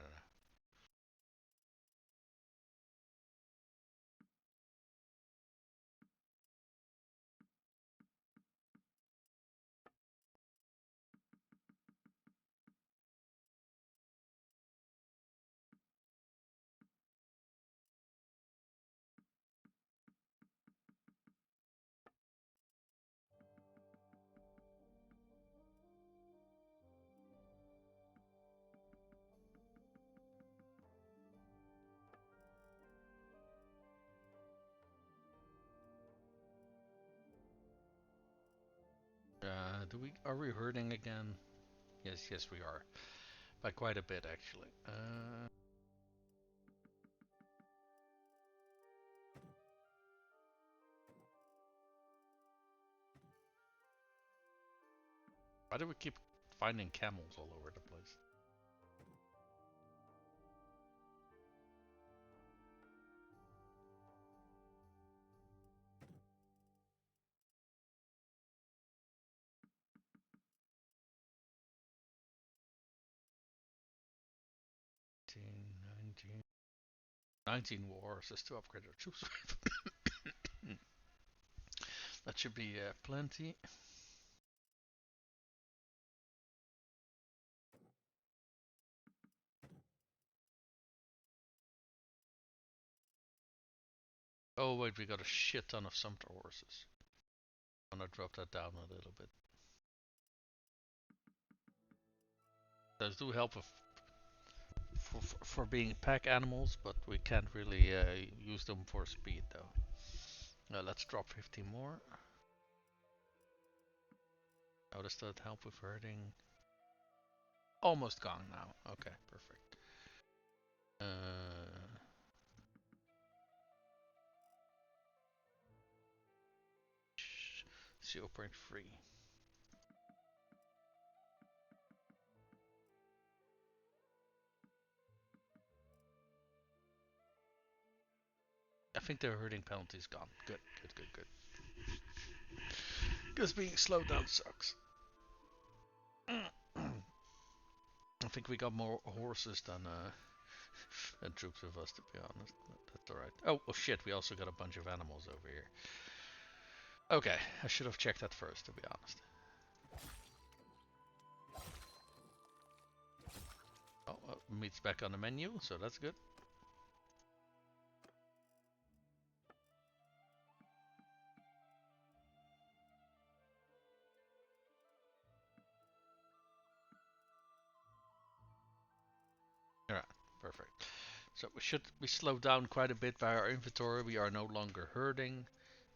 Are we hurting again? Yes, yes we are. By quite a bit actually. Why do we keep finding camels all over the place? Nineteen, 19 wars is to upgrade our troops with. That should be plenty. Oh wait, we got a shit ton of sumpter horses. I'm gonna drop that down a little bit. Those do help with for being pack animals, but we can't really use them for speed though. Let's drop 15 more. How does that help with herding? Almost gone now. Okay, perfect. 0.3. I think the herding penalty's gone. Good, good, good, good. Because being slowed down sucks. I think we got more horses than troops with us, to be honest. But that's alright. Oh shit, we also got a bunch of animals over here. Okay, I should have checked that first, to be honest. Oh, meat's back on the menu, so that's good. So we slow down quite a bit by our inventory. We are no longer herding.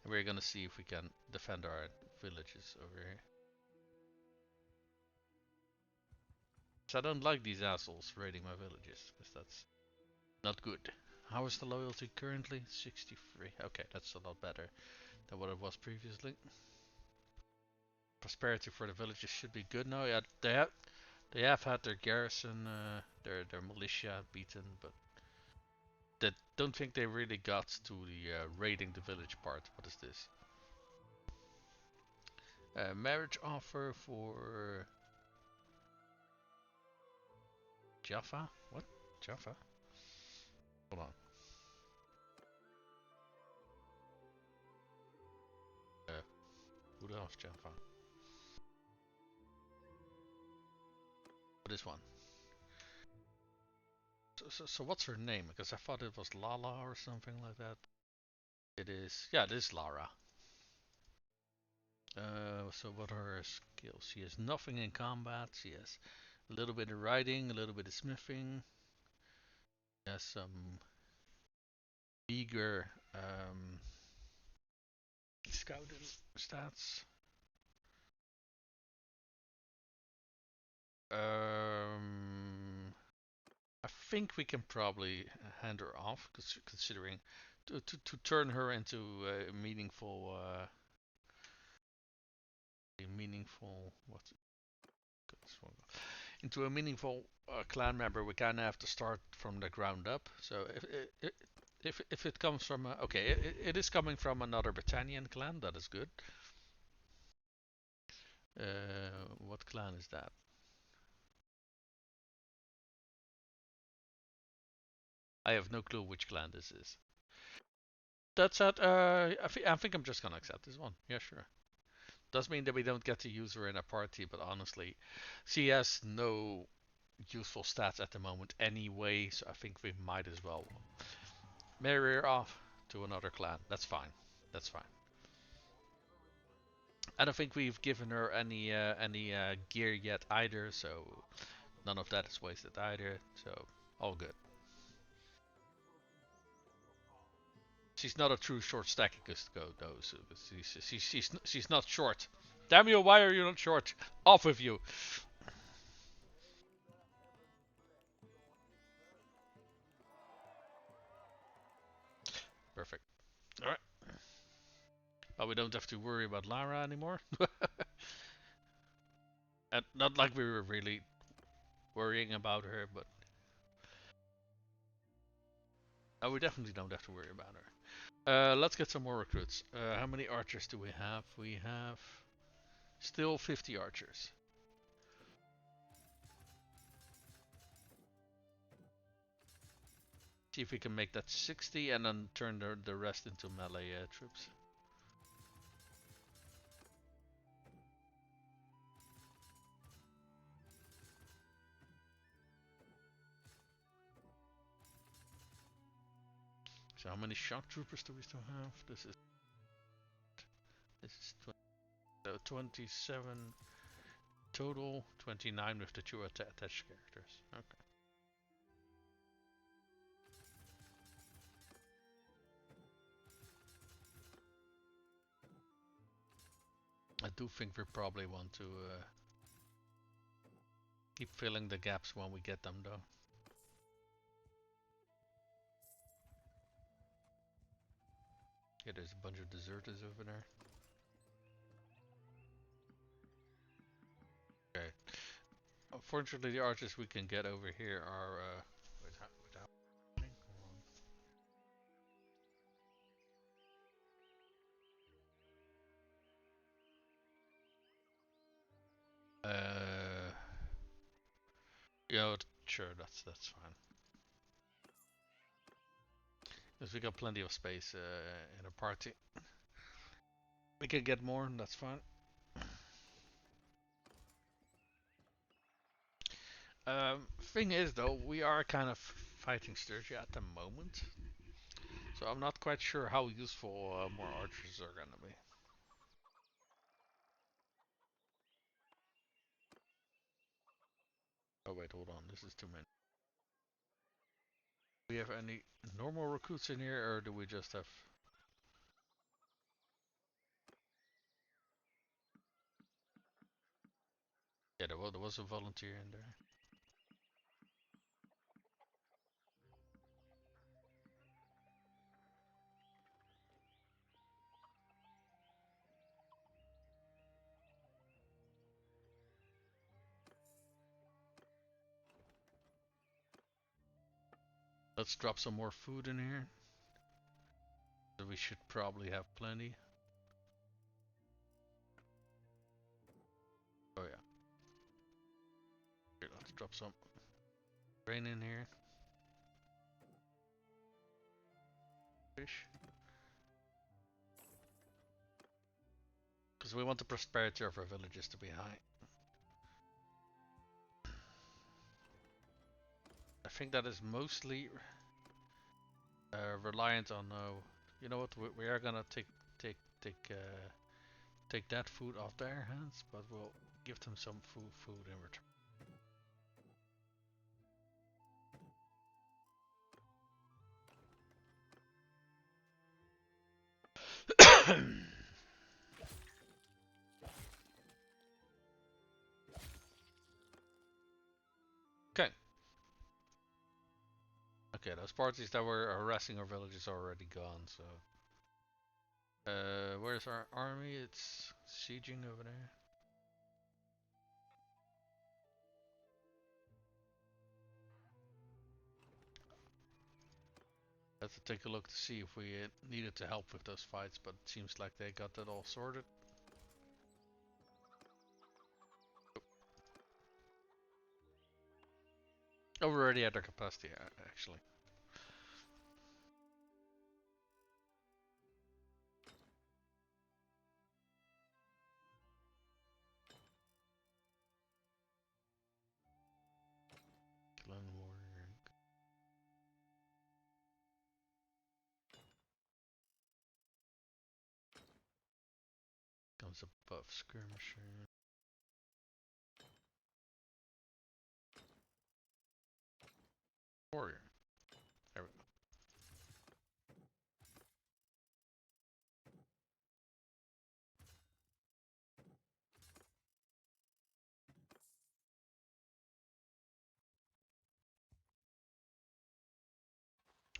And we're gonna see if we can defend our villages over here. So I don't like these assholes raiding my villages, because that's not good. How is the loyalty currently? 63. Okay, that's a lot better than what it was previously. Prosperity for the villages should be good now. Yeah, they have had their garrison, their militia beaten, but they don't think they really got to the raiding the village part. What is this? Marriage offer for Jaffa? What? Jaffa? Hold on. Who the hell's Jaffa? This one. So what's her name? Because I thought it was Lala or something like that. It is. Yeah, it is Lara. So what are her skills? She has nothing in combat. She has a little bit of riding, a little bit of smithing. She has some meager scouting stats. I think we can probably hand her off, considering to turn her into a meaningful what's into a meaningful clan member. We kind of have to start from the ground up. So if it comes from okay, it is coming from another Britannian clan. That is good. What clan is that? I have no clue which clan this is. That's it. I think I'm just gonna accept this one. Yeah, sure. Does mean that we don't get to use her in a party, but honestly, she has no useful stats at the moment anyway, so I think we might as well marry her off to another clan. That's fine. That's fine. I don't think we've given her any gear yet either, so none of that is wasted either. So all good. She's not a true short stacking though, so she's not short. Damn you! Why are you not short? Off with you! Perfect. All right. Well, we don't have to worry about Lara anymore. And not like we were really worrying about her, but we definitely don't have to worry about her. Let's get some more recruits. How many archers do we have? We have still 50 archers. See if we can make that 60 and then turn the rest into melee troops. So how many shock troopers do we still have? This is 27 total, 29 with the two attached characters. Okay. I do think we probably want to keep filling the gaps when we get them though. Yeah, there's a bunch of deserters over there. Okay. Unfortunately, the archers we can get over here are without. Yeah, sure, that's fine. Because we got plenty of space in a party. We can get more, and that's fine. Thing is, though, we are kind of fighting Sturgia at the moment, so I'm not quite sure how useful more archers are gonna be. Oh wait, hold on, this is too many. Do we have any normal recruits in here, or do we just have... Yeah, there was a volunteer in there. Let's drop some more food in here. We should probably have plenty. Oh yeah. Here, let's drop some grain in here. Fish. Because we want the prosperity of our villages to be high. I think that is mostly reliant on. You know what? We are gonna take that food off their hands, but we'll give them some food in return. Okay. Okay, those parties that were harassing our villages are already gone, so... where's our army? It's sieging over there. Have to take a look to see if we needed to help with those fights, but it seems like they got that all sorted. Oh, we're already at our capacity, actually. Clan warrior. Comes above skirmisher. Warrior. There we go.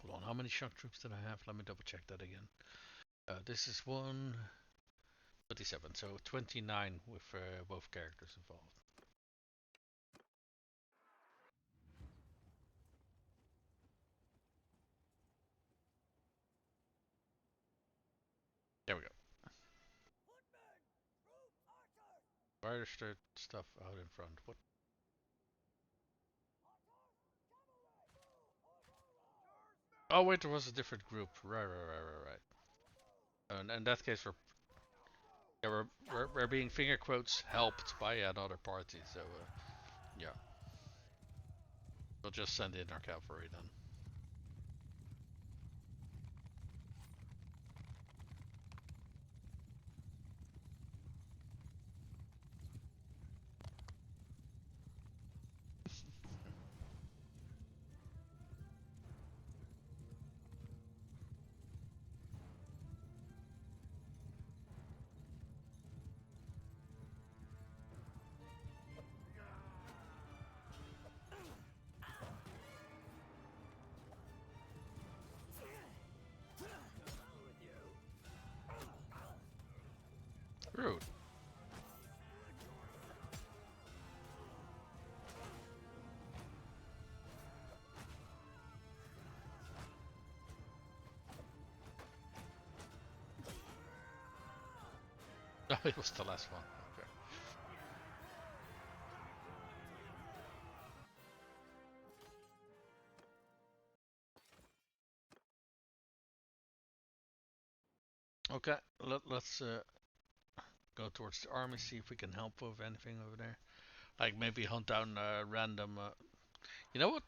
Hold on, how many shock troops did I have? Let me double check that again. This is 127, so 29 with both characters involved. There we go. Why is there stuff out in front? What? Oh wait, there was a different group. Right. And in that case, we're being finger quotes helped by another party. So yeah, we'll just send in our cavalry then. Rude. Oh, it was the last one. Okay. Let's go towards the army, see if we can help with anything over there. Like maybe hunt down random. You know what?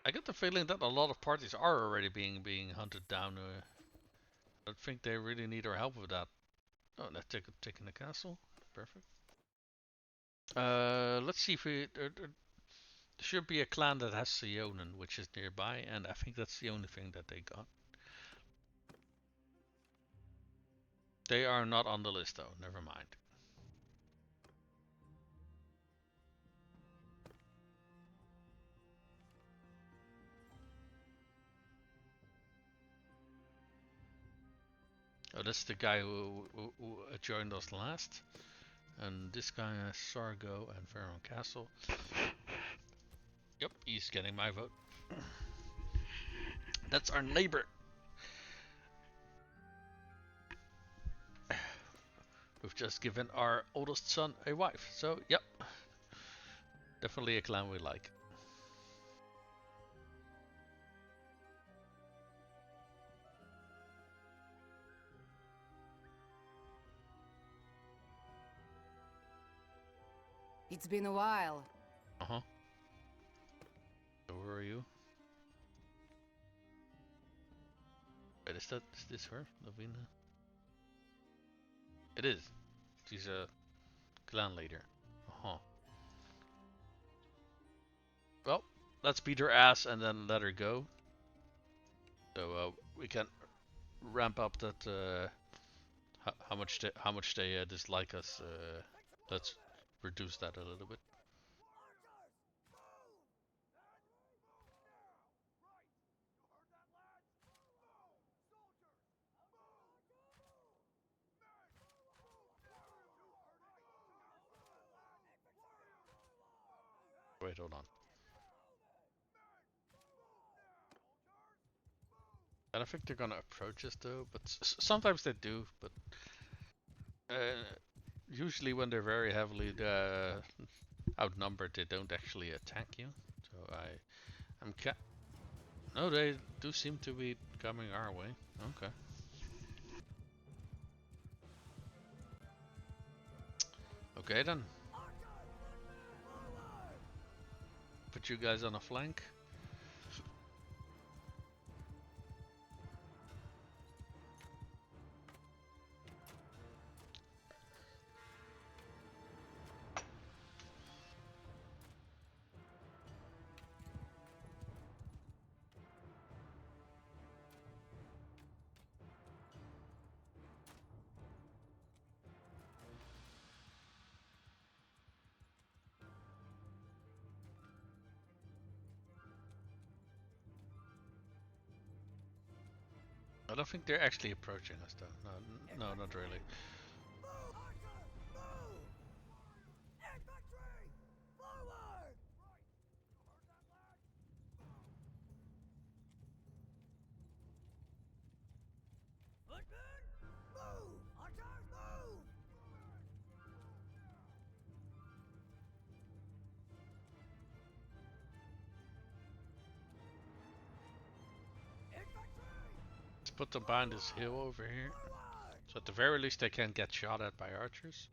I get the feeling that a lot of parties are already being hunted down. I think they really need our help with that. Oh, they're taking the castle. Perfect. Let's see if we. There should be a clan that has Sionen, which is nearby, and I think that's the only thing that they got. They are not on the list though, never mind. Oh, that's the guy who joined us last. And this guy has Sargo and Veron Castle. Yep, he's getting my vote. That's our neighbor. We've just given our oldest son a wife. So, yep. Definitely a clan we like. It's been a while. Uh-huh. So where are you? Wait, is this her? Lavina? It is. She's a clan leader. Uh-huh. Well, let's beat her ass and then let her go. So we can ramp up that how much they dislike us. Let's reduce that a little bit. Wait, hold on. I don't think they're gonna approach us though, but sometimes they do. But usually when they're very heavily outnumbered, they don't actually attack you. So I'm no, they do seem to be coming our way. Okay. Okay then. Put you guys on a flank. I don't think they're actually approaching us though. No, no, not really. Let's put them behind this hill over here. So at the very least they can't get shot at by archers.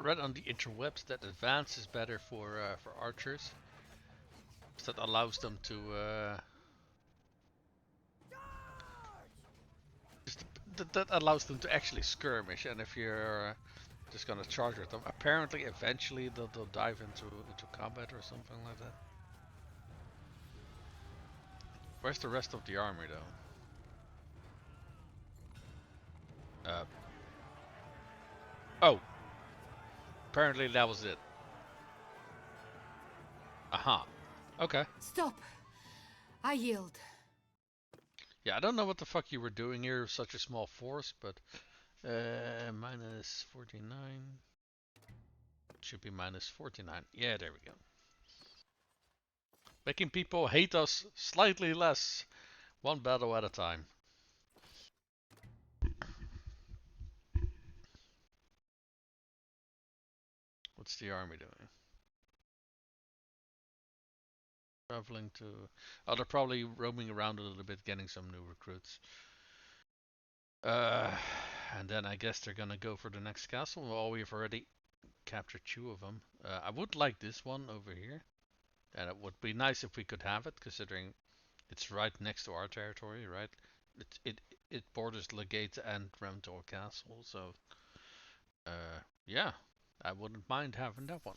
Read on the interwebs that advance is better for archers. That allows them to that allows them to actually skirmish. And if you're just gonna charge at them, apparently eventually they'll dive into combat or something like that. Where's the rest of the army though? Oh. Apparently that was it. Aha. Okay. Stop! I yield. Yeah, I don't know what the fuck you were doing here, such a small force, but minus 49. Should be minus 49. Yeah, there we go. Making people hate us slightly less, one battle at a time. What's the army doing? Traveling to... Oh, they're probably roaming around a little bit, getting some new recruits. Uh, and then I guess they're gonna go for the next castle. Well, we've already captured 2 of them. I would like this one over here. And it would be nice if we could have it, considering it's right next to our territory, right? It borders Legate and Remtor Castle, so yeah, I wouldn't mind having that one.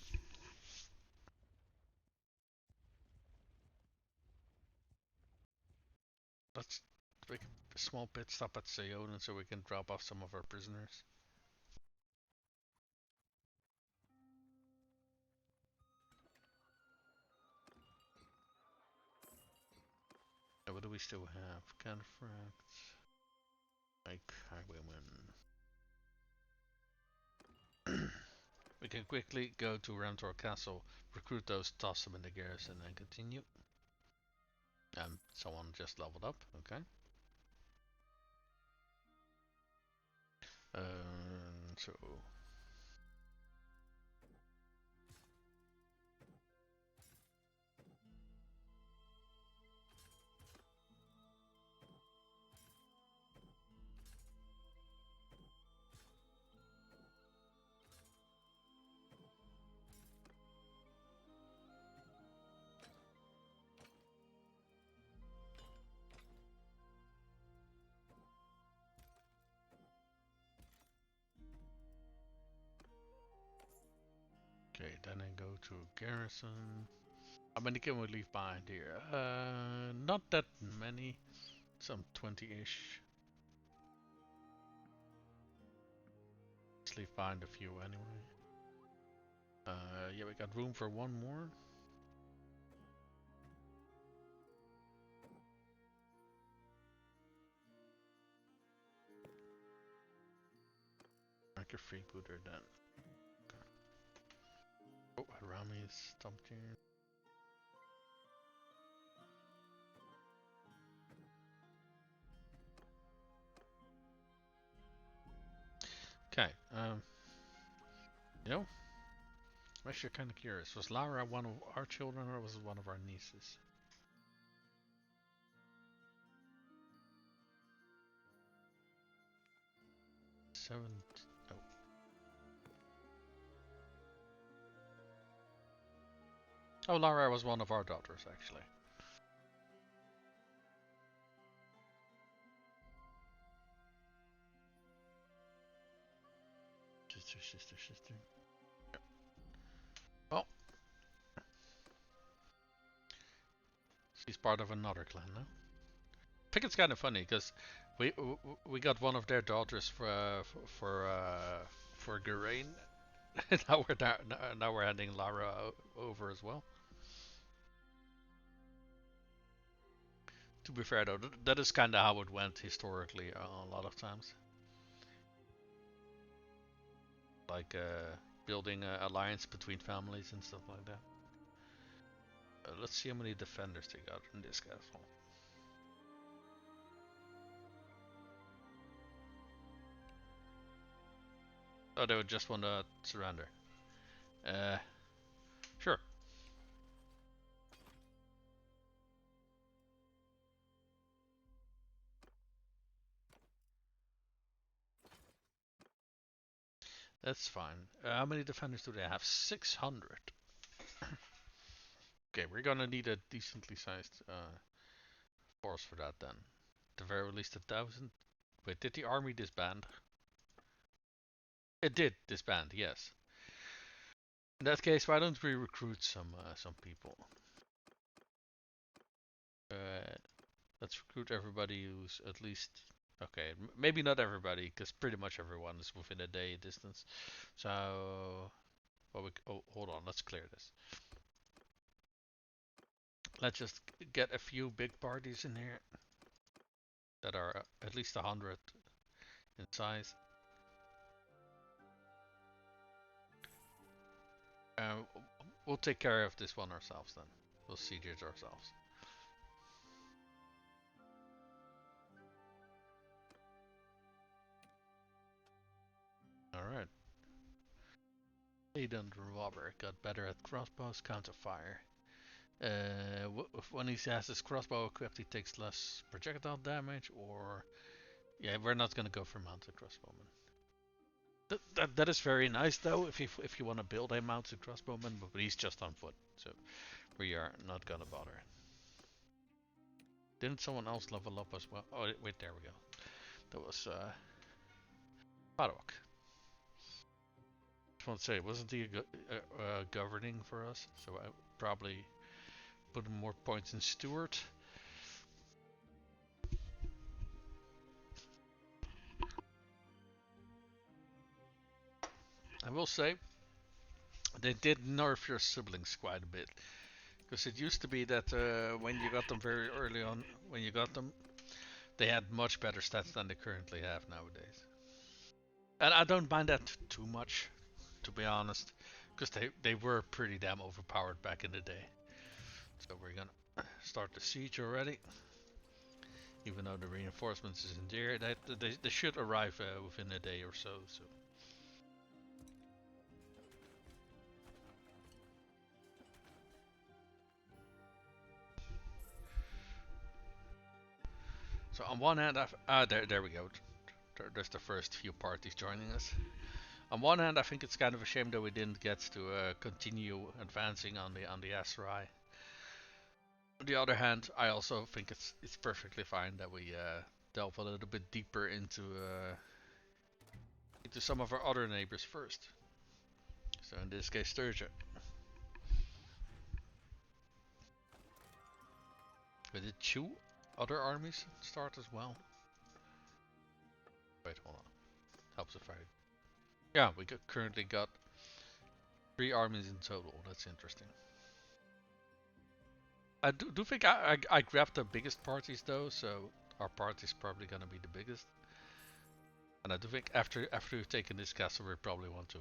Let's make a small pit stop at Seonin so we can drop off some of our prisoners. What do we still have? Canfracts, like highwaymen. We can quickly go to Remtor Castle, recruit those, toss them in the garrison, and continue. Someone just leveled up. Okay. So okay, then I go to garrison. How many can we leave behind here? Not that many. Some 20-ish. Let's leave behind a few anyway. Yeah, we got room for one more. Like a freebooter then. Oh, Harami's stopped here. Okay, you know, I'm actually kind of curious. Was Lara one of our children or was it one of our nieces? Oh. Oh, Lara was one of our daughters, actually. Sister. Yep. Well, she's part of another clan now. I think it's kind of funny because we got one of their daughters for Gerain. Now we're handing Lara over as well. To be fair though, that is kind of how it went historically a lot of times. Like building an alliance between families and stuff like that. Let's see how many defenders they got in this castle. Oh, they would just want to surrender. Sure. That's fine. How many defenders do they have? 600. Okay, we're gonna need a decently sized force for that then. At the very least 1,000. Wait, did the army disband? It did disband, yes. In that case, why don't we recruit some people? Let's recruit everybody who's at least... Okay, maybe not everybody, because pretty much everyone is within a day distance. So... Well, oh, hold on, let's clear this. Let's just get a few big parties in here that are at least 100 in size. We'll take care of this one ourselves then. We'll siege it ourselves. Alright. Aiden the robber got better at crossbows counterfire. When he has his crossbow equipped, he takes less projectile damage, or... Yeah, we're not gonna go for mounted crossbowman. That is very nice though, if you want to build a mounted crossbowman, but he's just on foot, so we are not gonna bother. Didn't someone else level up as well? Oh wait, there we go. That was Paddock. Just want to say, wasn't he governing for us? So I probably put more points in Stewart. I will say, they did nerf your siblings quite a bit. Because it used to be that when you got them very early on, they had much better stats than they currently have nowadays. And I don't mind that too much, to be honest. Because they were pretty damn overpowered back in the day. So we're gonna start the siege already. Even though the reinforcements isn't there, they should arrive within a day or so. So on one hand, there we go. There's the first few parties joining us. On one hand, I think it's kind of a shame that we didn't get to continue advancing on the Aaserai. On the other hand, I also think it's perfectly fine that we delve a little bit deeper into some of our other neighbors first. So in this case, Sturgeon. We did 2 other armies start as well. Wait, hold on. Helps if I... Yeah, we currently got 3 armies in total. That's interesting. I do think I grabbed the biggest parties though, so our party's probably gonna be the biggest. And I do think after we've taken this castle, we probably want to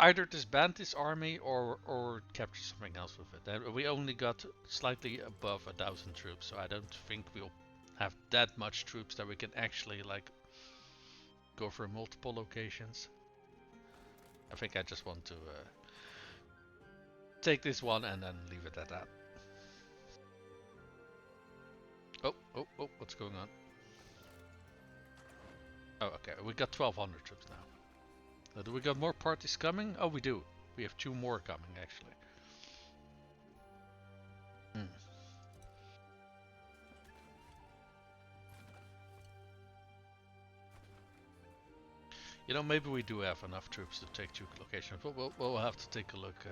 either disband this army or capture something else with it. And we only got slightly above 1,000 troops, so I don't think we'll have that much troops that we can actually like go for multiple locations. I think I just want to take this one and then leave it at that. Oh, what's going on? Oh, okay, we got 1,200 troops now. Do we got more parties coming? Oh, we do. We have 2 more coming, actually. You know, maybe we do have enough troops to take 2 locations, but we'll have to take a look.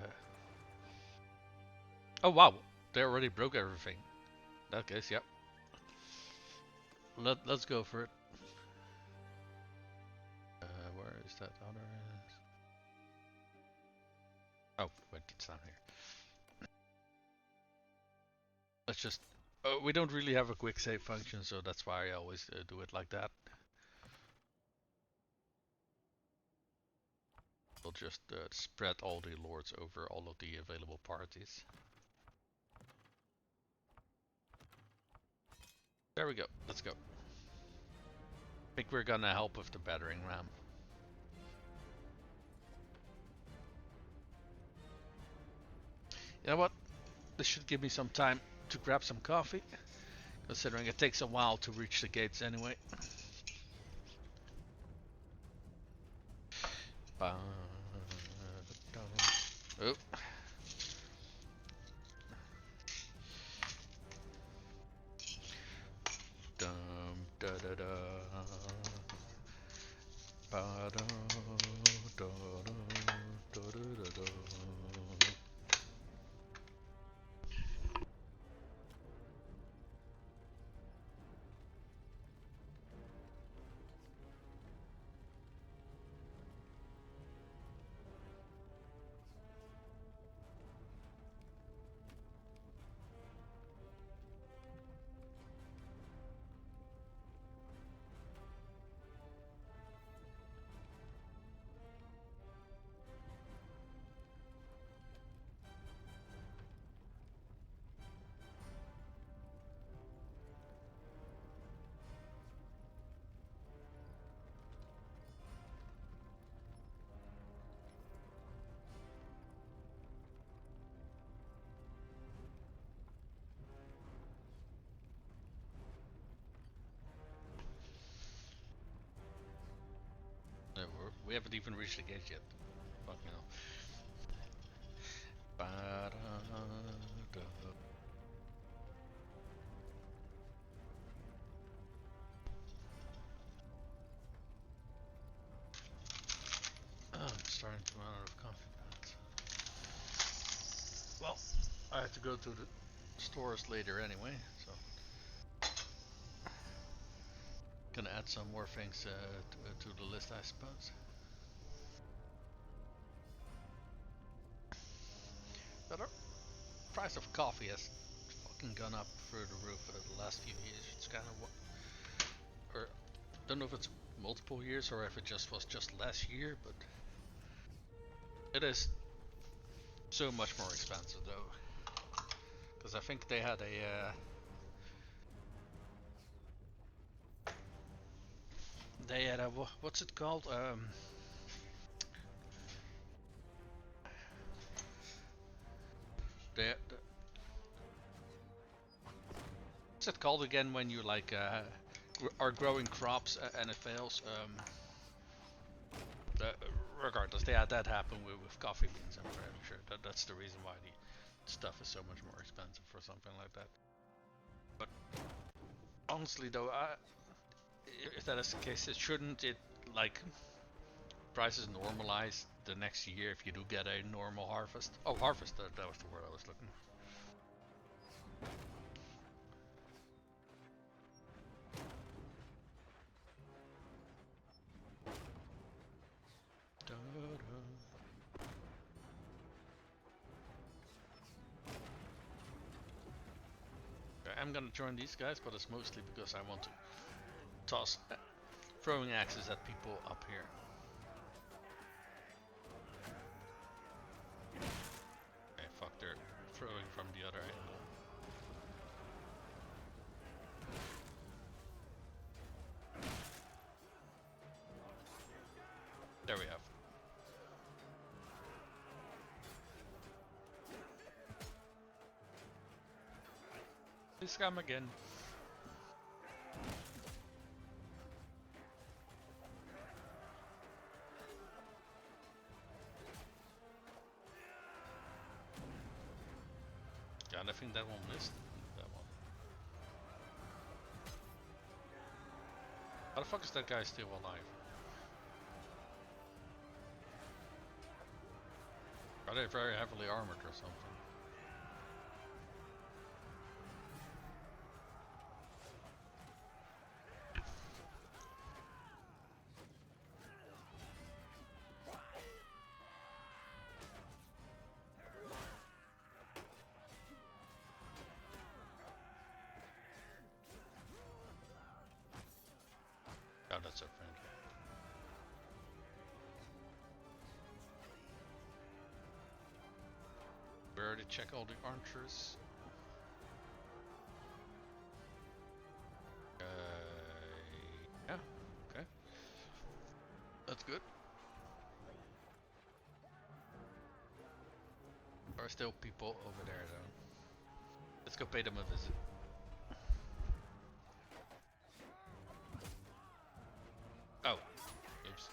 Oh, wow. They already broke everything. In that case, yep. Let's go for it. Where is that other? Oh, wait, it's down here. Let's just... we don't really have a quick save function, so that's why I always do it like that. We'll just spread all the lords over all of the available parties. There we go. Let's go. I think we're gonna help with the battering ram. You know what? This should give me some time to grab some coffee, considering it takes a while to reach the gates anyway. Oh. Dum da da da. Ba da da da da da da. We haven't even reached the gate yet. Fuck no. Ba-da-da. I'm starting to run out of coffee pads. Well, I have to go to the stores later anyway, so gonna add some more things to the list, I suppose. But the price of coffee has fucking gone up through the roof the last few years. It's kind of or don't know if it's multiple years or if it just was just last year, but it is so much more expensive though. Because I think they had a what's it called? They, what's it called again when you like are growing crops and it fails? Uh, Regardless, they had that happen with coffee beans. I'm fairly sure that's the reason why the stuff is so much more expensive for something like that. But honestly, though, if that is the case, shouldn't it like prices normalize the next year if you do get a normal harvest? Oh, harvest. That was the word I was looking. I'm gonna join these guys, but it's mostly because I want to toss throwing axes at people up here. Okay, fuck, they're throwing from the other angle. There we have. Please come again. God, I think that one missed. That one. How the fuck is that guy still alive? Are they very heavily armored or something? Oh, that's so friendly. We already check all the archers. Yeah, okay. That's good. There are still people over there though. Let's go pay them a visit. Oh, oops.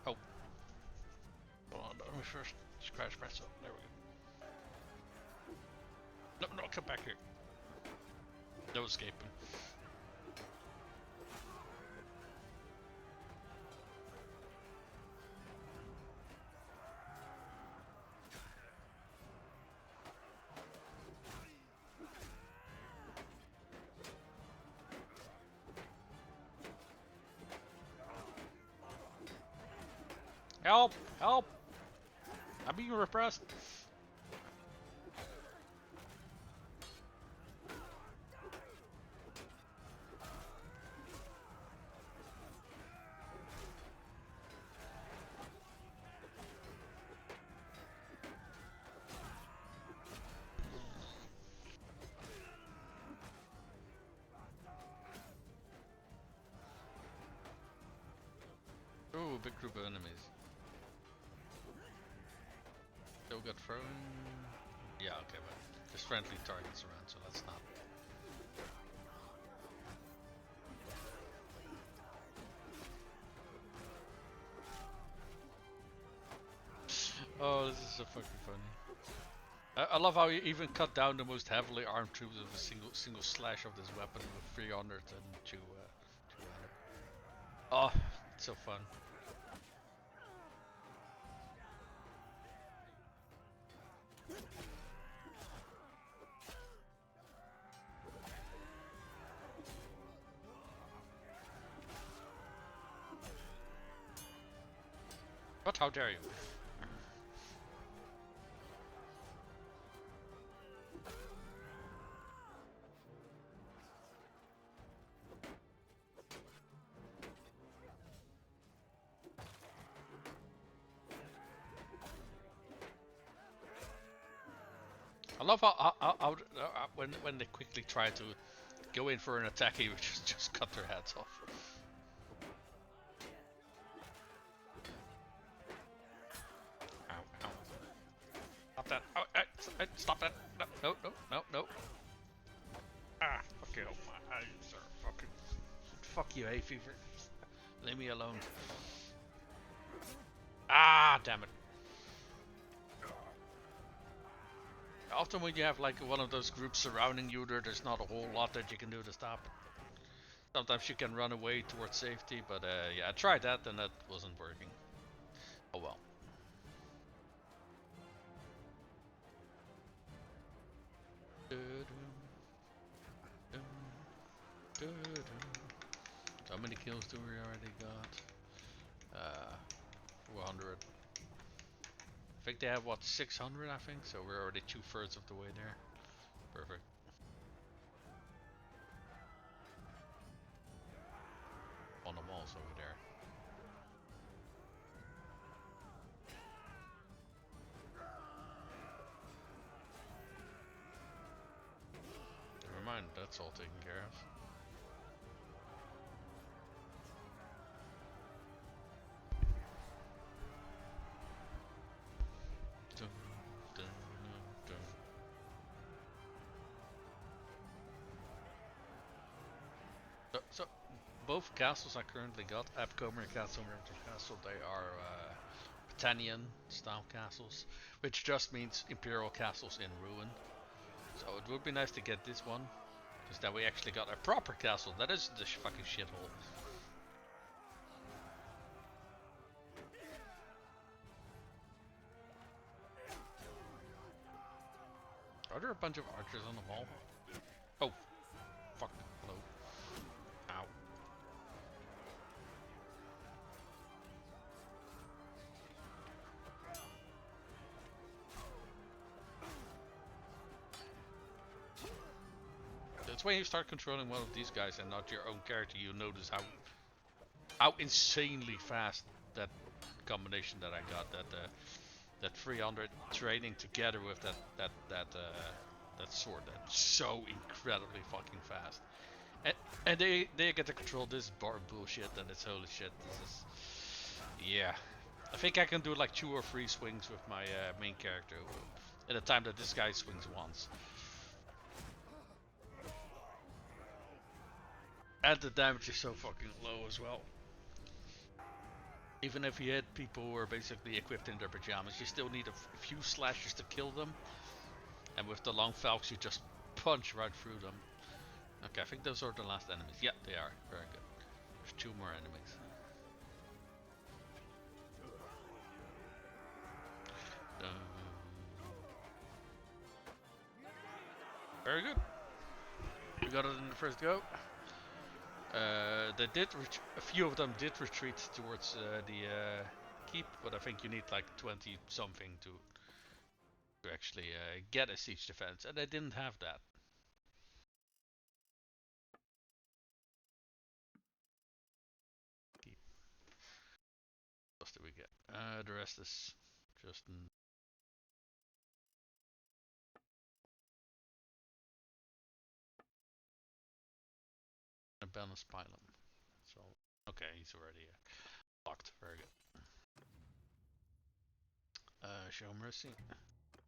Oh. Hold on, let me first scratch myself. There we go. No, come back here. No escaping. Help! Help! I'm being repressed. big group of enemies. Still got thrown. Yeah, okay, but there's friendly targets around, so let's not. Oh, this is so fucking funny. I love how you even cut down the most heavily armed troops with a single slash of this weapon with 300 and 200. Oh, it's so fun. But how dare you? I love how when they quickly try to go in for an attack, you just cut their heads off. Ow, ow. Stop that. Oh, stop that. No. Ah, fuck you. My eyes are fucking... Fuck you, hay fever. Leave me alone. Ah, damn it. Often when you have like one of those groups surrounding you, there's not a whole lot that you can do to stop it. Sometimes you can run away towards safety, but yeah, I tried that and that wasn't working. Oh well. So how many kills do we already got? 400. I think they have what, 600 I think, so we're already 2/3 of the way there. Perfect. On the walls over there. Never mind, that's all taken care of. Dun, dun, dun. So both castles I currently got, Epcomer and Castle Winter Castle, they are Britannian style castles, which just means Imperial castles in ruin. So it would be nice to get this one, because then we actually got a proper castle. That is the fucking shithole. Are there a bunch of archers on the wall? Oh, fuck. Hello. Ow. That's when you start controlling one of these guys and not your own character, you notice how insanely fast that combination that I got, that 300 training together with that sword, that's so incredibly fucking fast. And they get to control this bar bullshit, and it's holy shit. This is, yeah. I think I can do like 2 or 3 swings with my main character at a time that this guy swings once. And the damage is so fucking low as well. Even if you hit people who are basically equipped in their pajamas, you still need a few slashes to kill them. And with the long falcons, you just punch right through them. Okay, I think those are the last enemies. Yeah, they are. Very good. There's 2 more enemies. Very good. We got it in the first go. They did. A few of them did retreat towards the keep, but I think you need like 20 something to actually get a siege defense, and they didn't have that. Keep. What else did we get? The rest is just. A balanced pylon. So okay, he's already Locked. Very good. Show mercy.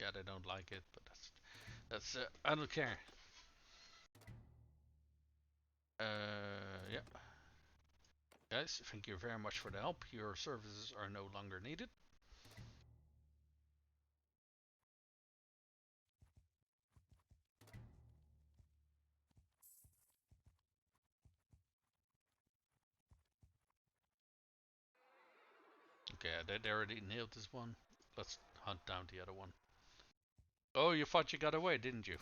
Yeah, they don't like it, but that's I don't care. Yeah. Guys, thank you very much for the help. Your services are no longer needed. Okay, they already nailed this one. Let's hunt down the other one. Oh, you thought you got away, didn't you?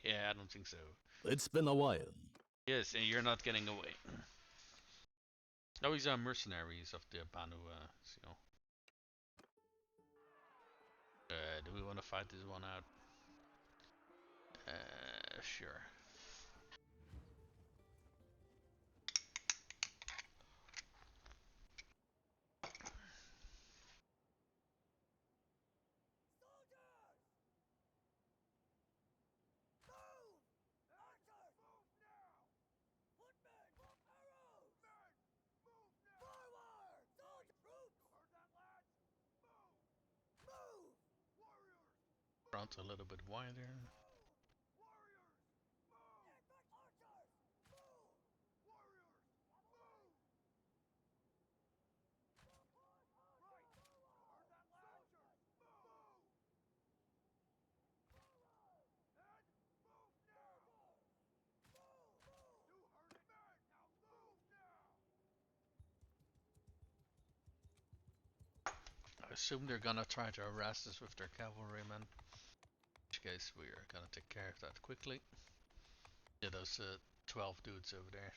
Yeah, I don't think so. It's been a while. Yes, and you're not getting away. Oh, he's a mercenaries of the Banu, so. Do we want to fight this one out? Sure. Front a little bit wider. I assume they're gonna try to harass us with their cavalrymen. In which case, we are gonna take care of that quickly. Yeah, those 12 dudes over there.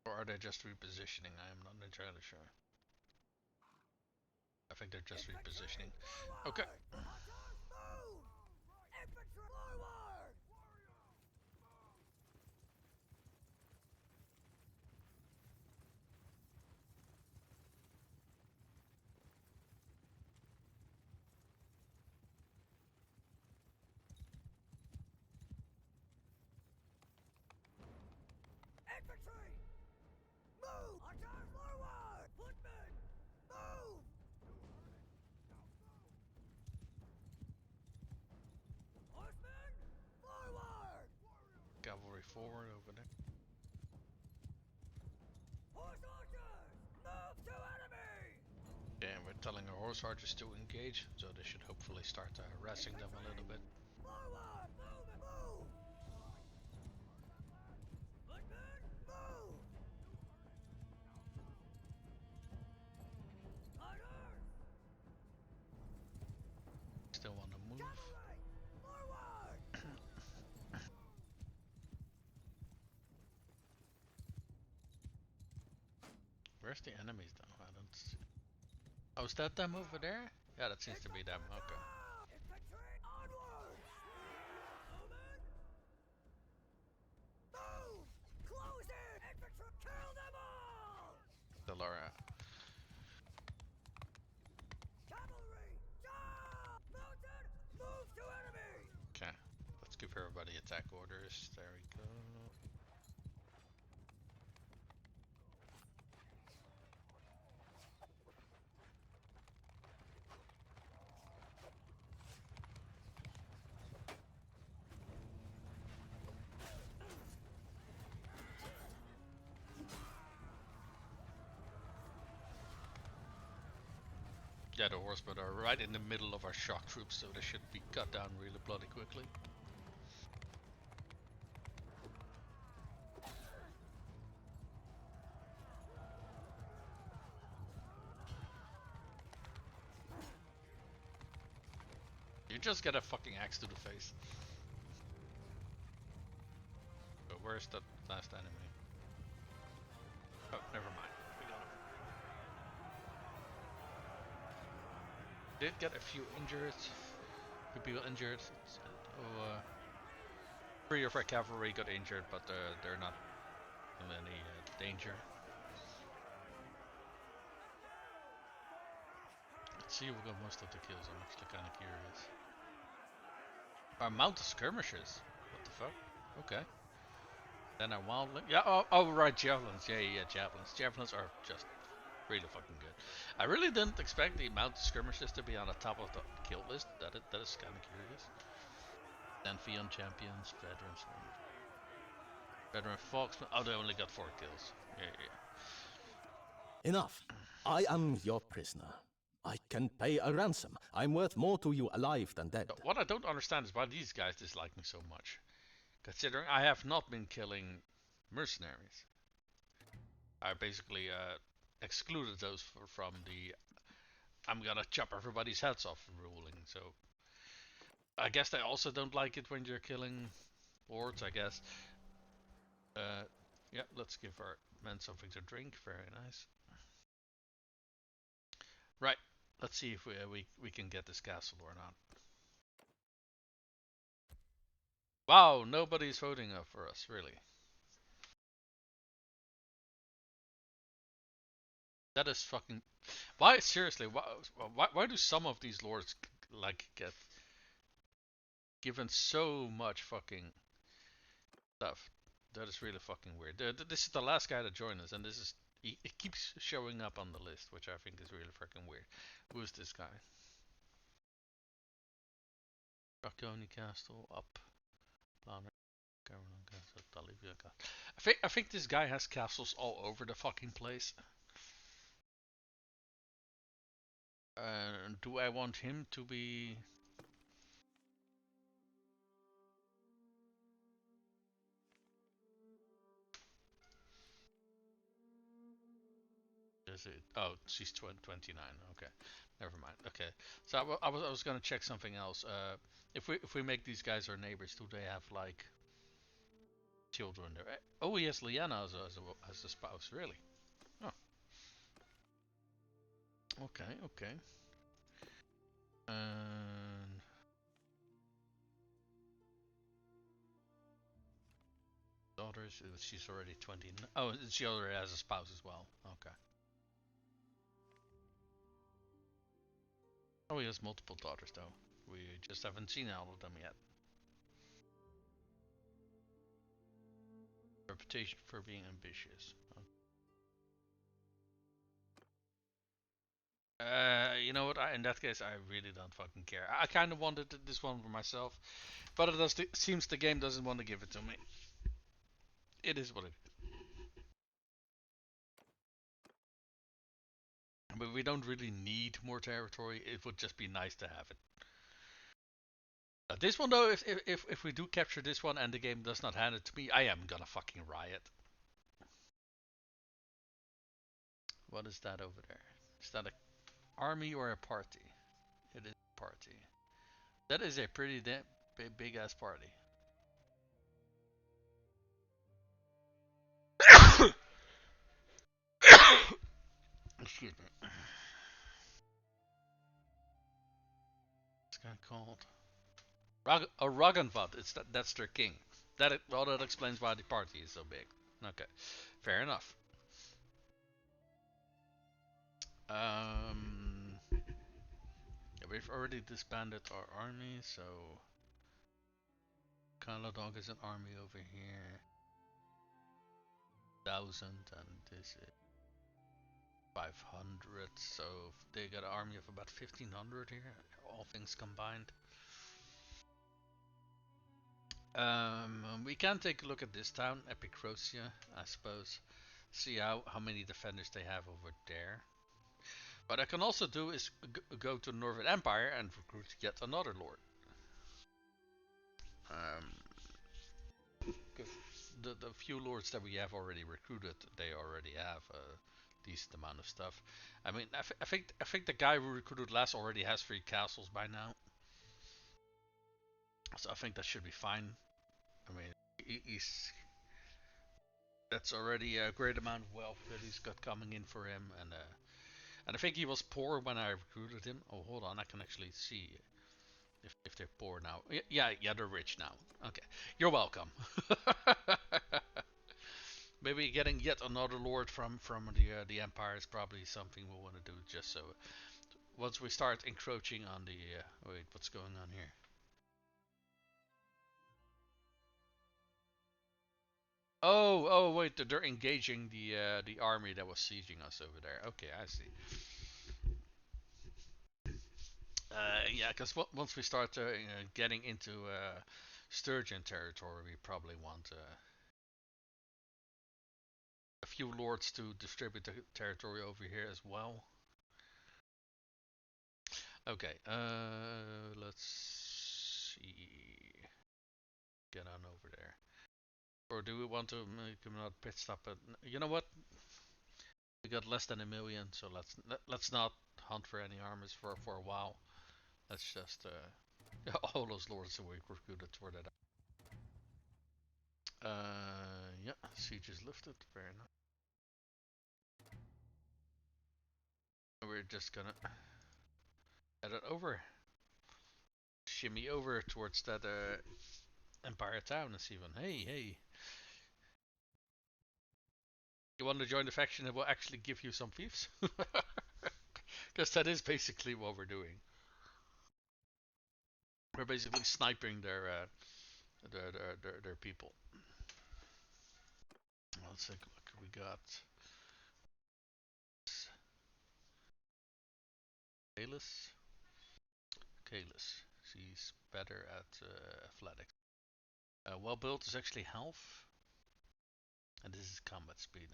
Or are they just repositioning? I am not entirely sure. I think they're just repositioning. Okay. Infantry! Move! Archers forward! Footmen! Move! Horsemen! Forward! Cavalry forward over there. Horse archers! Move to enemy! Yeah, we're telling our horse archers to engage, so they should hopefully start harassing them a little bit. Forward! Move and move! Footmen! Move! Riders! Still want to move. Cavalry! Forward! Where's the enemies though? I don't see. Oh, is that them over there? Yeah, that seems to be them. Okay. Infantry onward! Bowmen! Move! Close in! Infantry! Kill them all! Still are. Cavalry! Down! Mounted! Move to enemy! Okay. Let's give everybody attack orders. There we go. Yeah, the horsemen are right in the middle of our shock troops, so they should be cut down really bloody quickly. You just get a fucking axe to the face. But where's that last enemy? Oh, never mind. We got him. Did get a few injured. Few people injured. Three of our cavalry got injured, but they're not in any danger. Let's see who got most of the kills. I'm actually kind of curious. Our amount of skirmishes. What the fuck? Okay. Then our wildling. Yeah. Oh, right. Javelins. Yeah. Javelins. Javelins are just really fucking good. I really didn't expect the amount of skirmishes to be on the top of the kill list. That is kind of curious. Then Fion champions, veterans, veteran Foxman. Oh, they only got 4 kills. Yeah. Enough. I am your prisoner. I can pay a ransom. I'm worth more to you alive than dead. So what I don't understand is why these guys dislike me so much. Considering I have not been killing mercenaries. I basically excluded those from the I'm gonna chop everybody's heads off ruling. So I guess they also don't like it when you're killing lords, I guess. Yeah, let's give our men something to drink. Very nice. Right, let's see if we can get this castle or not. Wow, nobody's voting up for us, really. That is fucking. Why seriously? Why do some of these lords like get given so much fucking stuff? That is really fucking weird. This is the last guy to join us, and this is it keeps showing up on the list, which I think is really fucking weird. Who is this guy? Draconi Castle up. Planner. Caroline Castle. Talivia Castle. I think this guy has castles all over the fucking place. Do I want him to be? Is it? Oh, she's 29. Okay, never mind. Okay, so I was gonna check something else. If we make these guys our neighbors, do they have like children there? Oh, he has Liana as a spouse. Really? Oh. Okay. And daughters. She's already 20. Oh, she already has a spouse as well. Okay. Oh, he has multiple daughters though. We just haven't seen all of them yet. Reputation for being ambitious. You know what? In that case, I really don't fucking care. I kind of wanted this one for myself, but it does seems the game doesn't want to give it to me. It is what it is. But we don't really need more territory. It would just be nice to have it. This one though, if we do capture this one and the game does not hand it to me, I am gonna fucking riot. What is that over there? Is that an army or a party? It is a party. That is a pretty damn big ass party. Excuse me. This guy called Raganvad. That's their king. That explains why the party is so big. Okay, fair enough. Yeah, we've already disbanded our army, so Kaladog is an army over here. 1,000 and this is 500. So they got an army of about 1,500 here, all things combined. We can take a look at this town, Epicrosia, I suppose. See how many defenders they have over there. What I can also do is go to Northern Empire and recruit yet another lord. Because the few lords that we have already recruited, they already have a decent amount of stuff. I mean, I think the guy we recruited last already has 3 castles by now, so I think that should be fine. I mean, that's already a great amount of wealth that he's got coming in for him, and I think he was poor when I recruited him. Oh, hold on, I can actually see if they're poor now. Yeah, they're rich now. Okay, you're welcome. Maybe getting yet another lord from the empire is probably something we want to do just so. once we start encroaching on the wait, what's going on here? Oh, wait, they're engaging the army that was sieging us over there. Okay, I see. Yeah, because once we start getting into Sturgeon territory, we probably want a few lords to distribute the territory over here as well. Okay, let's see. Get on over there. Or do we want to make him not pit stop it? You know what? We got less than 1,000,000, so let's not hunt for any armors for a while. Let's just all those lords that we recruited for that. Yeah, siege is lifted. Very nice. We're just gonna head it over, shimmy over towards that Empire town and see one. Hey, you want to join the faction that will actually give you some fiefs? Because that is basically what we're doing. We're basically sniping their people. Let's take a look. We got Kalis. Kalis. She's better at athletics. Well built is actually health, and this is combat speed.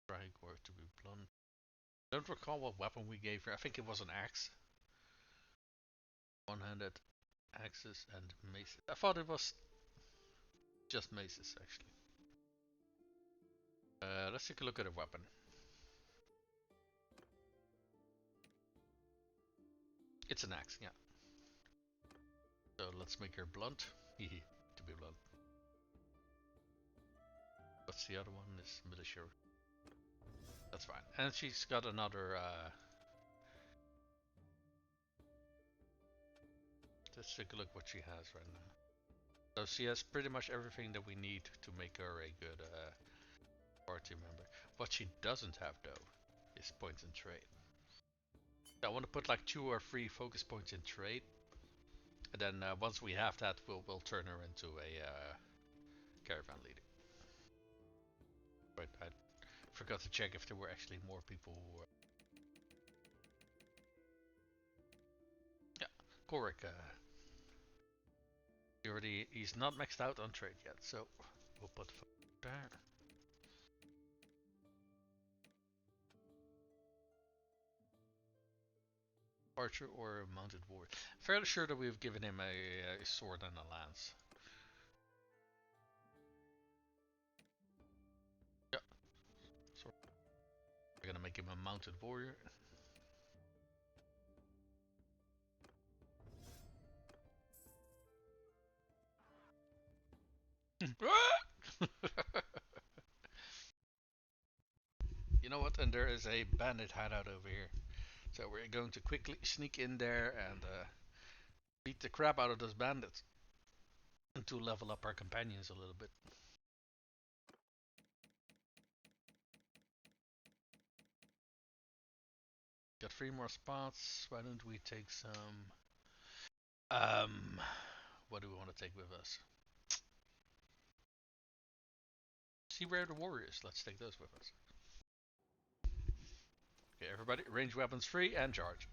Strike or to be blunt. Don't recall what weapon we gave her. I think it was an axe. One-handed axes and maces. I thought it was just maces actually. Let's take a look at a weapon. It's an axe, yeah. So let's make her blunt. To be blunt. What's the other one? Is militia. That's fine. And she's got another. Let's take a look what she has right now. So she has pretty much everything that we need to make her a good party member. What she doesn't have though is points in trade. I want to put like 2 or 3 focus points in trade, and then once we have that, we'll turn her into a caravan leader. But I forgot to check if there were actually more people who were. Yeah, Korik. He's not maxed out on trade yet, so we'll put there. Archer or a mounted warrior. Fairly sure that we've given him a sword and a lance. Yeah. So we're gonna make him a mounted warrior. You know what? And there is a bandit hideout over here. So we're going to quickly sneak in there and beat the crap out of those bandits. And to level up our companions a little bit. Got 3 more spots. Why don't we take some... what do we want to take with us? Sea Raider Warriors. Let's take those with us. Okay, everybody, range weapons free and charge.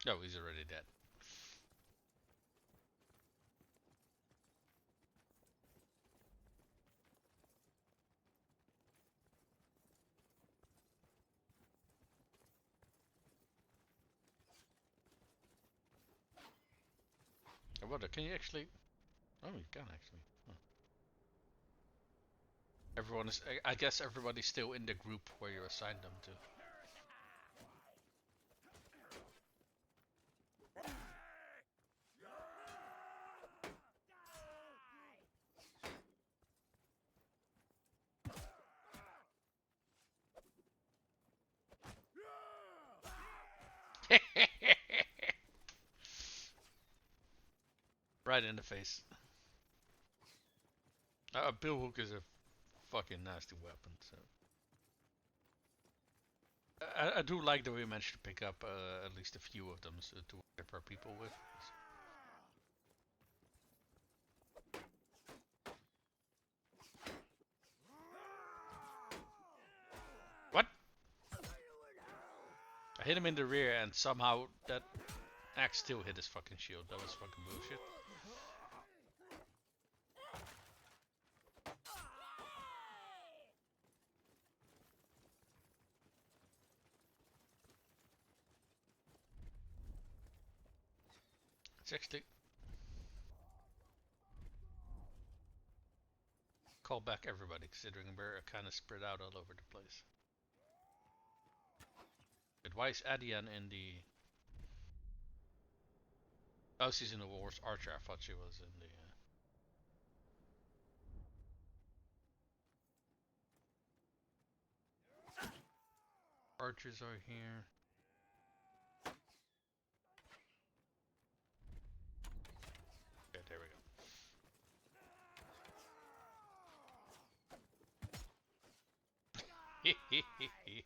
Oh, he's already dead. I wonder, can you actually... Oh, you can actually. Huh. Everyone is... I guess everybody's still in the group where you assigned them to. right in the face. Billhook is a fucking nasty weapon. So I do like that we managed to pick up at least a few of them to whip our people with. What? I hit him in the rear and somehow that axe still hit his fucking shield. That was fucking bullshit. It's actually call back everybody, considering we're kind of spread out all over the place. But why is Adian in the... Oh, she's in the War's Archer. I thought she was in the... Archers are here. Okay, there we go. Hehehehe.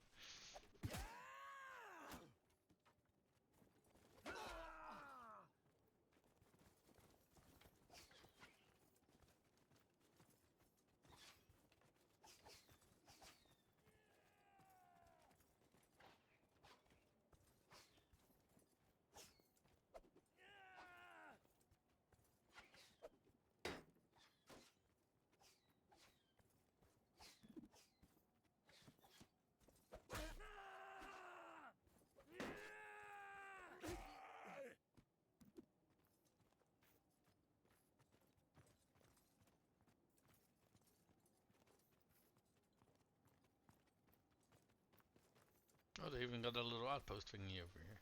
Oh, they even got a little outpost thingy over here.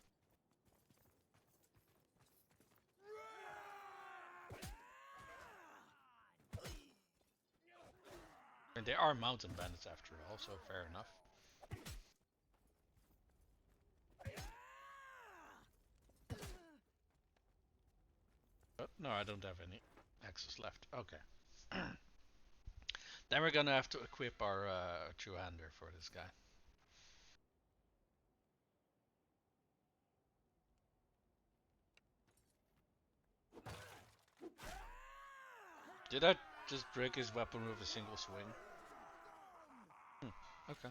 And they are mountain bandits after all, so fair enough. Oh, no, I don't have any axes left. Okay. Then we're gonna have to equip our two-hander for this guy. Did I just break his weapon with a single swing? Okay.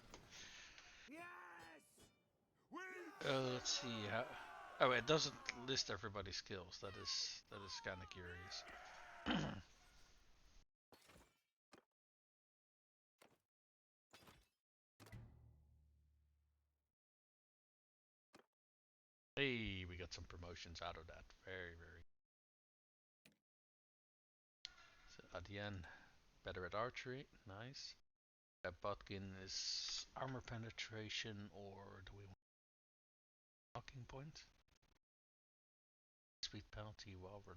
Let's see. Oh, it doesn't list everybody's skills. That is kind of curious. Hey, we got some promotions out of that. Very, very. So at the end, better at archery. Nice. Botkin is armor penetration, or do we want knocking point? Speed penalty while we're...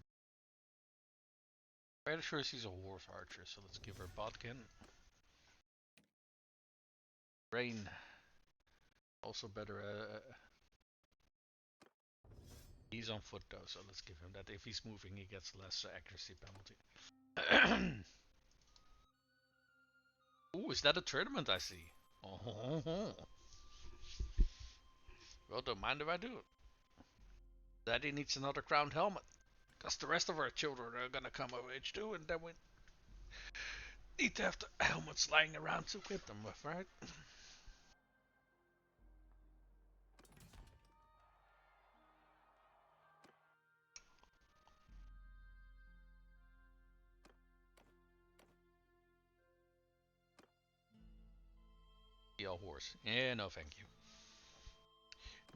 Pretty sure she's a horse archer, so let's give her Botkin. Rain. Also better. He's on foot though, so let's give him that. If he's moving, he gets less accuracy penalty. Ooh, is that a tournament I see? Oh, well, don't mind if I do. Daddy needs another crowned helmet. Because the rest of our children are gonna come of age too, and then we need to have the helmets lying around to equip them with, right? Steel horse. Yeah, no thank you.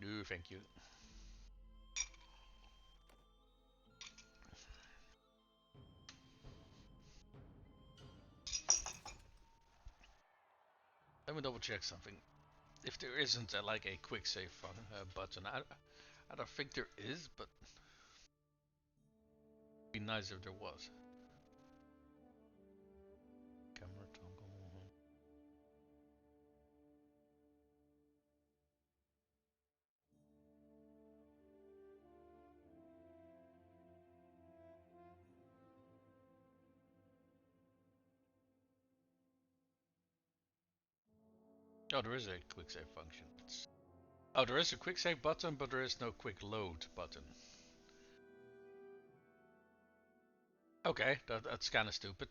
No thank you. Let me double check something. If there isn't like a quick save button, I don't think there is, but it'd be nice if there was. Camera toggle. Oh, there is a quick save function. Oh, there is a quick save button, but there is no quick load button. Okay, that's kind of stupid.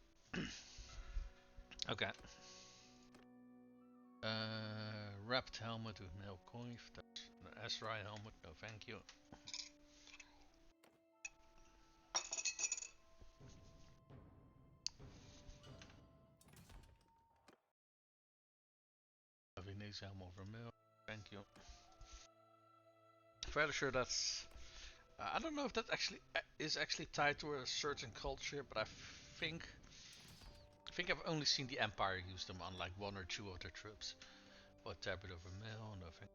Okay. Wrapped helmet with male coif. That's an Aaserai helmet. No, thank you. Viennese helmet over male. Thank you. Fairly sure that's. I don't know if that actually is actually tied to a certain culture, but I think I've only seen the Empire use them on like one or two of their troops. What tablet over male? Nothing.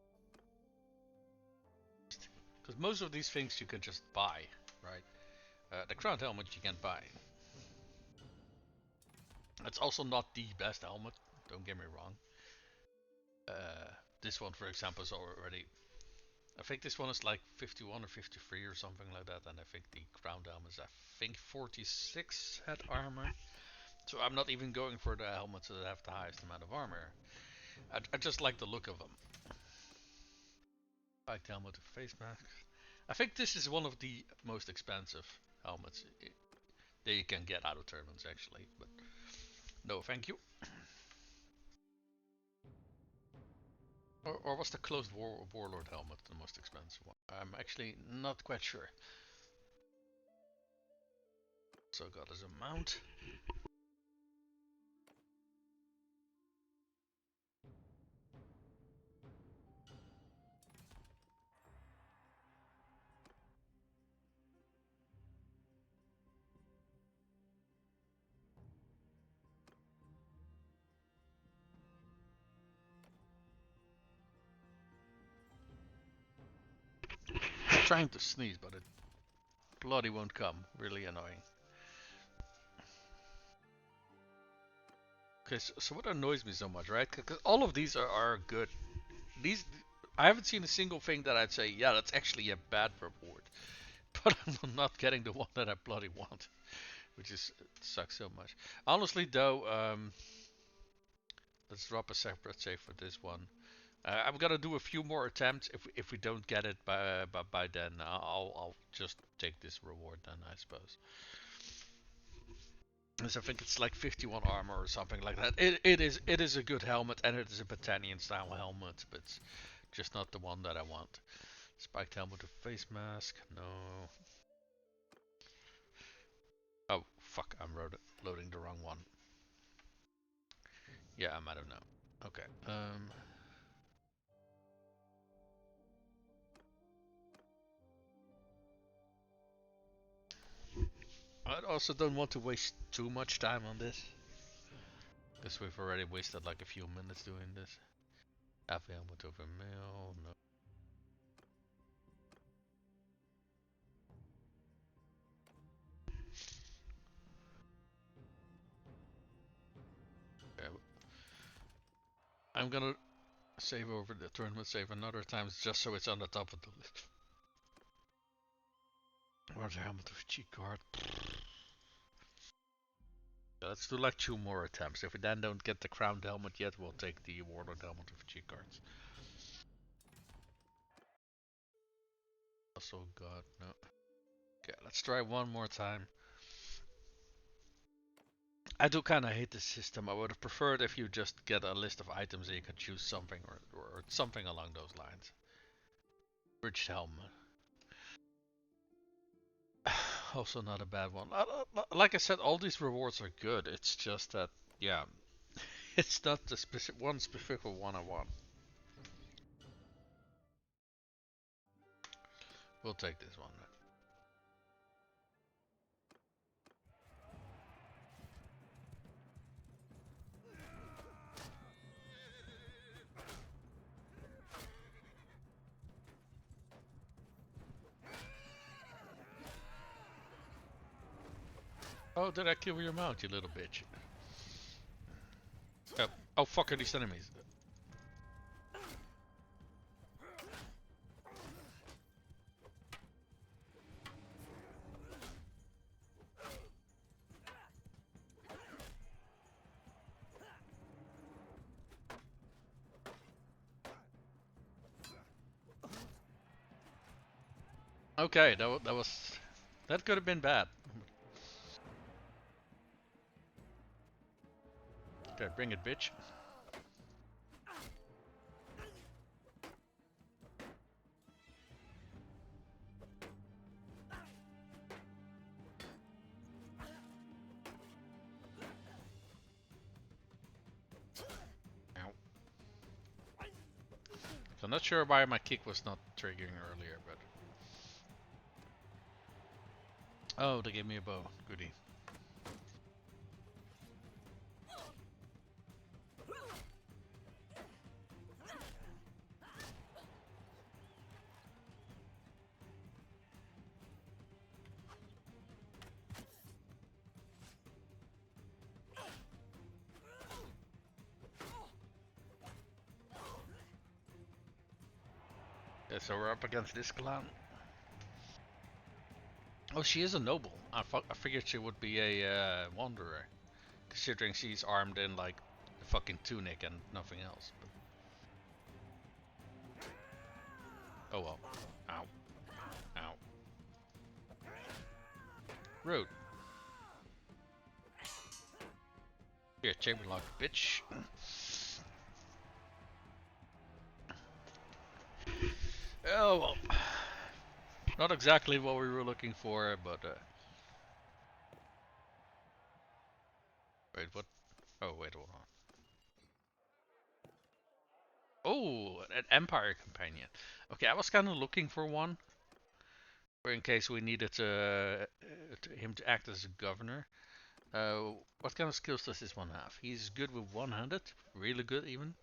Because most of these things you can just buy, right? The crowned helmet you can't buy. It's also not the best helmet. Don't get me wrong. This one, for example, is already. I think this one is like 51 or 53 or something like that, and I think the crowned helmet is 46 head armor. So I'm not even going for the helmets that have the highest amount of armor. I just like the look of them. Like the helmet with face mask. I think this is one of the most expensive helmets that you can get out of tournaments actually, but no thank you. Or was the closed warlord helmet the most expensive one? I'm actually not quite sure. So got as a mount. I'm trying to sneeze, but it bloody won't come. Really annoying. Okay, so what annoys me so much, right? Because all of these are good. These I haven't seen a single thing that I'd say, yeah, that's actually a bad reward. But I'm not getting the one that I bloody want, which is sucks so much. Honestly, though, let's drop a separate save for this one. I'm gonna do a few more attempts. If we don't get it by then, I'll just take this reward then, I suppose. Because I think it's like 51 armor or something like that. It is a good helmet, and it is a Battanian style helmet, but it's just not the one that I want. Spiked helmet with face mask, no. Oh fuck, I'm loading the wrong one. Yeah, I might have known. Okay. I also don't want to waste too much time on this, because we've already wasted like a few minutes doing this. Have helmet over mail, no. Okay. I'm gonna save over the tournament save another time just so it's on the top of the list. Where's the helmet of cheek guard? Let's do like 2 more attempts. If we then don't get the crowned helmet yet, we'll take the warlord helmet with cheek guards. Also god, no. Okay, let's try one more time. I do kind of hate this system. I would have preferred if you just get a list of items and you could choose something or something along those lines. Bridged helmet. Also not a bad one. Like I said, all these rewards are good. It's just that, yeah, it's not the specific one I want. We'll take this one. Oh, did I kill your mount, you little bitch? Oh, fuck are these enemies? Okay, that could have been bad. Okay, bring it, bitch. Ow. So I'm not sure why my kick was not triggering earlier, but oh, they gave me a bow. Goodie. Yeah, so we're up against this clan. Oh, she is a noble. I figured she would be a wanderer, considering she's armed in like a fucking tunic and nothing else. But, oh well. Ow. Ow. Rude. Here, chamberlock, bitch. Oh well. Not exactly what we were looking for, but wait, what? Oh wait, hold on. Oh, an Empire companion. Okay, I was kind of looking for one, for in case we needed him to act as a governor. What kind of skills does this one have? He's good with one-handed, really good even.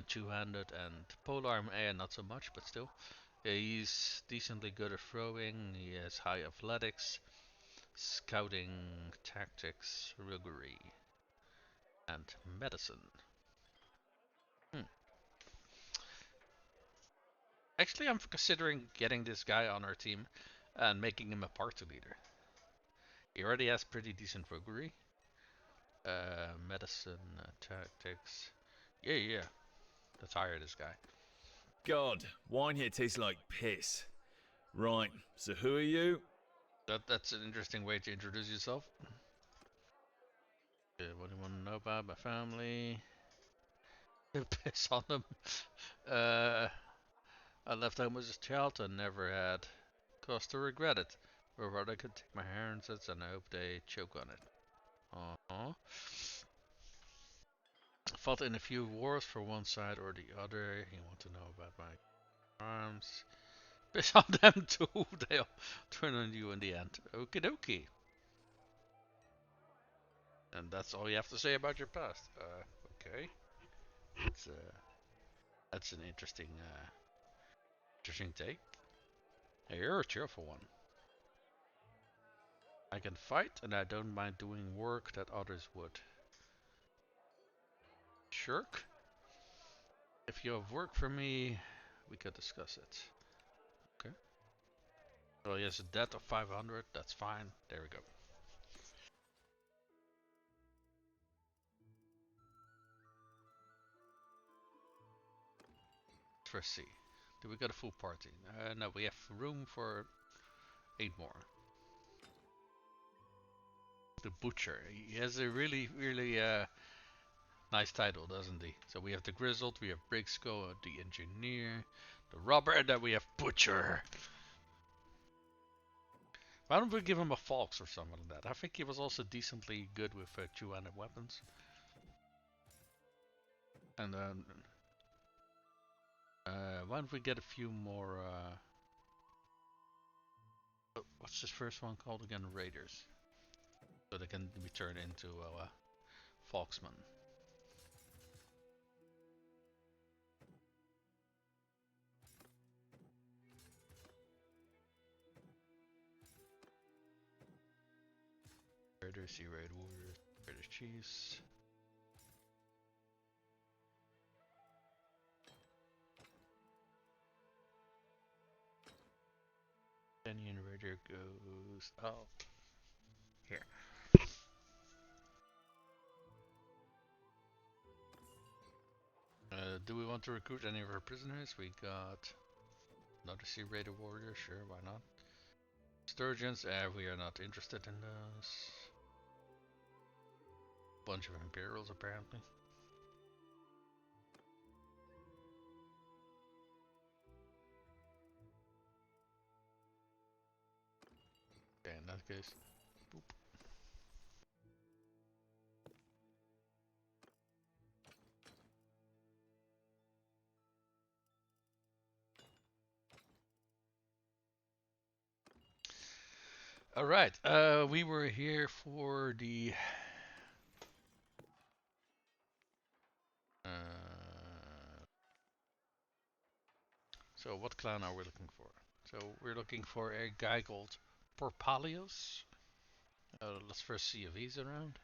Two-handed and polearm, not so much, but still. He's decently good at throwing. He has high athletics, scouting, tactics, roguery, and medicine. Hmm. Actually, I'm considering getting this guy on our team and making him a party leader. He already has pretty decent roguery, medicine, tactics. Yeah, yeah. Let's hire this guy. God, wine here tastes like piss. Right, so who are you? That's an interesting way to introduce yourself. What do you want to know about my family? Piss on them. Uh, I left home as a child and never had cause to regret it. Or rather, I could take my hands and I hope they choke on it. Uh-huh. Fought in a few wars for one side or the other. You want to know about my arms? Piss on them too. They'll turn on you in the end. Okie dokie. And that's all you have to say about your past. Okay. It's, that's an interesting take. Hey, you're a cheerful one. I can fight and I don't mind doing work that others would. Shirk? If you have work for me, we could discuss it. Okay. Well, he has a debt of 500. That's fine. There we go. Let's see. Do we got a full party? No, we have room for 8 more. The Butcher. He has a really nice title, doesn't he? So we have the Grizzled, we have Brigskull, the Engineer, the Robber, and then we have Butcher. Why don't we give him a Fox or something like that? I think he was also decently good with two-handed weapons. And then, why don't we get a few more, what's this first one called again? Raiders. So they can be turned into Foxmen. Raiders, Sea Raid Warriors, Raiders Chiefs. Canyon Raider goes up. Here. Do we want to recruit any of our prisoners? We got Another Sea Raider warrior, sure, why not? Sturgeons, we are not interested in those. Bunch of Imperials, apparently. Okay, in that case. Boop. Alright, we were here for the so what clan are we looking for? So we're looking for a guy called Porpalios. Let's first see if he's around.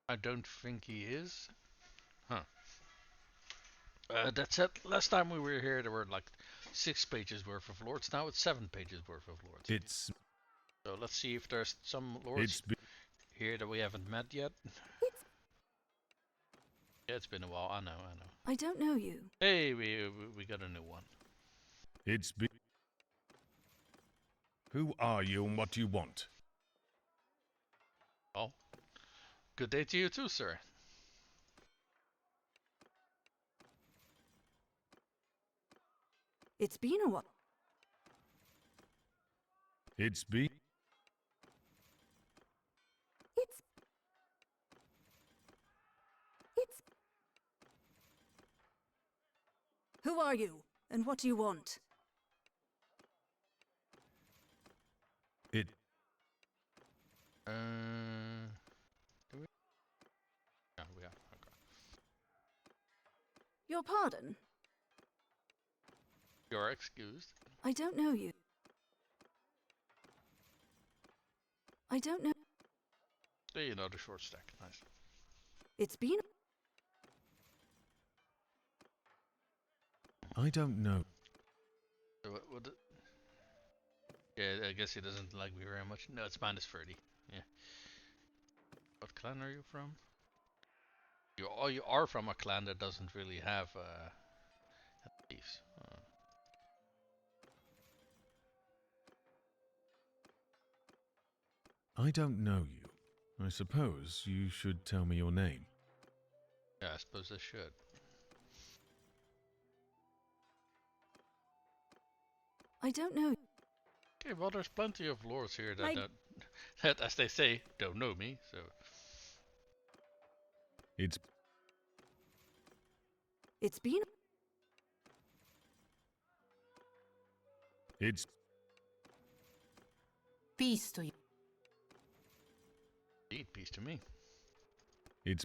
I don't think he is. Huh. That said, last time we were here there were like 6 pages worth of lords. Now it's 7 pages worth of lords. It's So let's see if there's some lords here that we haven't met yet. Yeah, it's been a while. I know. I don't know you. Hey, we got a new one. it's be. Who are you and what do you want? Well, good day to you too, sir. It's been a while. It's be. It's. Who are you? And what do you want? It. Do we? Yeah, we are. Okay. Your pardon? You're excused. I don't know you. I don't know. There you know the short stack. Nice. It's been. I don't know. So what yeah, I guess he doesn't like me very much. No, it's -30. Yeah. What clan are you from? You are from a clan that doesn't really have thieves. I don't know you. I suppose you should tell me your name. Yeah, I suppose I should. I don't know. Okay, well, there's plenty of lords here that, I- that, as they say, don't know me. So It's. It's been. It's. Peace to you. indeed, peace to me. It's.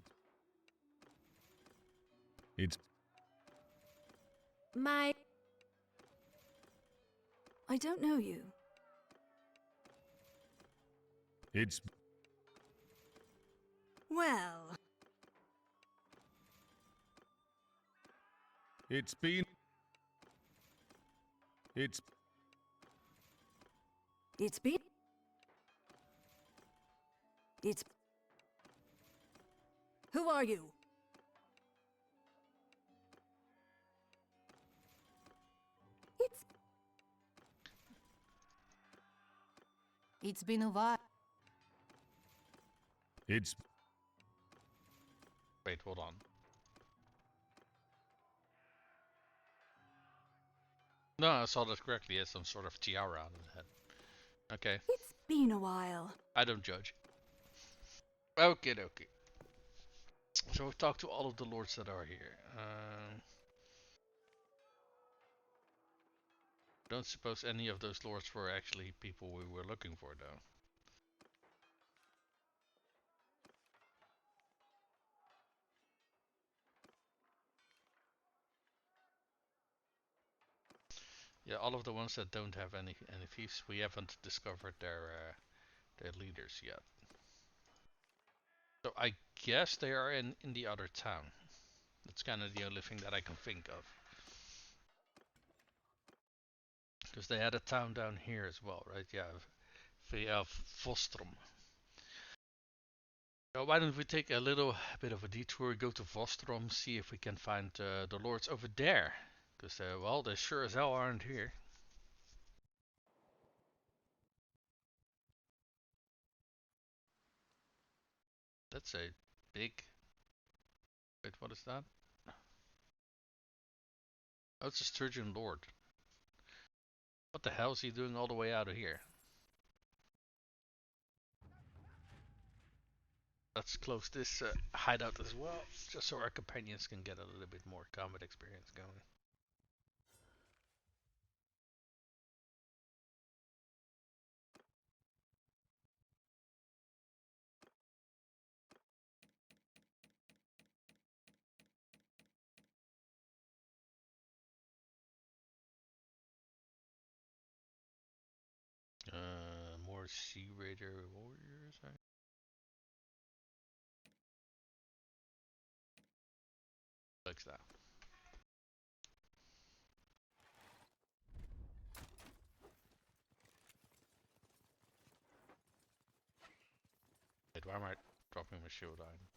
It's. My. I don't know you. It's. Well. It's been. It's. It's been. It's. Who are you? It's. It's been a while. It's. Wait, hold on. No, I saw that correctly. He has some sort of tiara on his head. Okay, It's been a while. I don't judge. Okay, okay. So we've talked to all of the lords that are here. Don't suppose any of those lords were actually people we were looking for, though. Yeah, all of the ones that don't have any thieves, we haven't discovered their leaders yet. So I guess they are in the other town. That's kind of the only thing that I can think of. Because they had a town down here as well, right? Yeah, via Vostrom. So why don't we take a little bit of a detour, go to Vostrom, see if we can find the lords over there. Because, well, they sure as hell aren't here. That's a big... Wait, what is that? Oh, it's a Sturgeon Lord. What the hell is he doing all the way out of here? Let's close this hideout as well, just so our companions can get a little bit more combat experience going. More Sea Raider warriors, right? Like that. Wait, why am I dropping my shield iron?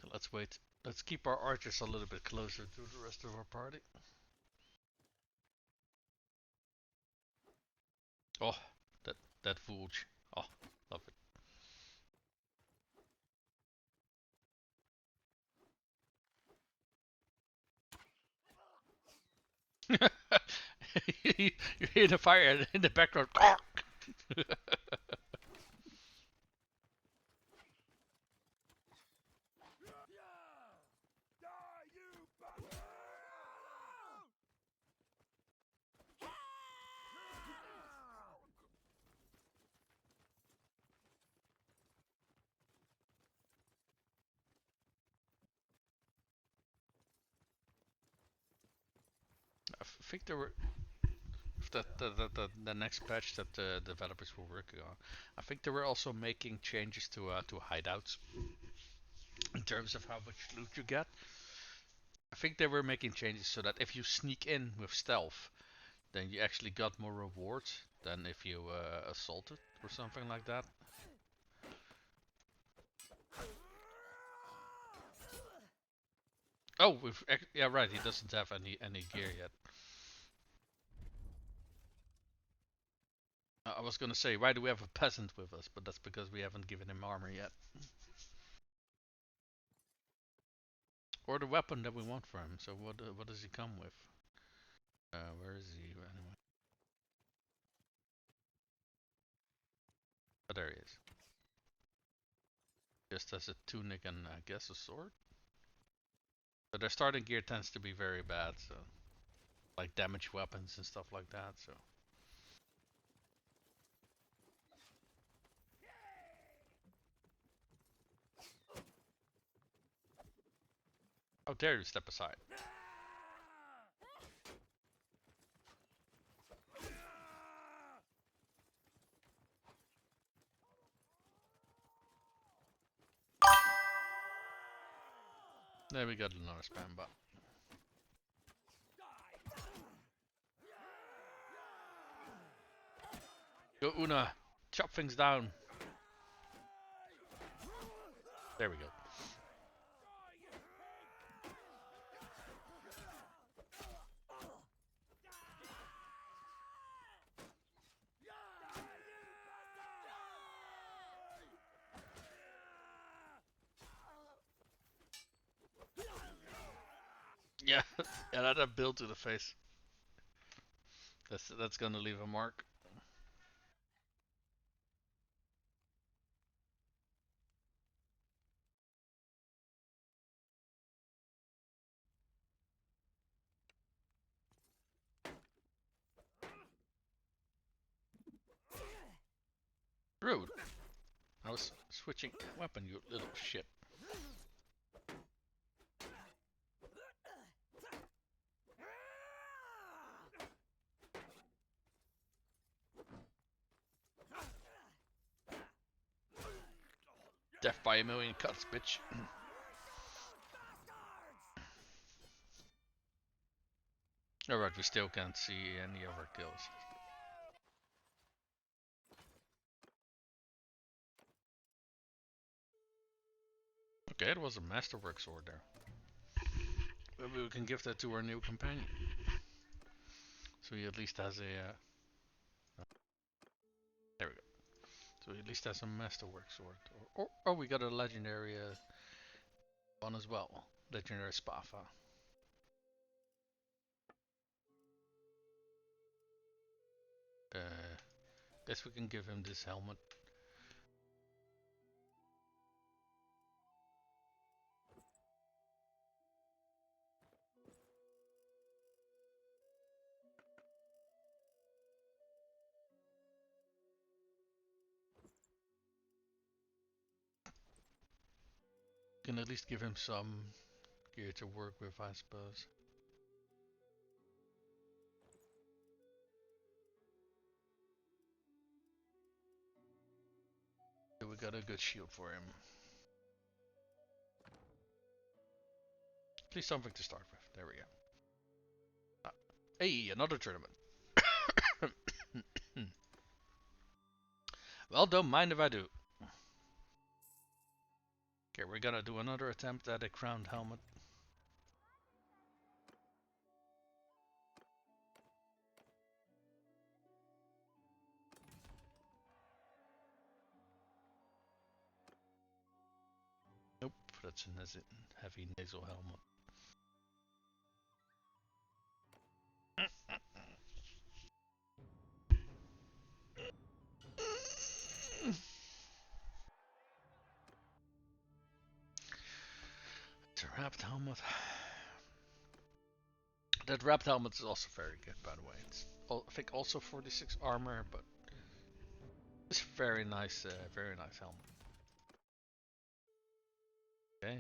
So let's wait. Let's keep our archers a little bit closer to the rest of our party. Oh, that Vulge. Oh, love it. You hear the fire in the background. I think there were the next patch that the developers were working on. I think they were also making changes to hideouts in terms of how much loot you get. I think they were making changes so that if you sneak in with stealth, then you actually got more rewards than if you assaulted or something like that. Oh, yeah, right. He doesn't have any gear yet. I was gonna say, why do we have a peasant with us? But that's because we haven't given him armor yet, or the weapon that we want for him. So what does he come with? Where is he anyway? Oh, there he is. Just as a tunic and I guess a sword. But their starting gear tends to be very bad, so like damage weapons and stuff like that. So. How dare you step aside? There we got another spam bot. Go Una, chop things down. There we go. Yeah, yeah, that build to the face. That's gonna leave a mark. Rude. I was switching weapon, you little shit. Death by a million cuts, bitch. Alright, we still can't see any of our kills. Okay, it was a masterwork sword there. Maybe we can give that to our new companion. So he at least has a... there we go. So he at least has a masterwork sword. Or we got a legendary one as well. Legendary Spafa. Guess we can give him this helmet. Can at least give him some gear to work with, I suppose. So we got a good shield for him. At least something to start with. There we go. Ah. Hey, another tournament. Well, don't mind if I do. Okay, we're gonna do another attempt at a crowned helmet. Nope, that's a heavy nasal helmet. It's a wrapped helmet. That wrapped helmet is also very good, by the way. It's I think also 46 armor, but it's very nice helmet. Okay,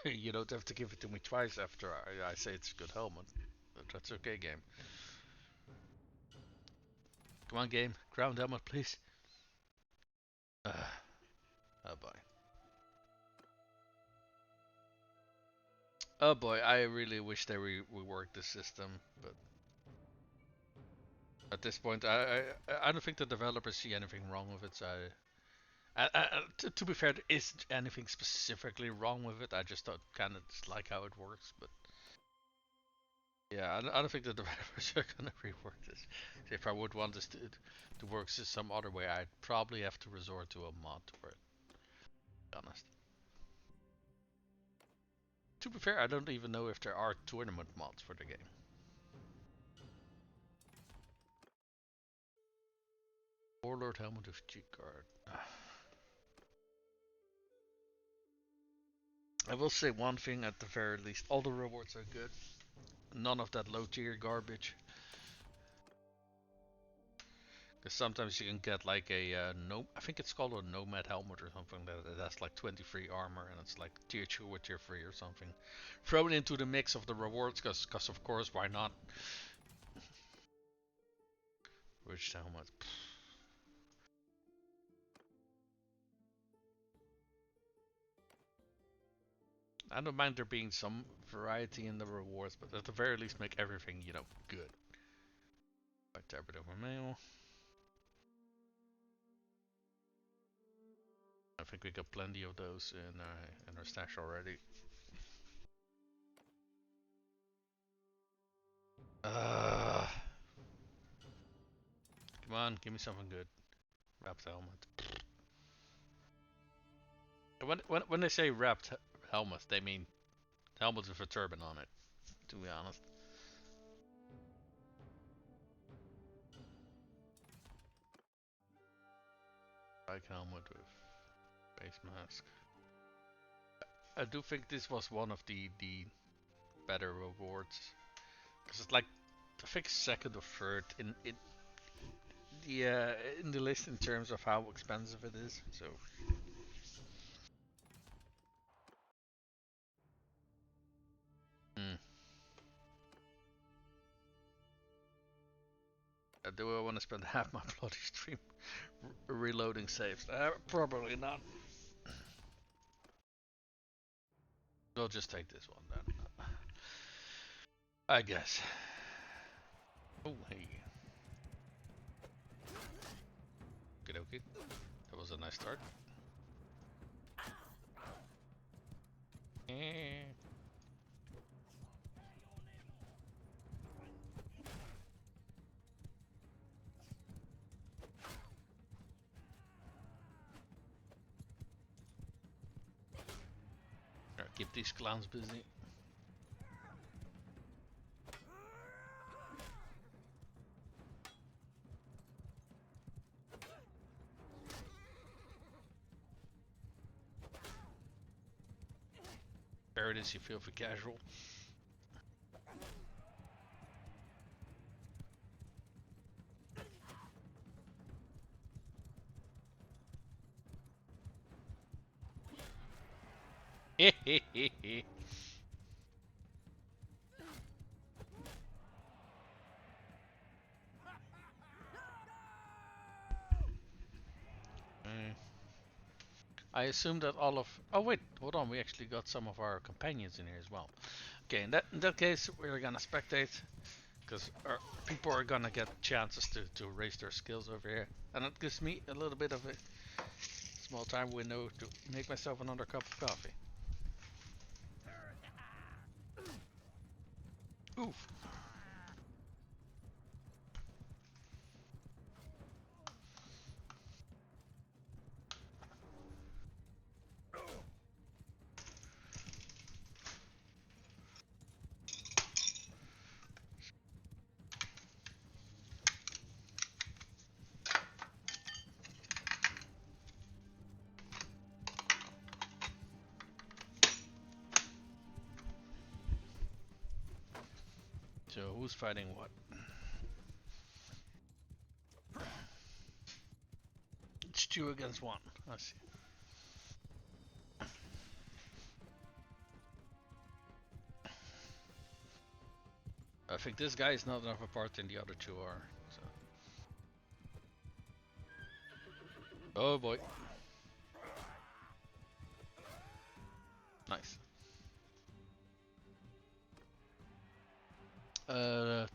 you don't have to give it to me twice after I say it's a good helmet. But that's okay, game. Come on, game. Crowned helmet, please. Oh boy. Oh boy, I really wish they reworked the system, but at this point, I don't think the developers see anything wrong with it. So to be fair, there isn't anything specifically wrong with it. I just don't kind of like how it works. But yeah, I don't think the developers are gonna rework this. If I would want this to work some other way, I'd probably have to resort to a mod for it. To be honest. To be fair, I don't even know if there are tournament mods for the game. Warlord helmet with cheat guard. I will say one thing at the very least, all the rewards are good. None of that low tier garbage. Because sometimes you can get like a no, I think it's called a nomad helmet or something that has like 23 armor and it's like tier 2 or tier 3 or something. Thrown into the mix of the rewards because of course why not? Which helmet? I don't mind there being some variety in the rewards, but at the very least make everything, you know, good. Like tablet over mail. I think we got plenty of those in our stash already. Come on, give me something good. Wrapped helmet. When they say wrapped helmet, they mean helmet with a turban on it. To be honest. Bike helmet with face mask. I do think this was one of the better rewards. Because it's like, I think second or third in the in the list in terms of how expensive it is. So. Hmm. Do I want to spend half my bloody stream reloading saves? Probably not. We'll just take this one then. I guess. Oh, hey. Good, okay. That was a nice start. Keep these clowns busy. There it is, you feel for casual. Hehehehe. I assume that all of... Oh wait, hold on, we actually got some of our companions in here as well. Okay, in that case, we're gonna spectate, because people are gonna get chances to raise their skills over here. And it gives me a little bit of a small time window to make myself another cup of coffee. Oof. So who's fighting what? It's 2 against 1. I see. I think this guy is not enough apart than the other 2 are. So. Oh boy. Nice.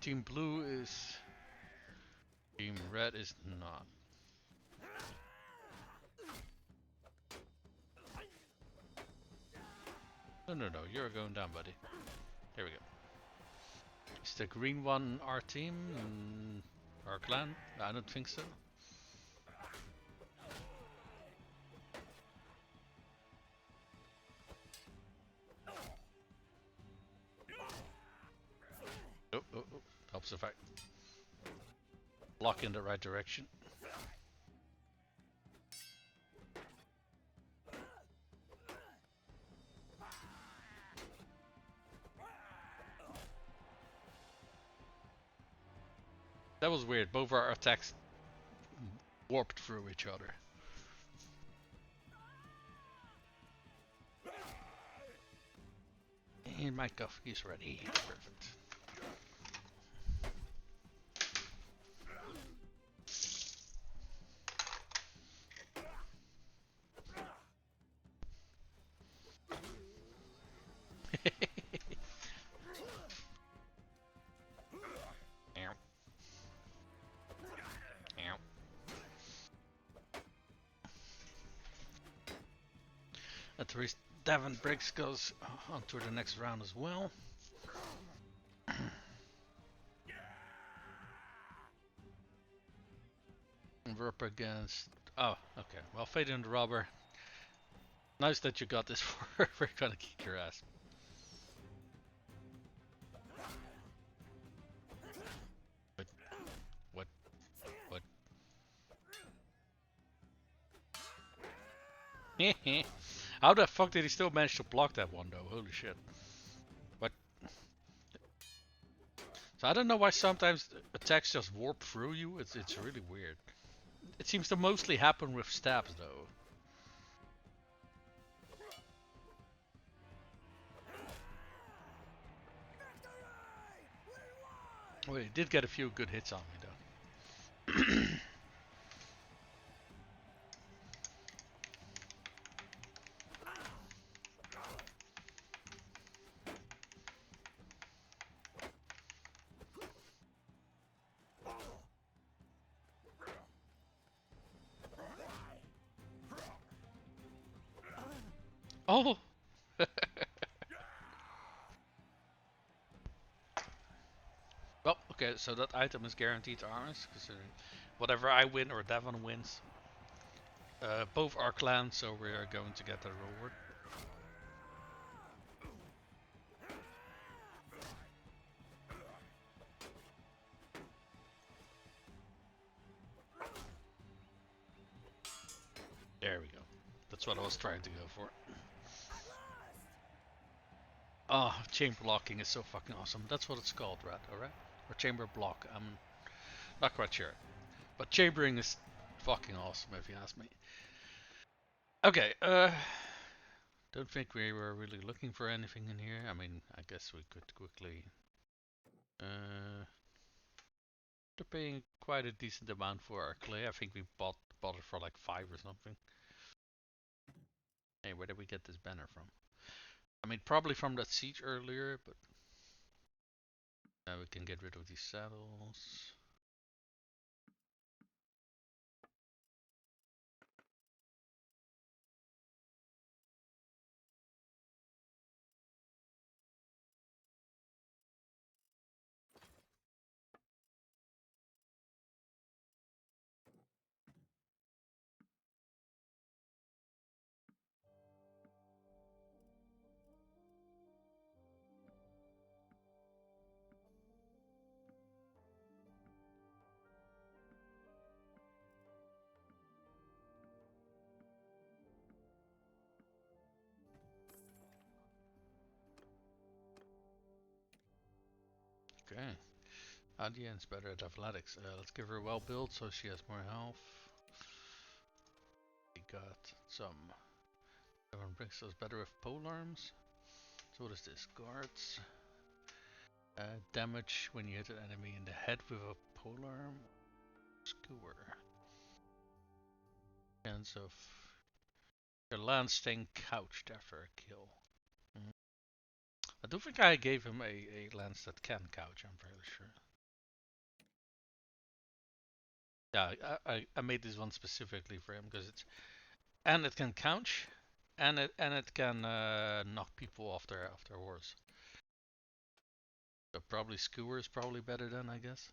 Team blue is... Team red is not. No, you're going down, buddy. Here we go. Is the green one our team? Our clan? I don't think so. Oh. Helps if I block in the right direction. That was weird. Both our attacks warped through each other. And my coffee is ready. Perfect. At least Devon Briggs goes on to the next round as well. And we're up against... Oh, okay. Well, Fate and the Robber. Nice that you got this for. We're gonna kick your ass. What? How the fuck did he still manage to block that one though? Holy shit. What? I don't know why sometimes attacks just warp through you. It's really weird. It seems to mostly happen with stabs though. Well, he did get a few good hits on me though. Oh! Well, okay, so that item is guaranteed to ours, considering whatever I win or Devon wins, both are clans, so we are going to get a reward. There we go. That's what I was trying to go for. Oh, chamber blocking is so fucking awesome. That's what it's called, right? Alright? Or chamber block. I'm not quite sure. But chambering is fucking awesome if you ask me. Okay, don't think we were really looking for anything in here. I mean, I guess we could quickly... they're paying quite a decent amount for our clay. I think we bought it for like 5 or something. Hey, where did we get this banner from? I mean, probably from that siege earlier, but now we can get rid of these saddles. Okay. Adien's better at athletics. Let's give her a well build so she has more health. We got some. Everyone brings us better with polearms. So what is this? Guards. Damage when you hit an enemy in the head with a polearm. Skewer. Chance of your lance staying couched after a kill. I don't think I gave him a lance that can couch, I'm fairly sure. Yeah, I made this one specifically for him because it's and it can couch and it can knock people off their horse. But probably skewer is probably better then, I guess.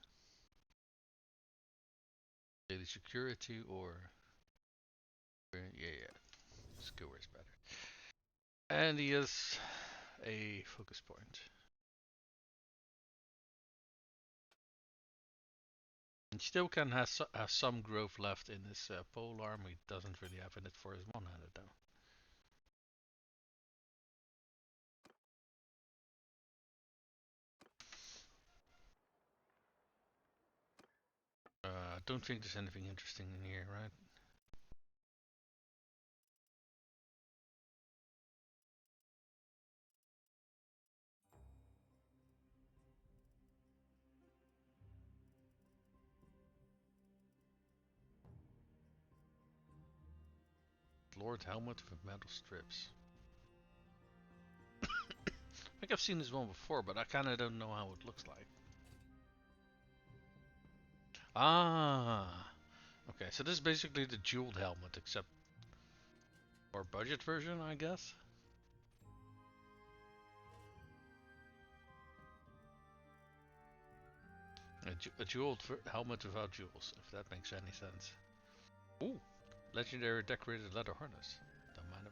Daily security or yeah, skewer is better. And he is a focus point. And still can have some growth left in his pole arm. He doesn't really have in it for his one-handed though. I don't think there's anything interesting in here, right? Lord helmet with metal strips. I think I've seen this one before, but I kinda don't know how it looks like. Ah! Okay, so this is basically the jeweled helmet, except more budget version, I guess? A jeweled helmet without jewels, if that makes any sense. Ooh! Legendary decorated leather harness. Don't mind if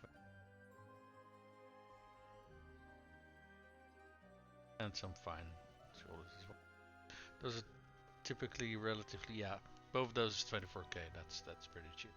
and some fine shoulders as well. Those are typically relatively, yeah. Both of those is 24k. That's pretty cheap.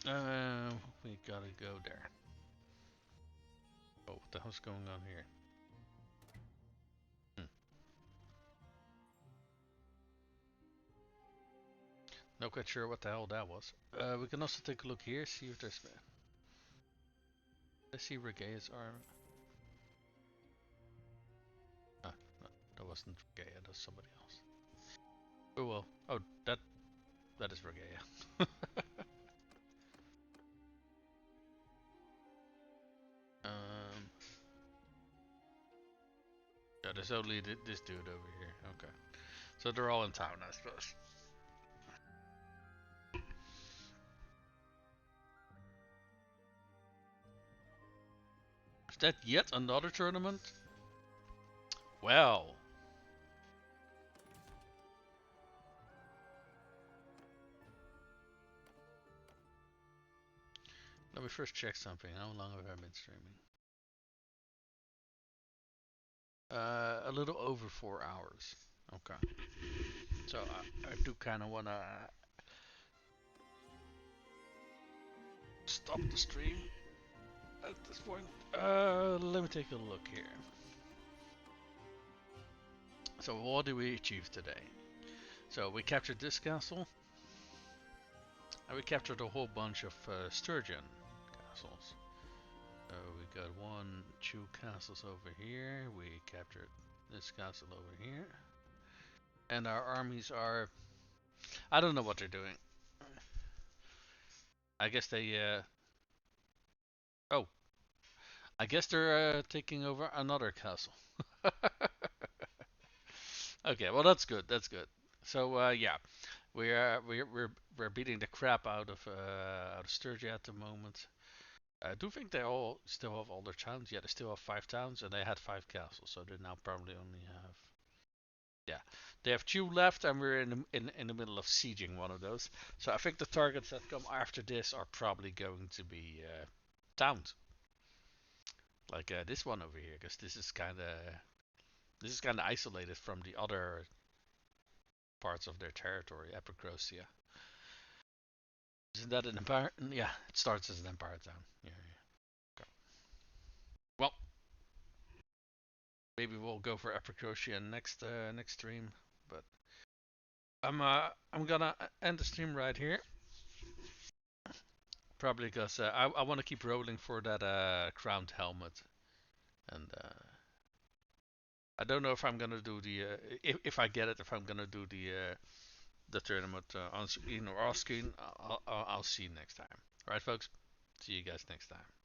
We gotta go there. Oh, what the hell's going on here? Not quite sure what the hell that was. We can also take a look here, see if there's... Let's see Regaea's arm. Ah, no, that wasn't Regaea, that's somebody else. Oh well. Oh, that is Regaea. Yeah, there's only this dude over here. Okay. So they're all in town, I suppose. Is that yet another tournament? Well. Let me first check something. How long have I been streaming? A little over 4 hours. Okay. So I do kind of want to stop the stream at this point. Let me take a look here. So what did we achieve today? So we captured this castle. And we captured a whole bunch of sturgeon castles. We got 2 castles over here. We captured this castle over here. And our armies are... I don't know what they're doing. I guess they... Oh. I guess they're taking over another castle. Okay, well that's good. That's good. So yeah, we're beating the crap out of Sturgia at the moment. I do think they all still have all their towns. Yeah, they still have 5 towns, and they had 5 castles, so they now probably only have... Yeah, they have 2 left, and we're in the middle of sieging one of those. So I think the targets that come after this are probably going to be towns, like this one over here, because this is kind of isolated from the other parts of their territory, Epicrosia. Isn't that an empire? Yeah, it starts as an empire town. Yeah, yeah. Okay. Well, maybe we'll go for Epicrosia next stream, but I'm gonna end the stream right here. Probably because I want to keep rolling for that crowned helmet, and I don't know if I'm gonna do the if I get it, if I'm gonna do the tournament on screen or off screen. I'll see you next time. All right, folks. See you guys next time.